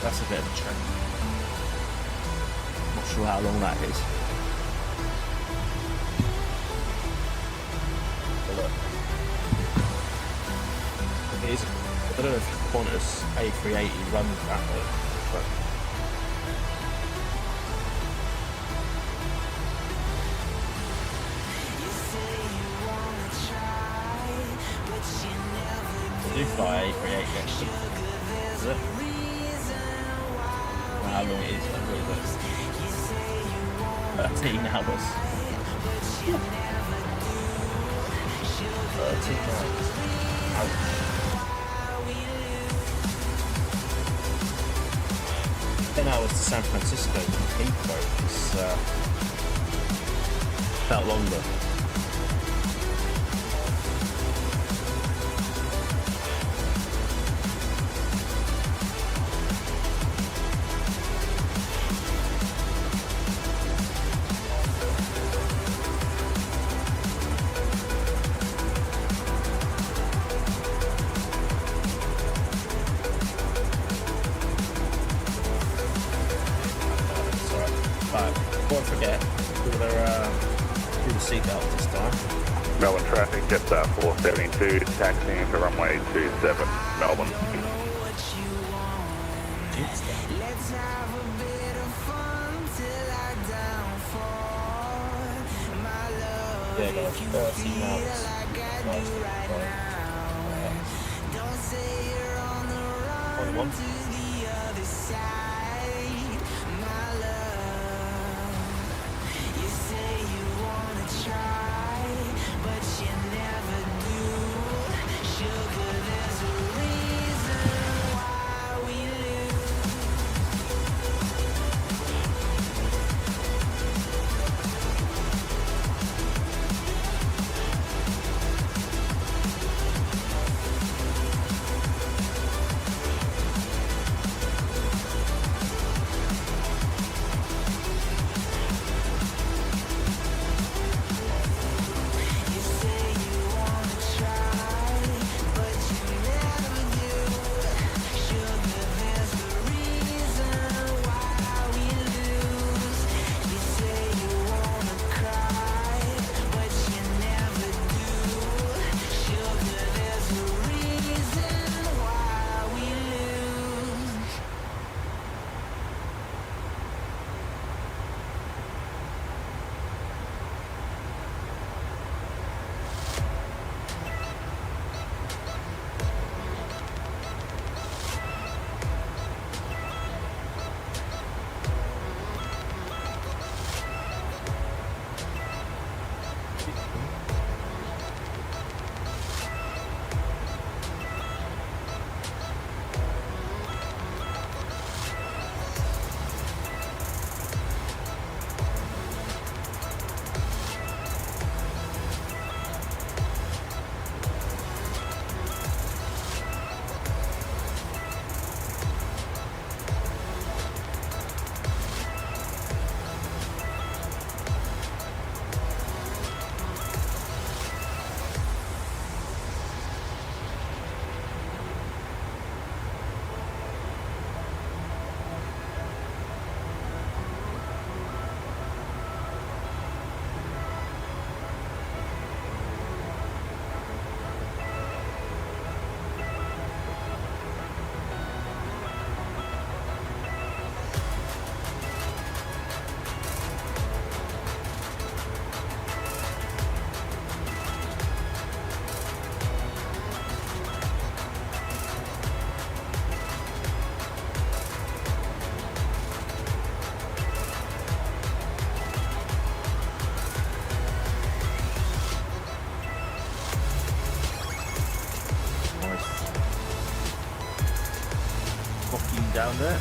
That's a bit of a trek. Not sure how long that is. But look, it is. I don't know if Qantas A380 runs that way, but. Do fly A380 actually. Is it? How long it is? What is it? 13 hours. 13 hours. Ouch. 10 hours to San Francisco from Heathrow. It's felt longer. Melbourne traffic, Jetstar 472, taxiing for runway 27, Melbourne. Yeah, guys, 13 hours. down there.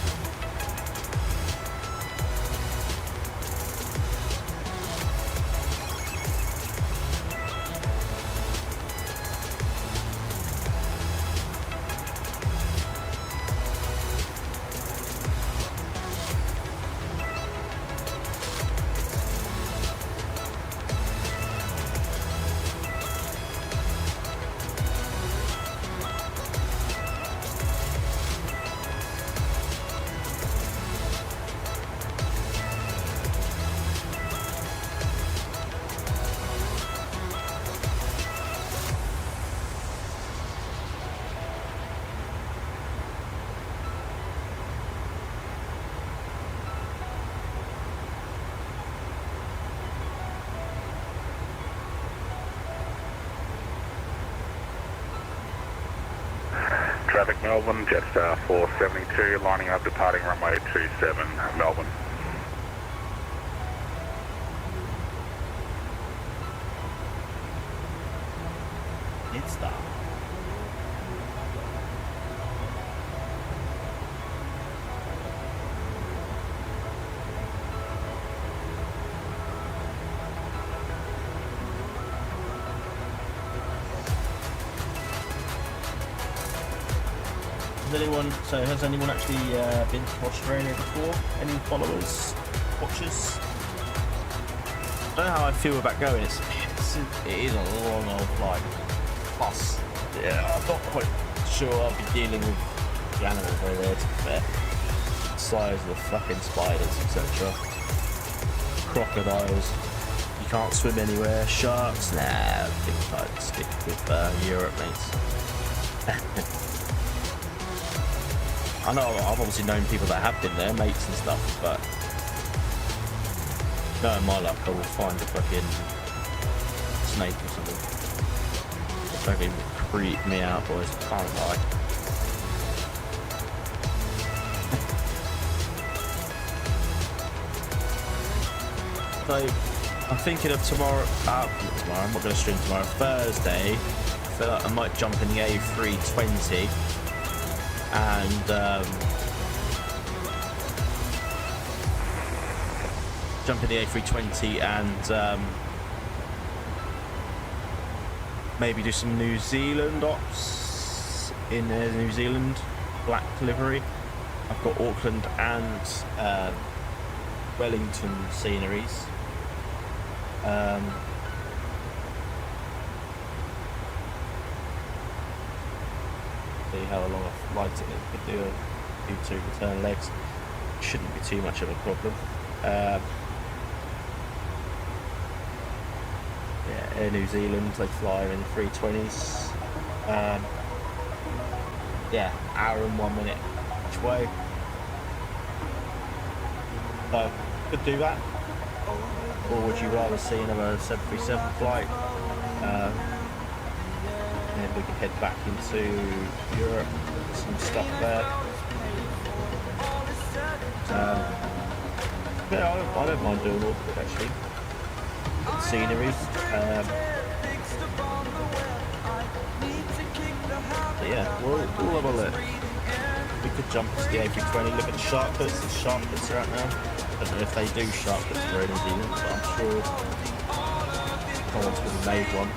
Traffic Melbourne, Jetstar 472, lining up, departing runway 27, Melbourne. INSTA. Has anyone actually been to Australia before? Any followers, watchers? I don't know how I feel about going. It is a long old flight. Plus, yeah, I'm not quite sure I'll be dealing with the animals over there, to be fair. The size of the fucking spiders, etc. Crocodiles. You can't swim anywhere. Sharks? Nah, I think I'd stick with Europe, mates. I know I've obviously known people that have been there, mates and stuff, but knowing my luck, I will find a fucking snake or something. It fucking creep me out, boys. Can't lie. So I'm thinking of tomorrow. Not tomorrow. I'm not going to stream tomorrow. Thursday. I feel like I might jump in the A320. And jump in the A320 and maybe do some New Zealand ops in New Zealand black livery. I've got Auckland and Wellington sceneries. See how long a flight it could do two return legs. Shouldn't be too much of a problem. Yeah, Air New Zealand, they fly in 320s. Yeah, hour and 1 minute each way. So could do that. Or would you rather see another 737 flight? And we can head back into Europe, some stuff there. Yeah, I don't mind doing all of it actually. Good scenery. But yeah, we'll have a look. We could jump to the A320, look at the shark pits. The shark pits are out now. I don't know if they do shark pits for New Zealand, but I'm sure someone's going to made one.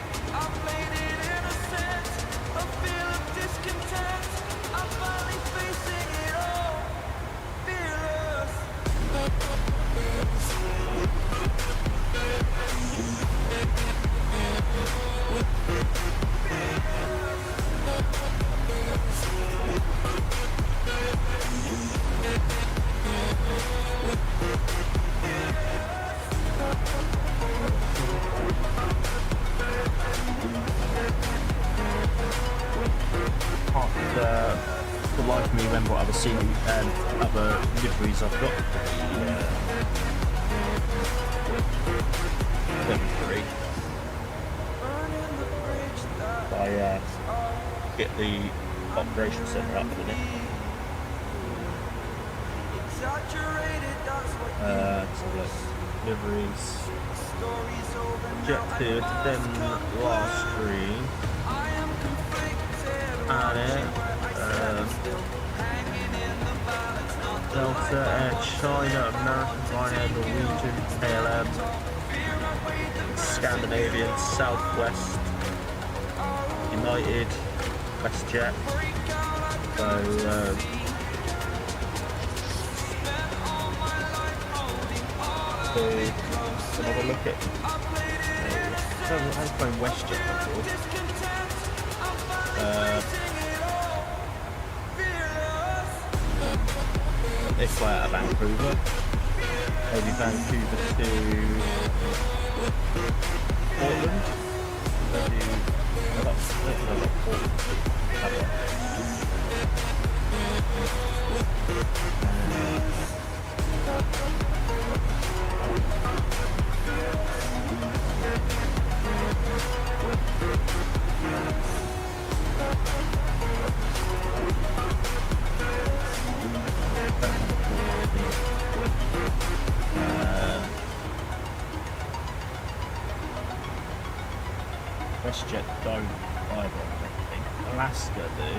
For the life of me remember what other scenery and other liveries I've got. Great. I get the operation center up in a minute. Liveries. Jet to then last screen. And Delta, Air China, American, Ryanair, Norwegian, KLM, Scandinavian, Southwest, United, WestJet. So, another look at. So I was going WestJet before. They fly out of Vancouver. Maybe Vancouver to Portland. WestJet don't either, I think. Alaska do.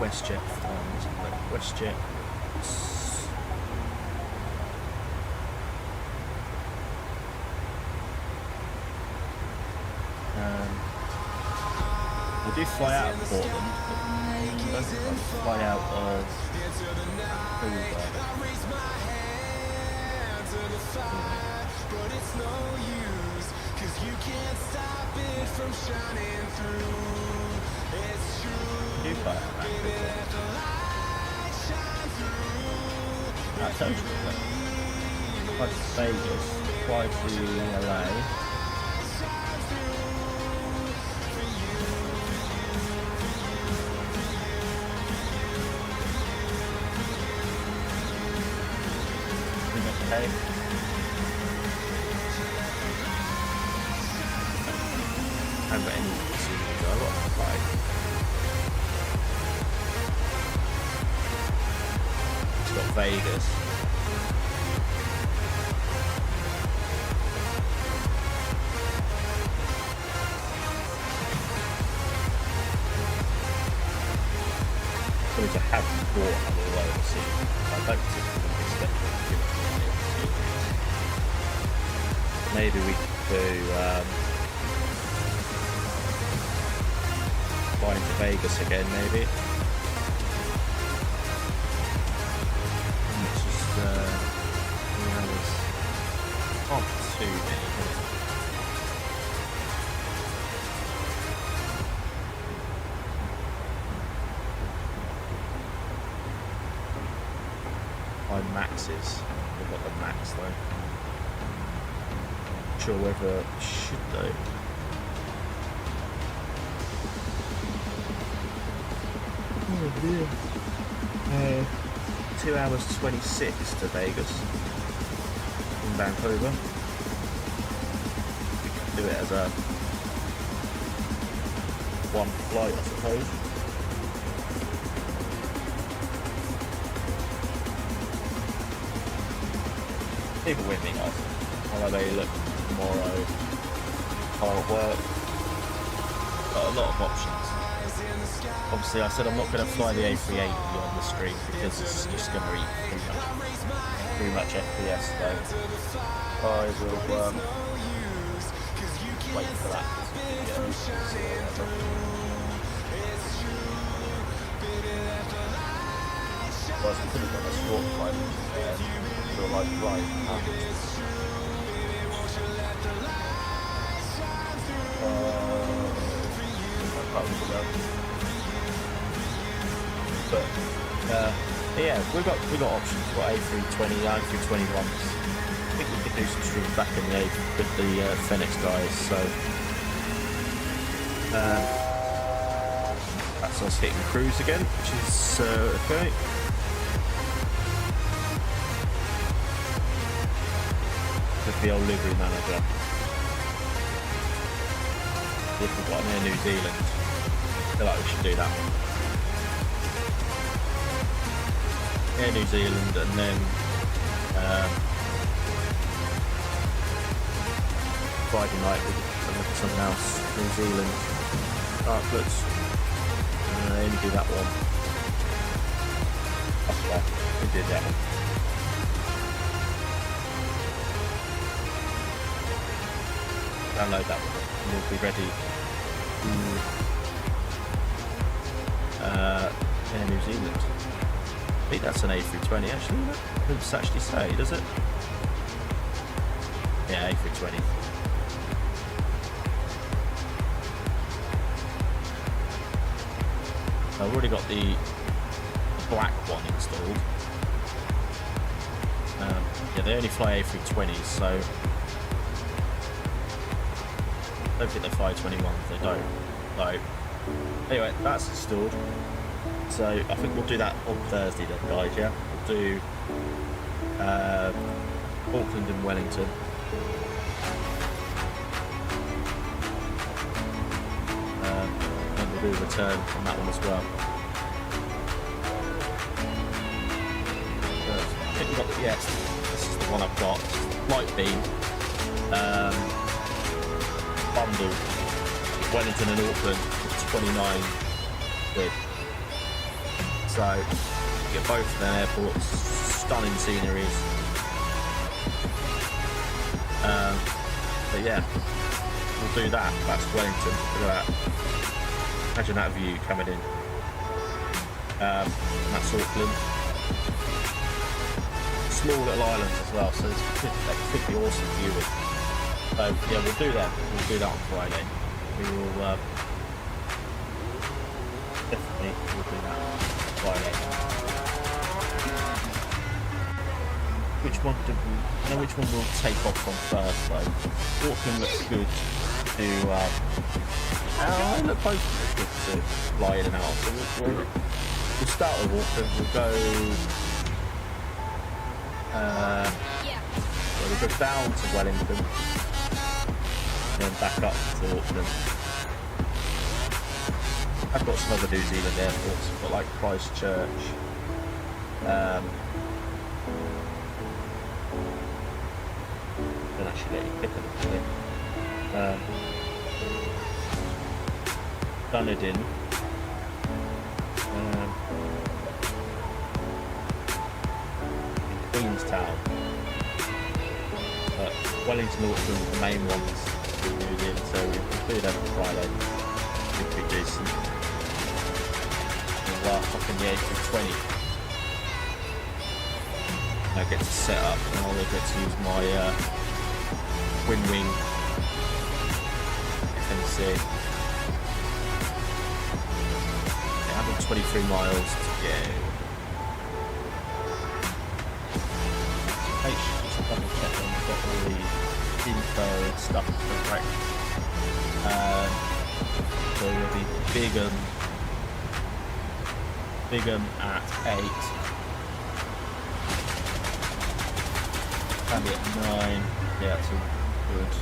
WestJet funds, but WestJet. They do fly out of Portland, but they don't fly out of Vancouver. But it's no use, 'cause you can't stop it from shining through. It's true. You fly out of Vancouver. That's totally right. Fly to Vegas, fly to LA. Okay. I haven't got any casinos, I've got to fly. It's got Vegas. So I haven't bought another overseas. I don't particularly expect them to give it to me. Maybe we could do flying to Vegas again, maybe. It's just not too many. My maxes. We've got the max though. Sure whether should they. Oh dear. 2 hours 26 to Vegas from Vancouver. We could do it as a one flight, I suppose. People with me, guys. How they look tomorrow, hard work, got a lot of options. Obviously I said I'm not going to fly the A380 on the stream because it's just going to eat too much FPS though. I will wait for that. Otherwise we could have done a short flight for a light flight. But yeah, we've got options. We've got A320, A321s. I think we could do some streams back in the A with the Phoenix guys. So that's us hitting cruise again, which is okay. With the old livery manager. If we've got near New Zealand, I feel like we should do that. Near New Zealand and then Friday night we can look at something else. New Zealand, Dartfoots. only do that one. Okay, we did that one. Download that one and we'll be ready to New Zealand. I think that's an A320 actually. It doesn't actually say, does it? Yeah, A320. I've already got the black one installed. Yeah, they only fly A320s, so I don't think they fly 21s, they don't. So, anyway, that's installed. So, I think we'll do that on Thursday then, guys, yeah? We'll do Auckland and Wellington. And we'll do a return on that one as well. I think we've got, yes, this is the one I've got. Light beam. Bundle. Wellington and Auckland for 29 quid. So, get both of them airports, stunning sceneries. But yeah, we'll do that. That's Wellington. Look at that. Imagine that view coming in. And that's Auckland. Small little island as well, so that could be awesome viewing. So yeah, we'll do that. We'll do that on Friday. We will definitely we'll do that on Friday. Which one do we? I know which one we'll take off on first though. Auckland looks good to. Look, both look good to fly in and out. So we'll start with Auckland. We'll go. Well, we'll go down to Wellington and then back up to Auckland. I've got some other New Zealand airports. I've got like Christchurch. Don't actually let you pick them, Dunedin. Queenstown. But Wellington, Auckland are the main ones moved in, so we'll do that on Friday. Should be decent. We'll hop in the A320. I get to set up and I'll get to use my wing FNC. 123 miles to go. Just double check that we've got all the info and stuff correct. So we'll be Bigham at 8. Can be at 9. Yeah, it's all good.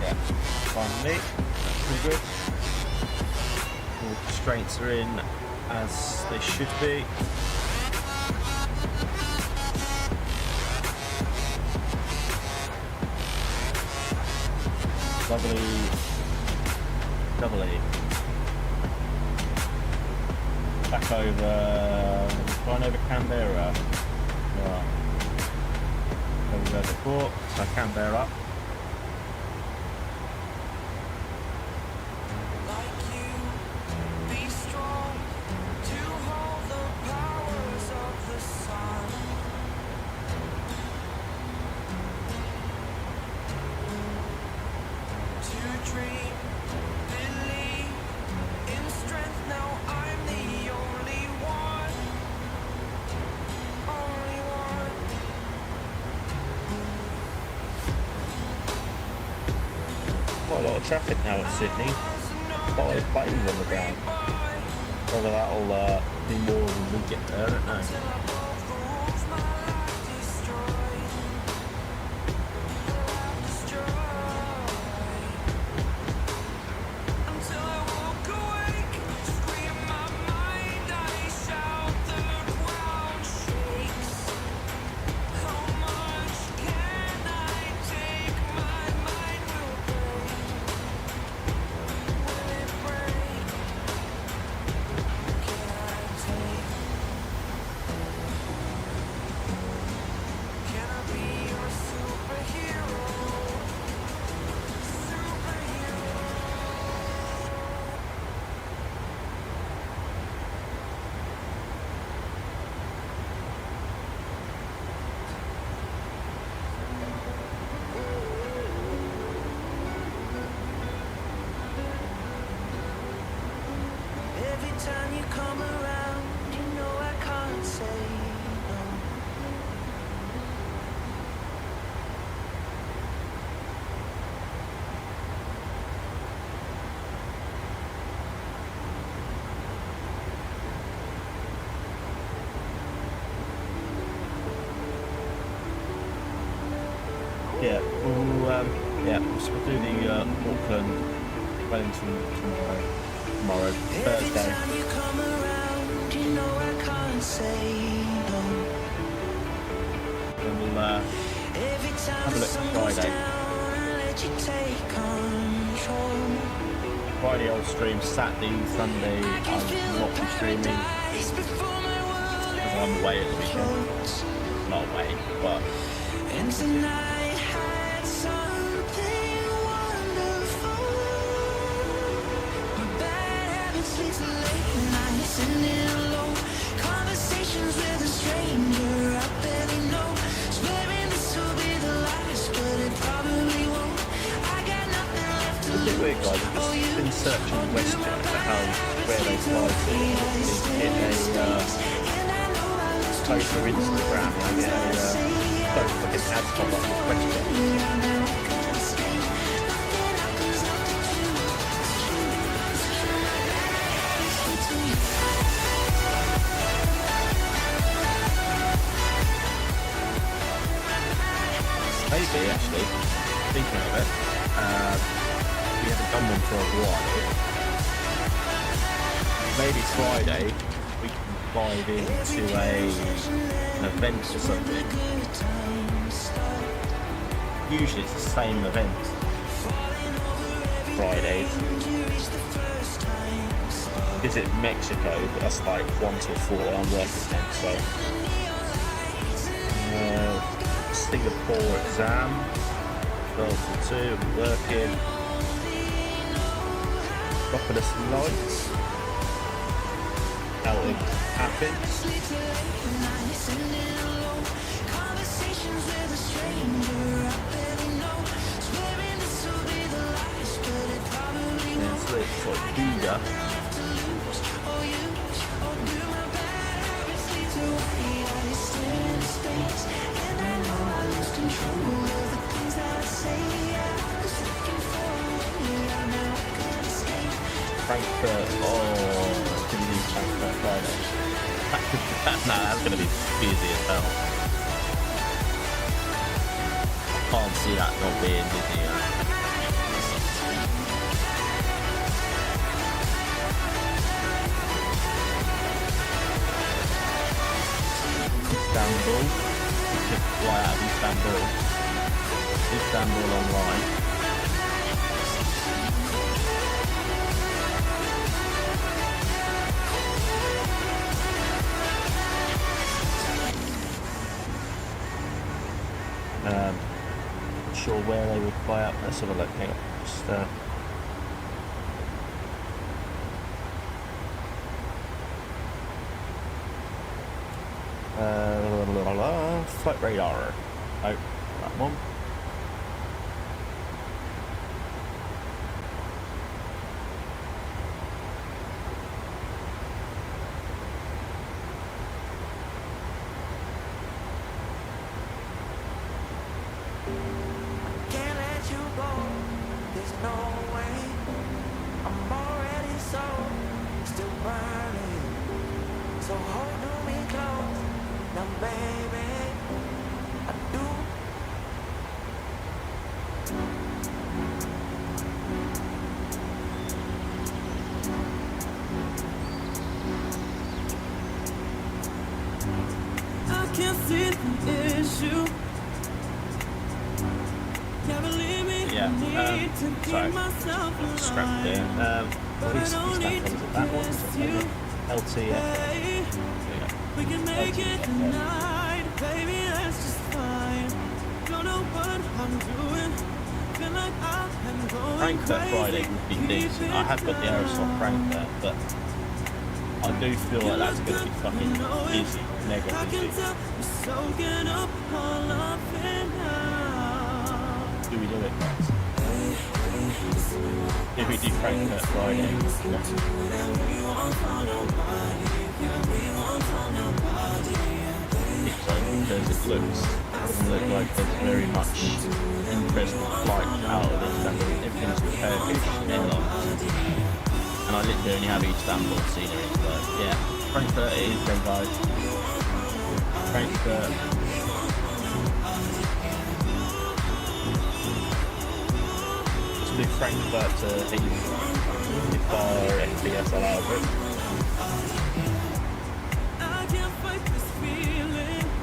Yeah, fine with me. That's pretty good. All constraints are in as they should be. Lovely. Back over, flying over Canberra. Right. Over the port, so Canberra. Quite a lot of traffic now at Sydney. Quite a lot of planes on the ground. Whether that'll be more when we get there, I don't know. come around, you know I can't say no. Yeah, so we'll do the Auckland, Wellington tomorrow, Thursday. Every time you come around, you know I can't say no. And we'll Every time have a the look sun at goes Friday. down, I let you take control. Friday I'll stream, Saturday, Sunday I'll not be streaming Paradise before my world because I'm away at the weekend. explodes. Not away, but And tonight had something wonderful. My bad habits lead to late nights sitting alone. Conversations with a stranger I barely know. Swearing this will be the last, but it probably won't. I got nothing left to it's a bit lose. weird, guys. I've just been searching WestJet for where they fly to in a post or Instagram. I get a like an ad pop up with WestJet. Maybe actually, thinking of it, we haven't done one for a while. Maybe Friday we can dive into an event or something. Usually it's the same event. Fridays. Visit Mexico, but that's like 1 till 4. I'm working then, so. Singapore exam, 12 till 2, I'm working. Propolis Lights, out in Athens. Yeah, so it's like Buda. Frankfurt, can you do Frankfurt Friday? Nah, that's going to be busy as hell. I can't see that not being busy. Istanbul, we could fly out of Istanbul. Istanbul online. Not sure where they would fly up. Let's have a look. Hang on. Just, flight radar. Oh, that one. Can't let you go, there's no way. I'm already still burning. So hold me close, now baby, I do. I can't see the issue. Yeah, sorry, scrapped there. What is that? Is it that one? Is it LTF? We can make it tonight, baby, that's just fine. Don't know what I'm doing, feel like I'm going Frankfurt Friday would be decent. I have got the aerosol Frankfurt, but I do feel like that's going to be fucking busy, mega busy. Do we do it? Do we do Frankfurt Friday? looks, doesn't look like there's very much interest in flight out of this. Everything's with Turkish Airlines. And I literally only have Istanbul scenery, but yeah, Frankfurt it is then, guys. Frankfurt. Let's do Frankfurt to Heathrow if our FPS allows it.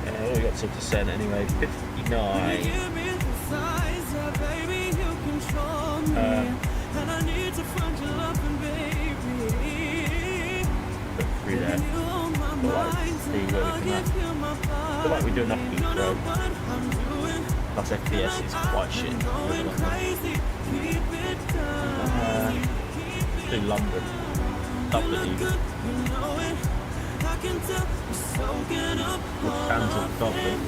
Yeah, we got to descent anyway, 59. Put through there. See where we come at. I feel like we do enough Heathrow. Plus FPS is quite shit. Do London. Dublin even. We'll cancel Dublin.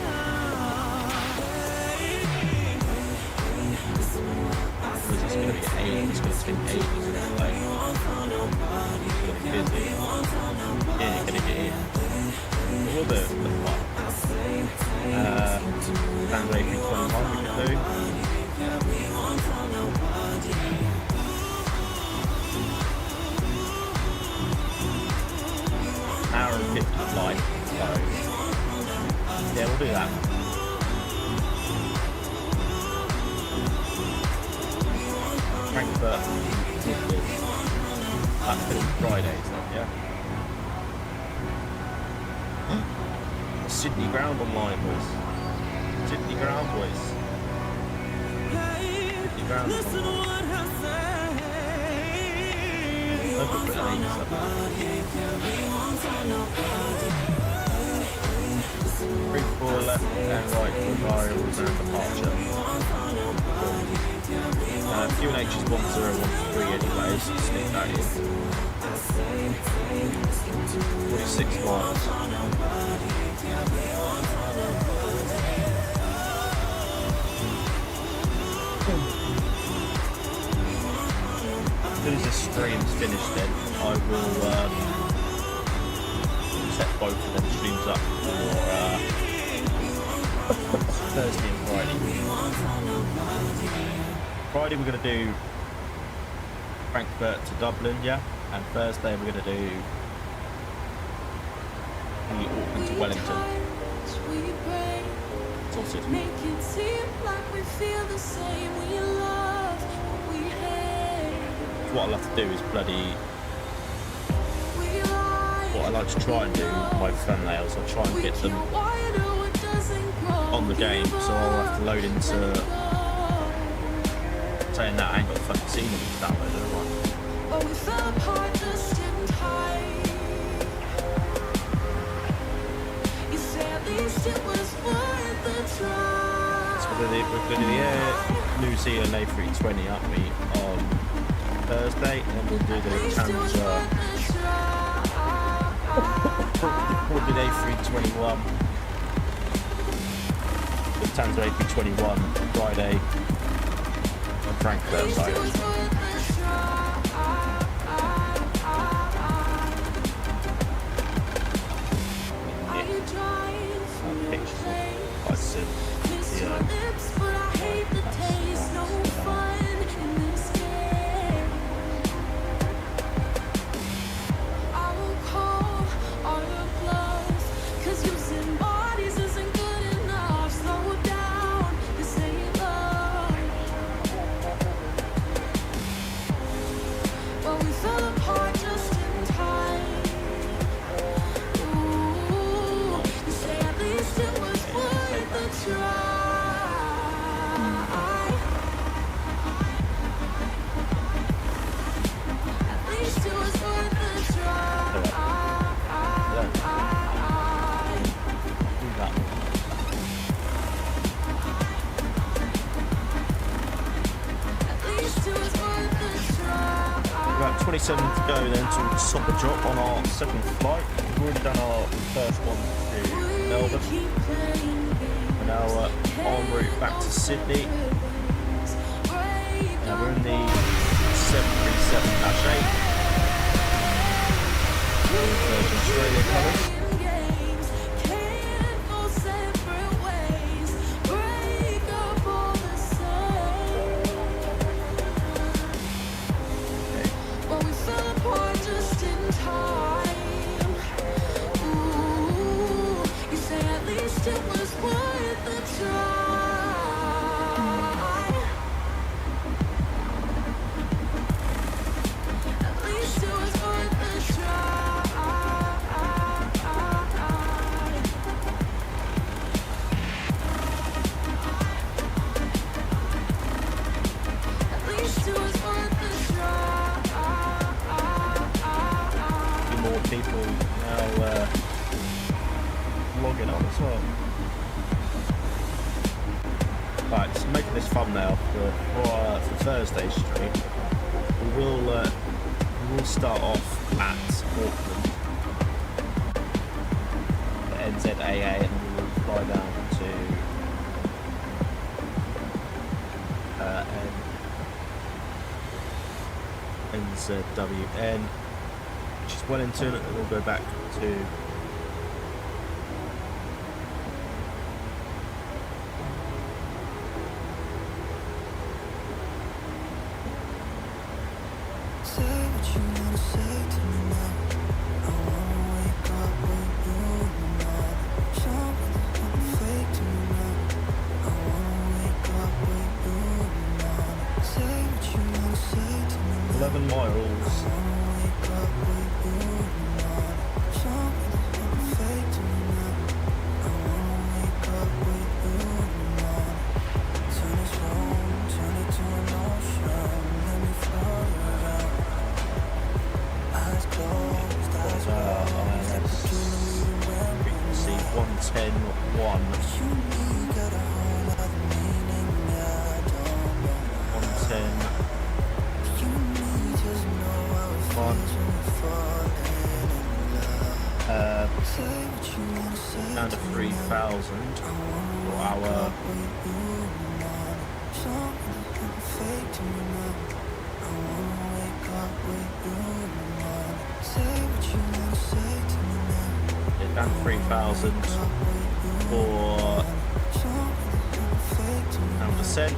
Because it's going to be 8, it's going to take 8 minutes away. It's going to be busy. Yeah, you're going to get in. But we'll do it for the fun. Runway 321 we can do. Hour and 50 flight, so yeah, we'll do that. Frankfurt, that's Friday, so yeah. Sydney ground online, boys. Sydney ground, boys. Sydney ground. Look at the names up there. 3, 4 left and right for variables and departure. QNH is 1013 anyways, so stick that in. 46 miles. As soon as this stream's finished then, I will set both of them streams up for Thursday and Friday. Friday we're going to do Frankfurt to Dublin, yeah, and Thursday we're going to do Auckland to Wellington. Sorted. What I'll have to do is what I like to try and do with my thumbnails, I'll try and get them on the game, so I'll have to load into saying that I ain't got fucking seen them downloaded or what. So we're going to do the New Zealand A320 up me on Thursday, and then we'll do the Lufthansa. We'll do the A321. Lufthansa A321 Friday. Frankfurt side. About 27 to go then to stop a drop on our second flight. We've already done our first one to Melbourne. We're now en route back to Sydney. Now we're in the 737-8. Australia colours. people now logging on as well. Right, so making this thumbnail for Thursday's stream. We will start off at Auckland, the NZAA, and we will fly down to NZWN, which is Wellington, and then we'll go back to down to 3,000 for our down to 3,000 for %.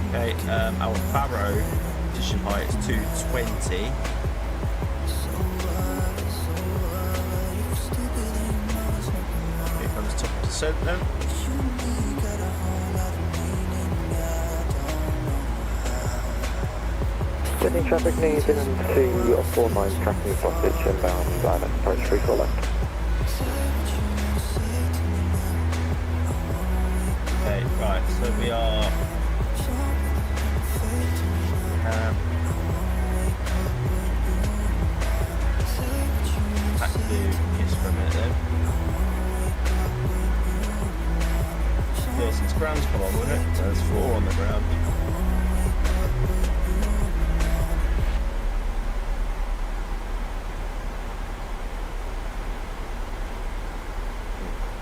Okay, our Barrow position height is 220. Here comes top percent then. Sydney traffic needs in to 49 tracking sausage inbound and approach 34 left. Okay, right, so we are back to yes for a minute then. Yeah, 6 ground's come on, wasn't it? There's 4 on the ground.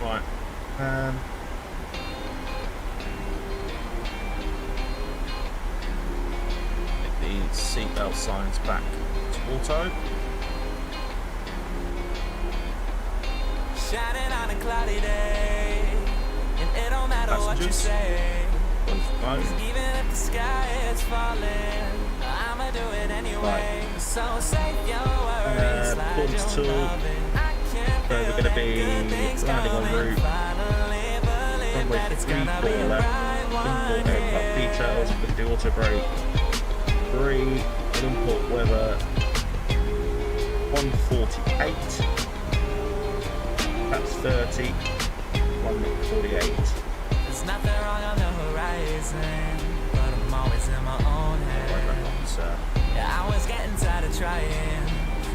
Right. Get the seatbelt signs back to auto. Shining on a cloudy day, and it don't matter what you say. Even if the sky is falling, I'ma do it anyway. Right. So save your worries, slide your loving. I can't So we're going to be landing en route. Runway 34 left. Import aircraft details. We're going to do auto brake 3. Import weather 148. That's 30. 148. There's nothing wrong on the horizon, but I'm always in my own head. Yeah, I was getting tired of trying,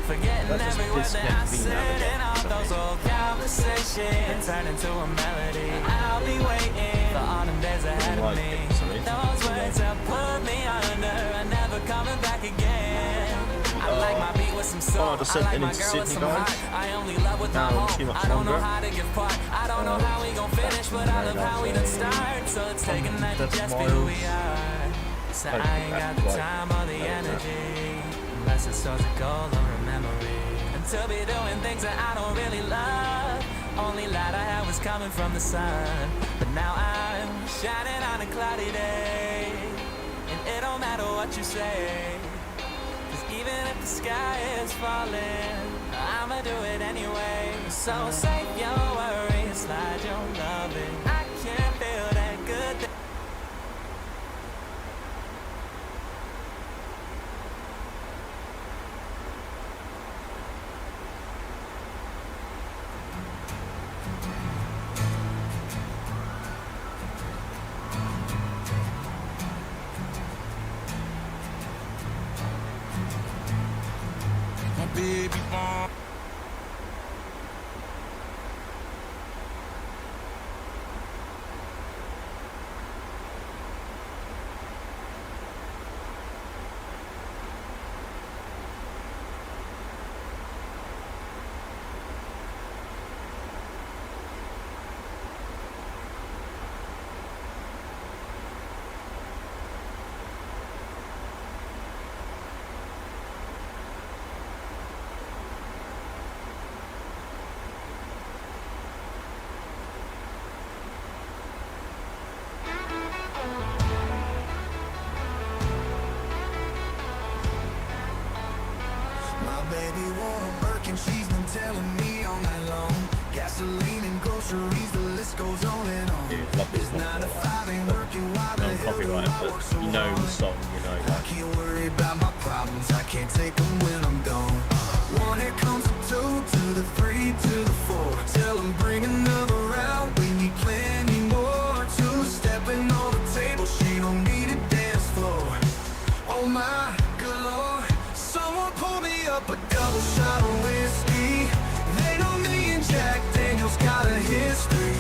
forgetting every word that I said, and all those old conversations turn into a melody. I'll be waiting for all them days ahead of me. Those words have pulled me under, and never coming back again. I like my beat with some soul. I like my girl with some heart. I only love with my home. I don't know how to give part. I don't know how we gon' finish, but I love how we done start. So it's taking that to just be who we are. So I ain't got the time or the energy, unless it's towards a goal or a memory. And to be doing things that I don't really love. Only light I had was coming from the sun. But now I'm shining on a cloudy day, and it don't matter what you say. Even if the sky is falling, I'ma do it anyway. So save your worries, slide your loving. I can't feel that good thing. baby born. My baby wore a Birkin, she's been telling me all night long. Gasoline and groceries, the list goes on and on. Dude, love this This one. 9 to 5 ain't working, why the hell do Non-copyright, I work so but you know the hard? song, you know I that. can't worry about my problems, I can't take them when I'm gone. One, here comes the 2 to the 3 to the 4. Tell them bring another round, we need plenty more. 2 stepping on the table, she don't need a dance floor. Oh my good lord, someone pour me up a double shot of whiskey. They know me and Jack Daniels got a history.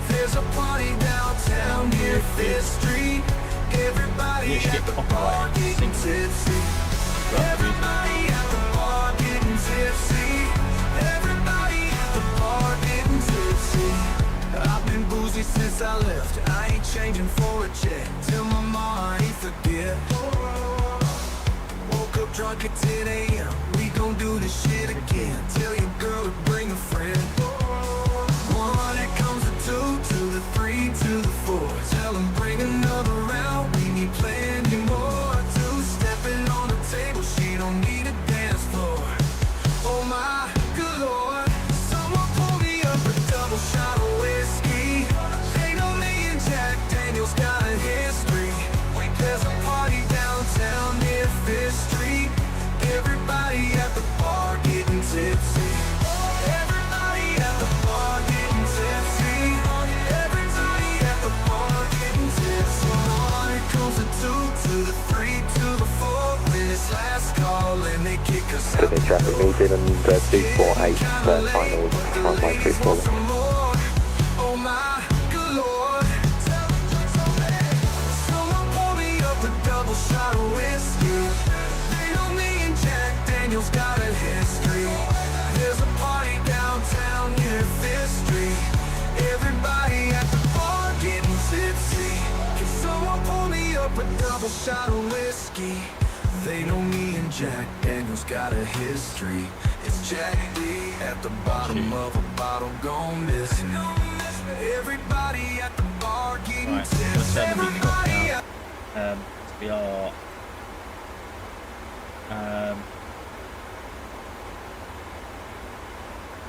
There's a party downtown near Fifth Street. Everybody You should at get the bar copyright. getting tipsy. Everybody at the bar getting tipsy. Everybody at the bar getting tipsy. I've been boozy since I left. I ain't changing for a check. Tell my mama I ain't forget. Woke up drunk at 10 a.m. We gon' do this shit again. Tell your girl to bring a friend. 1, here comes the 2 to the 3 to the 4. Tell them bring another round. We need plenty more. 2 stepping on the table. She don't need a dance floor. Oh my good lord, someone pour me up a double shot of whiskey. They know me and Jack Daniels got a history. There's a party downtown near Fifth Street. Everybody at the bar getting tipsy. Everybody at the bar getting tipsy. Everybody at the bar getting tipsy. On it comes the 2 to the 3 to the 4. When it's last call and they kick us out. Sydney traffic, New Zealand 248, final runway 24. Oh my good lord, someone pour me up a double shot of whiskey. They know me and Jack Daniels got a history. There's a party downtown near Fifth Street. Everybody at the bar getting tipsy. Can someone pour me up a double shot of whiskey? They know me and Jack Daniels got a history. It's Jack D at the bottom of a bottle gone missing. Everybody at the bar getting Right, let's tips. turn the beat off Everybody now. at We are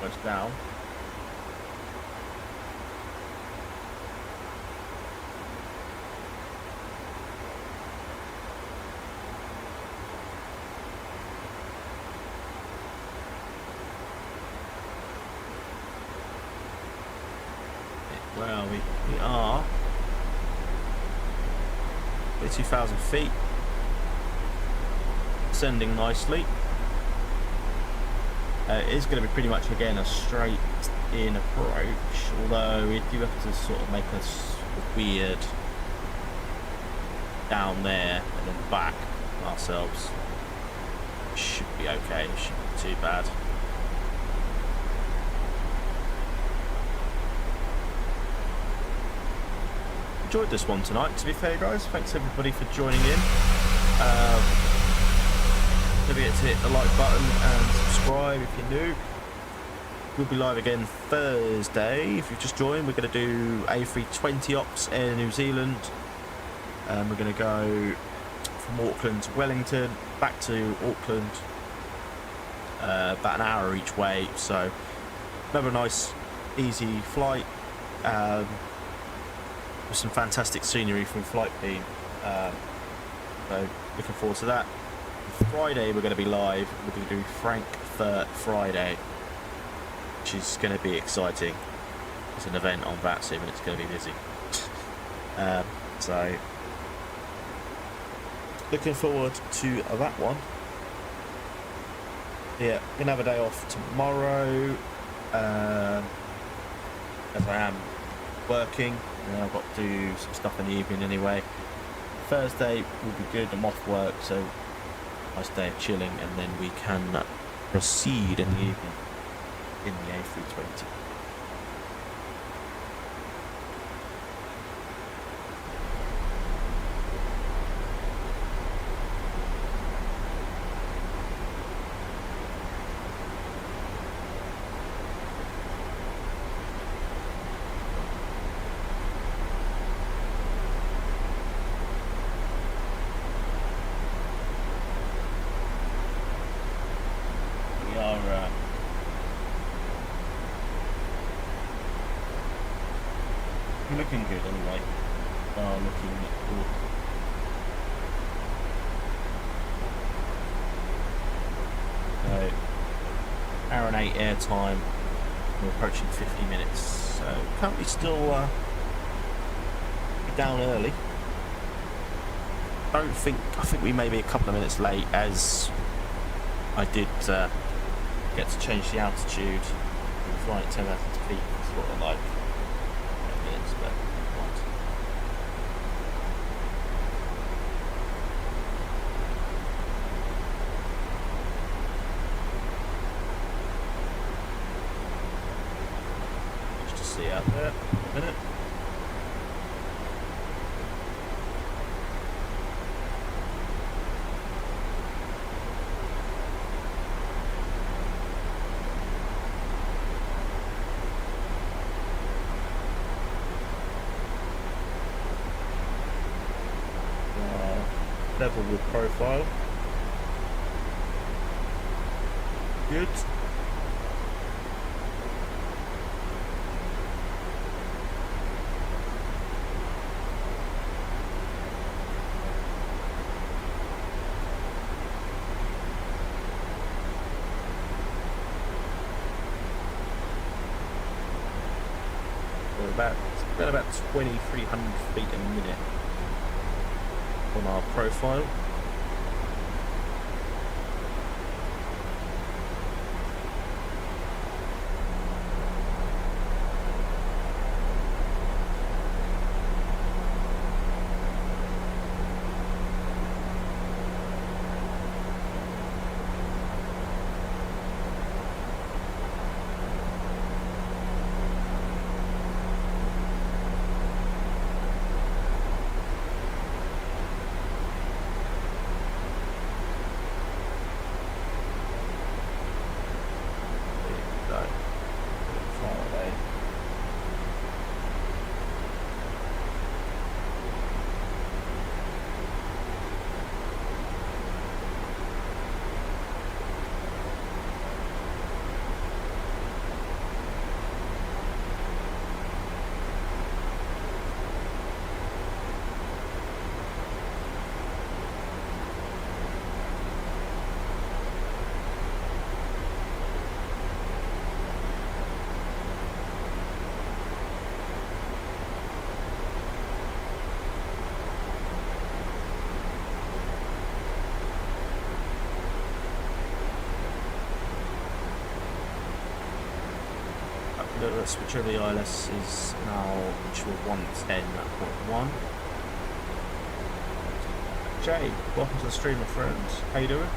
almost down. Where are we? We are 2,000 feet. Ascending nicely. It is going to be pretty much again a straight in approach, although we do have to sort of make a sort of weird down there and then back ourselves. Should be okay, shouldn't be too bad. Enjoyed this one tonight, to be fair guys. Thanks everybody for joining in. Don't forget to hit the like button and subscribe if you're new. We'll be live again Thursday. If you've just joined, we're going to do A320 ops Air New Zealand. We're going to go from Auckland to Wellington, back to Auckland, about an hour each way. So another nice easy flight with some fantastic scenery from Flight Team. So looking forward to that. Friday we're going to be live. We're going to do Frankfurt Friday, which is going to be exciting. It's an event on Vatsim and it's going to be busy. So looking forward to that one. Yeah, gonna have a day off tomorrow, as I am working, and I've got to do some stuff in the evening anyway. Thursday will be good. I'm off work, so nice day of chilling, and then we can proceed in the evening in the A320. Looking good anyway. Looking good. So, hour and 8 air time. We're approaching 50 minutes. So currently still down early. I think we may be a couple of minutes late, as I did get to change the altitude. We're flying at 10,000 feet, sort of like. But what? Just to see out there in a minute. Level with profile. Good. We're about 2,300 feet a minute on our profile. The switch over the ILS is now mature 110.1. Jay, welcome to the stream, my friends. How you doing?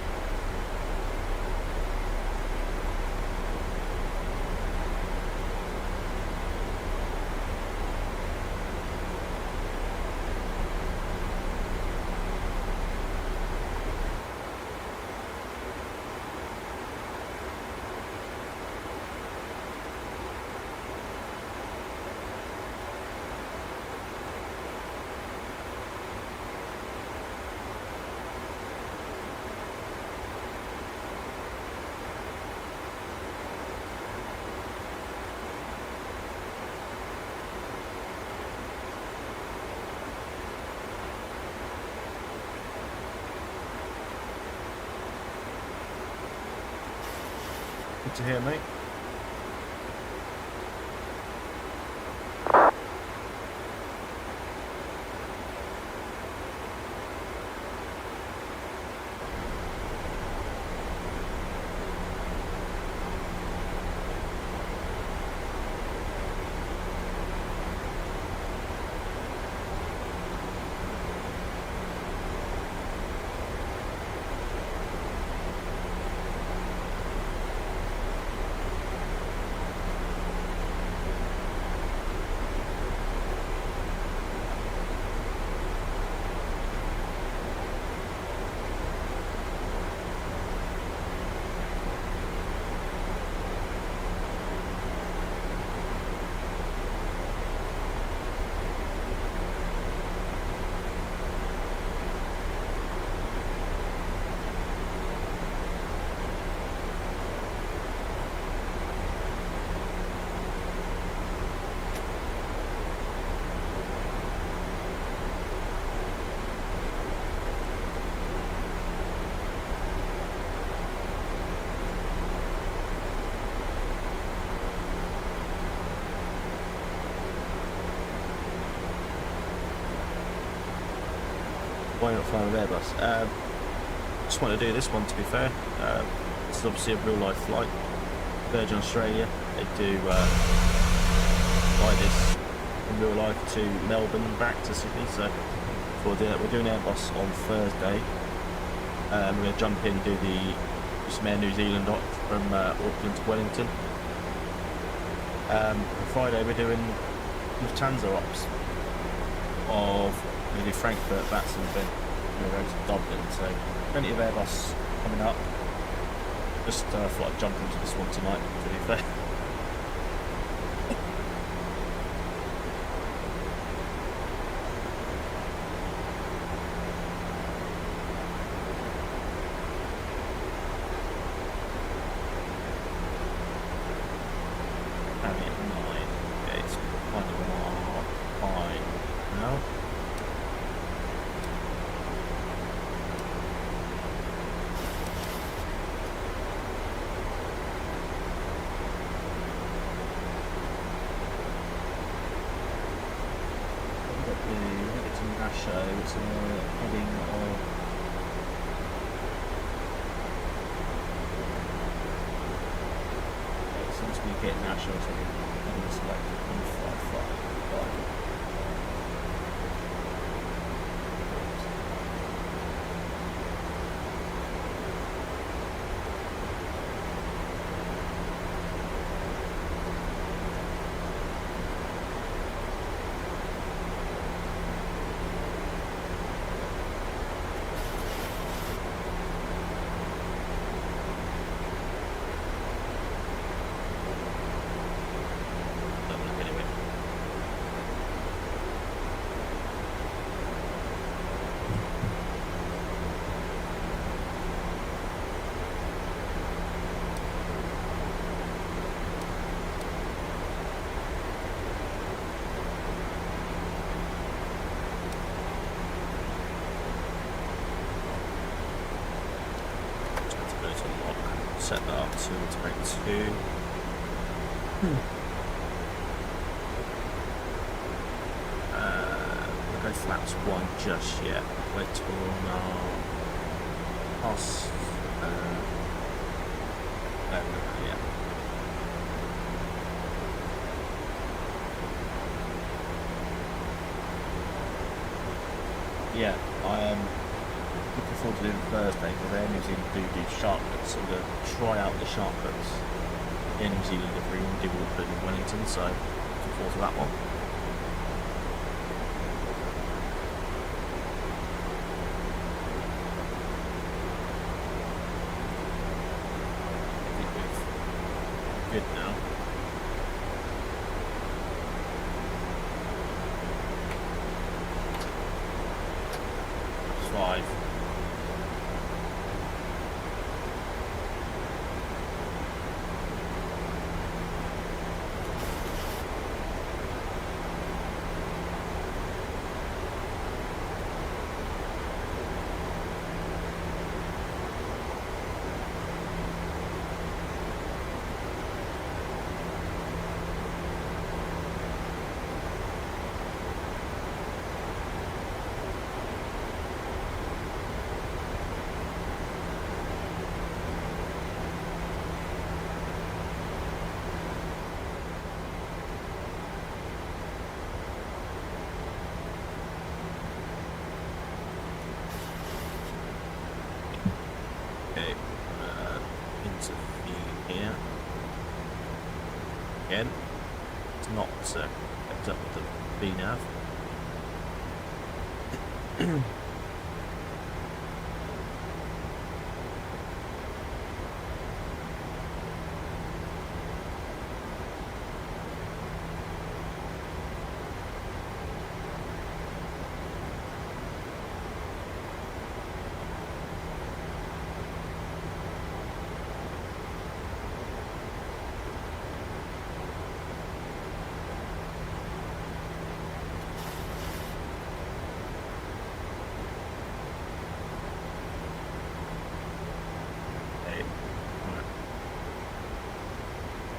Good to hear, mate. why not flying with Airbus? Just want to do this one, to be fair. This is obviously a real life flight. Virgin Australia, they do fly this in real life to Melbourne and back to Sydney, so we're doing Airbus on Thursday. We're going to jump in, do some Air New Zealand from Auckland to Wellington. On Friday we're doing Lufthansa ops of really Frankfurt, Vatsim, then we're going to Dublin, so plenty of Airbus coming up. Just thought I'd jump into this one tonight, to be fair. Set that up to take 2. We'll go flaps 1 just yet. Wait till we're on our pass. Yeah. Yeah, I am looking forward to doing Thursday because Air New Zealand do sharklets, so we're going to try out the sharklets in New Zealand if we do Auckland and Wellington, so looking forward to that one. I think we're good now. It's 5. Again, it's not kept up with the VNAV.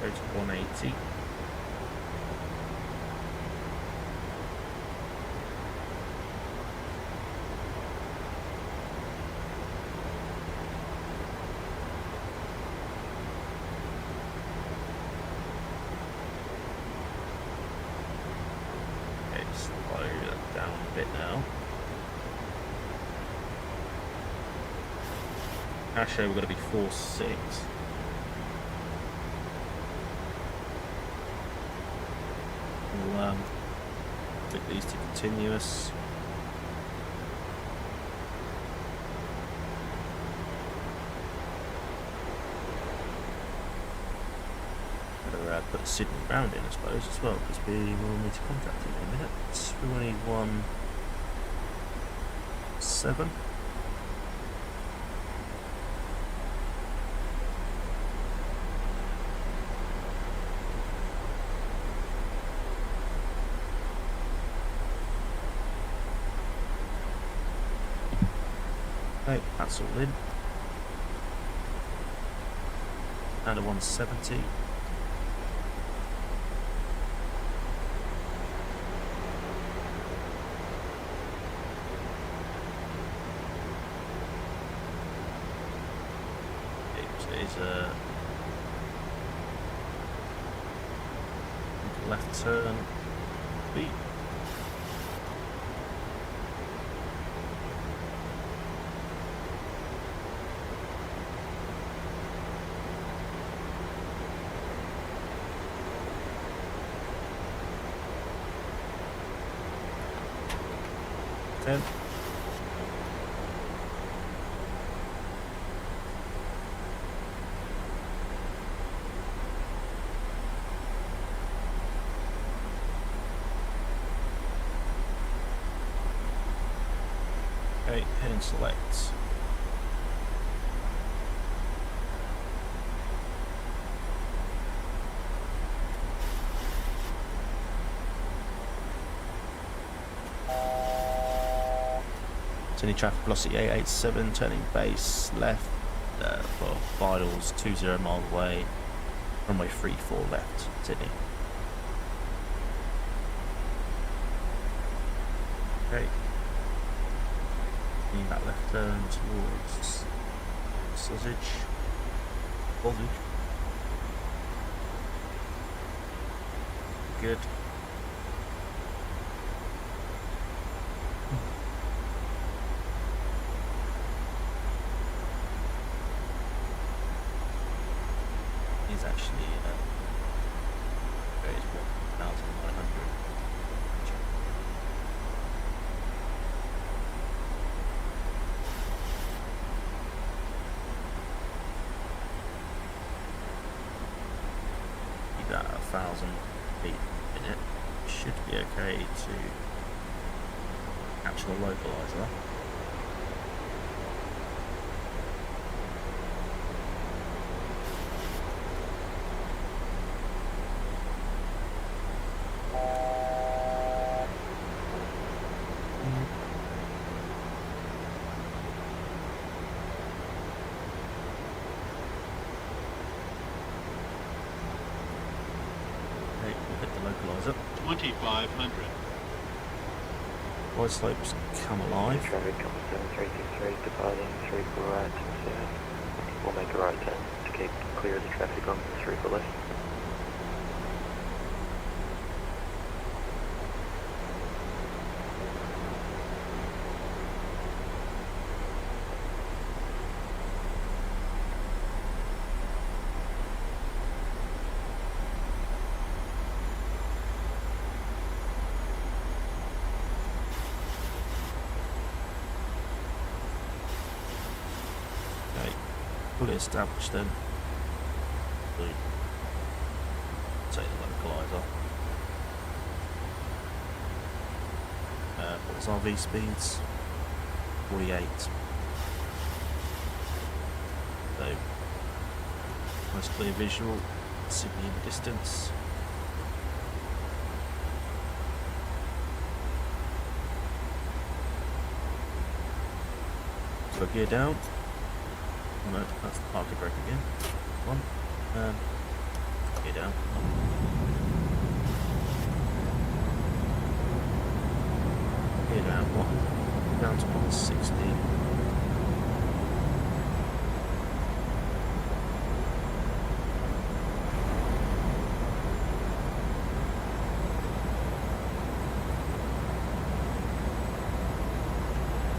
Go to 180. Asher, we're going to be 4-6. We'll click these to continuous. Better put a Sydney round in, I suppose, as well, because we will need to contact him in a minute. We will need 1-7. Okay, that's all in. And a 170. It is a left turn beat. Okay. Okay, heading select. Any traffic velocity 887, turning base left for vitals 20 miles away, runway 34 left, Sydney. Okay. Need that left turn towards Sausage. Good. Is actually there is 1,900. Keep that at 1,000 feet a minute. Should be okay to capture the localizer. Localizer. 2,500. Wide slopes come alive. Traffic comes 7323, departing 3 for right, we'll make a right turn to keep clear of the traffic on 3 for left. Fully established then. We'll take the localizer. What's our V speeds? 48. So, nice clear visual. Sydney in the distance. So gear down. No, that's the parking brake again. One. Gear down. Gear down. One. Down to 160.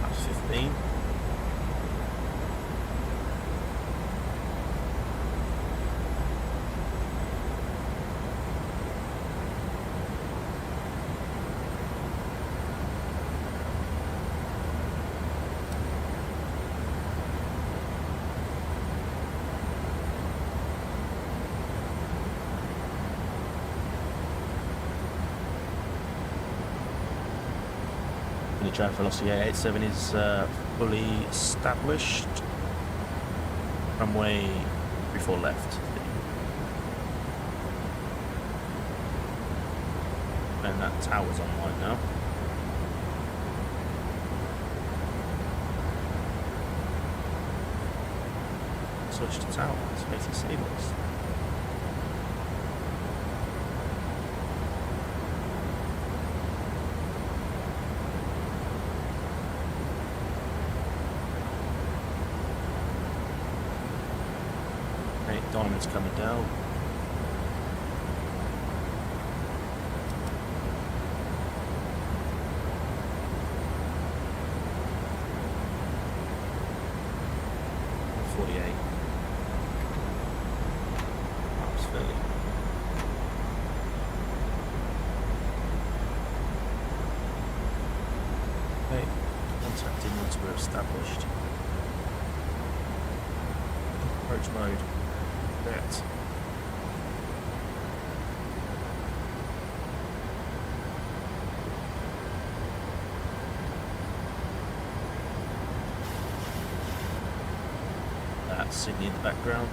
That's 15. Roger, velocity 887 is fully established. Runway 34 left. And that tower's online now. Switch to tower, it's facing seabase. Diamond's coming down. Established. Approach mode. That. That's Sydney in the background.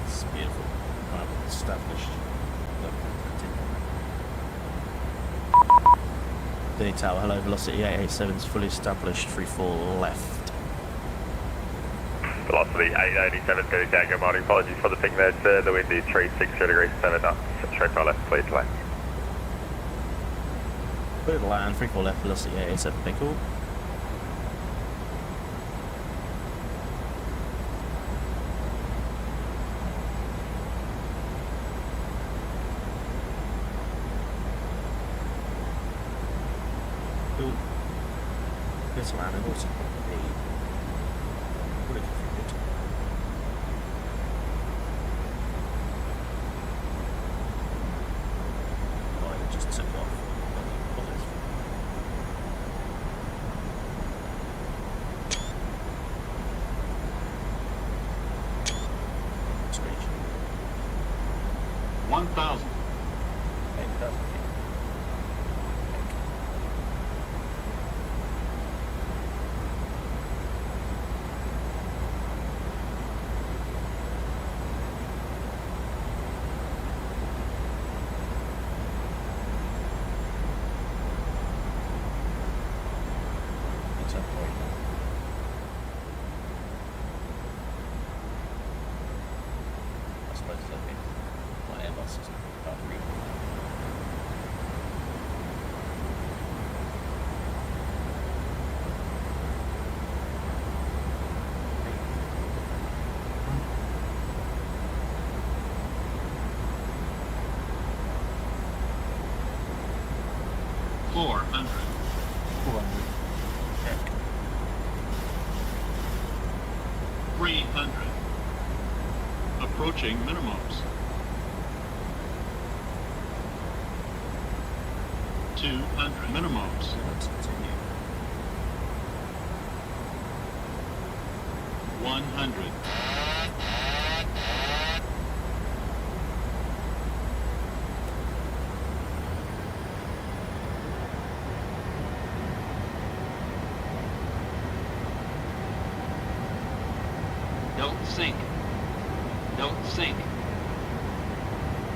It's beautiful. Right, established. Sydney Tower, hello, velocity 887 is fully established, 34 left. Velocity 887, good good morning. Apologies for the ping there, sir. The wind is 360 degrees 7 knots. Straight for left, please land. Clear to land, 34 left, velocity 887, thank you. This landing also probably would have configured. Oh, it just took off. Screech. 1,000. 8,000 feet. Four hundred. 300. Approaching minimums. 200 minimums. Let's continue. 100. Don't sink. Don't sink.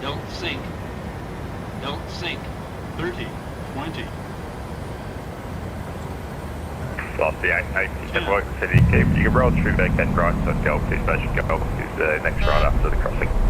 Don't sink. Don't sink. 30, 20. Velocity 887, Woking City, you can roll through back and right, so Gulf 2 Station Gulf is the next right after the crossing.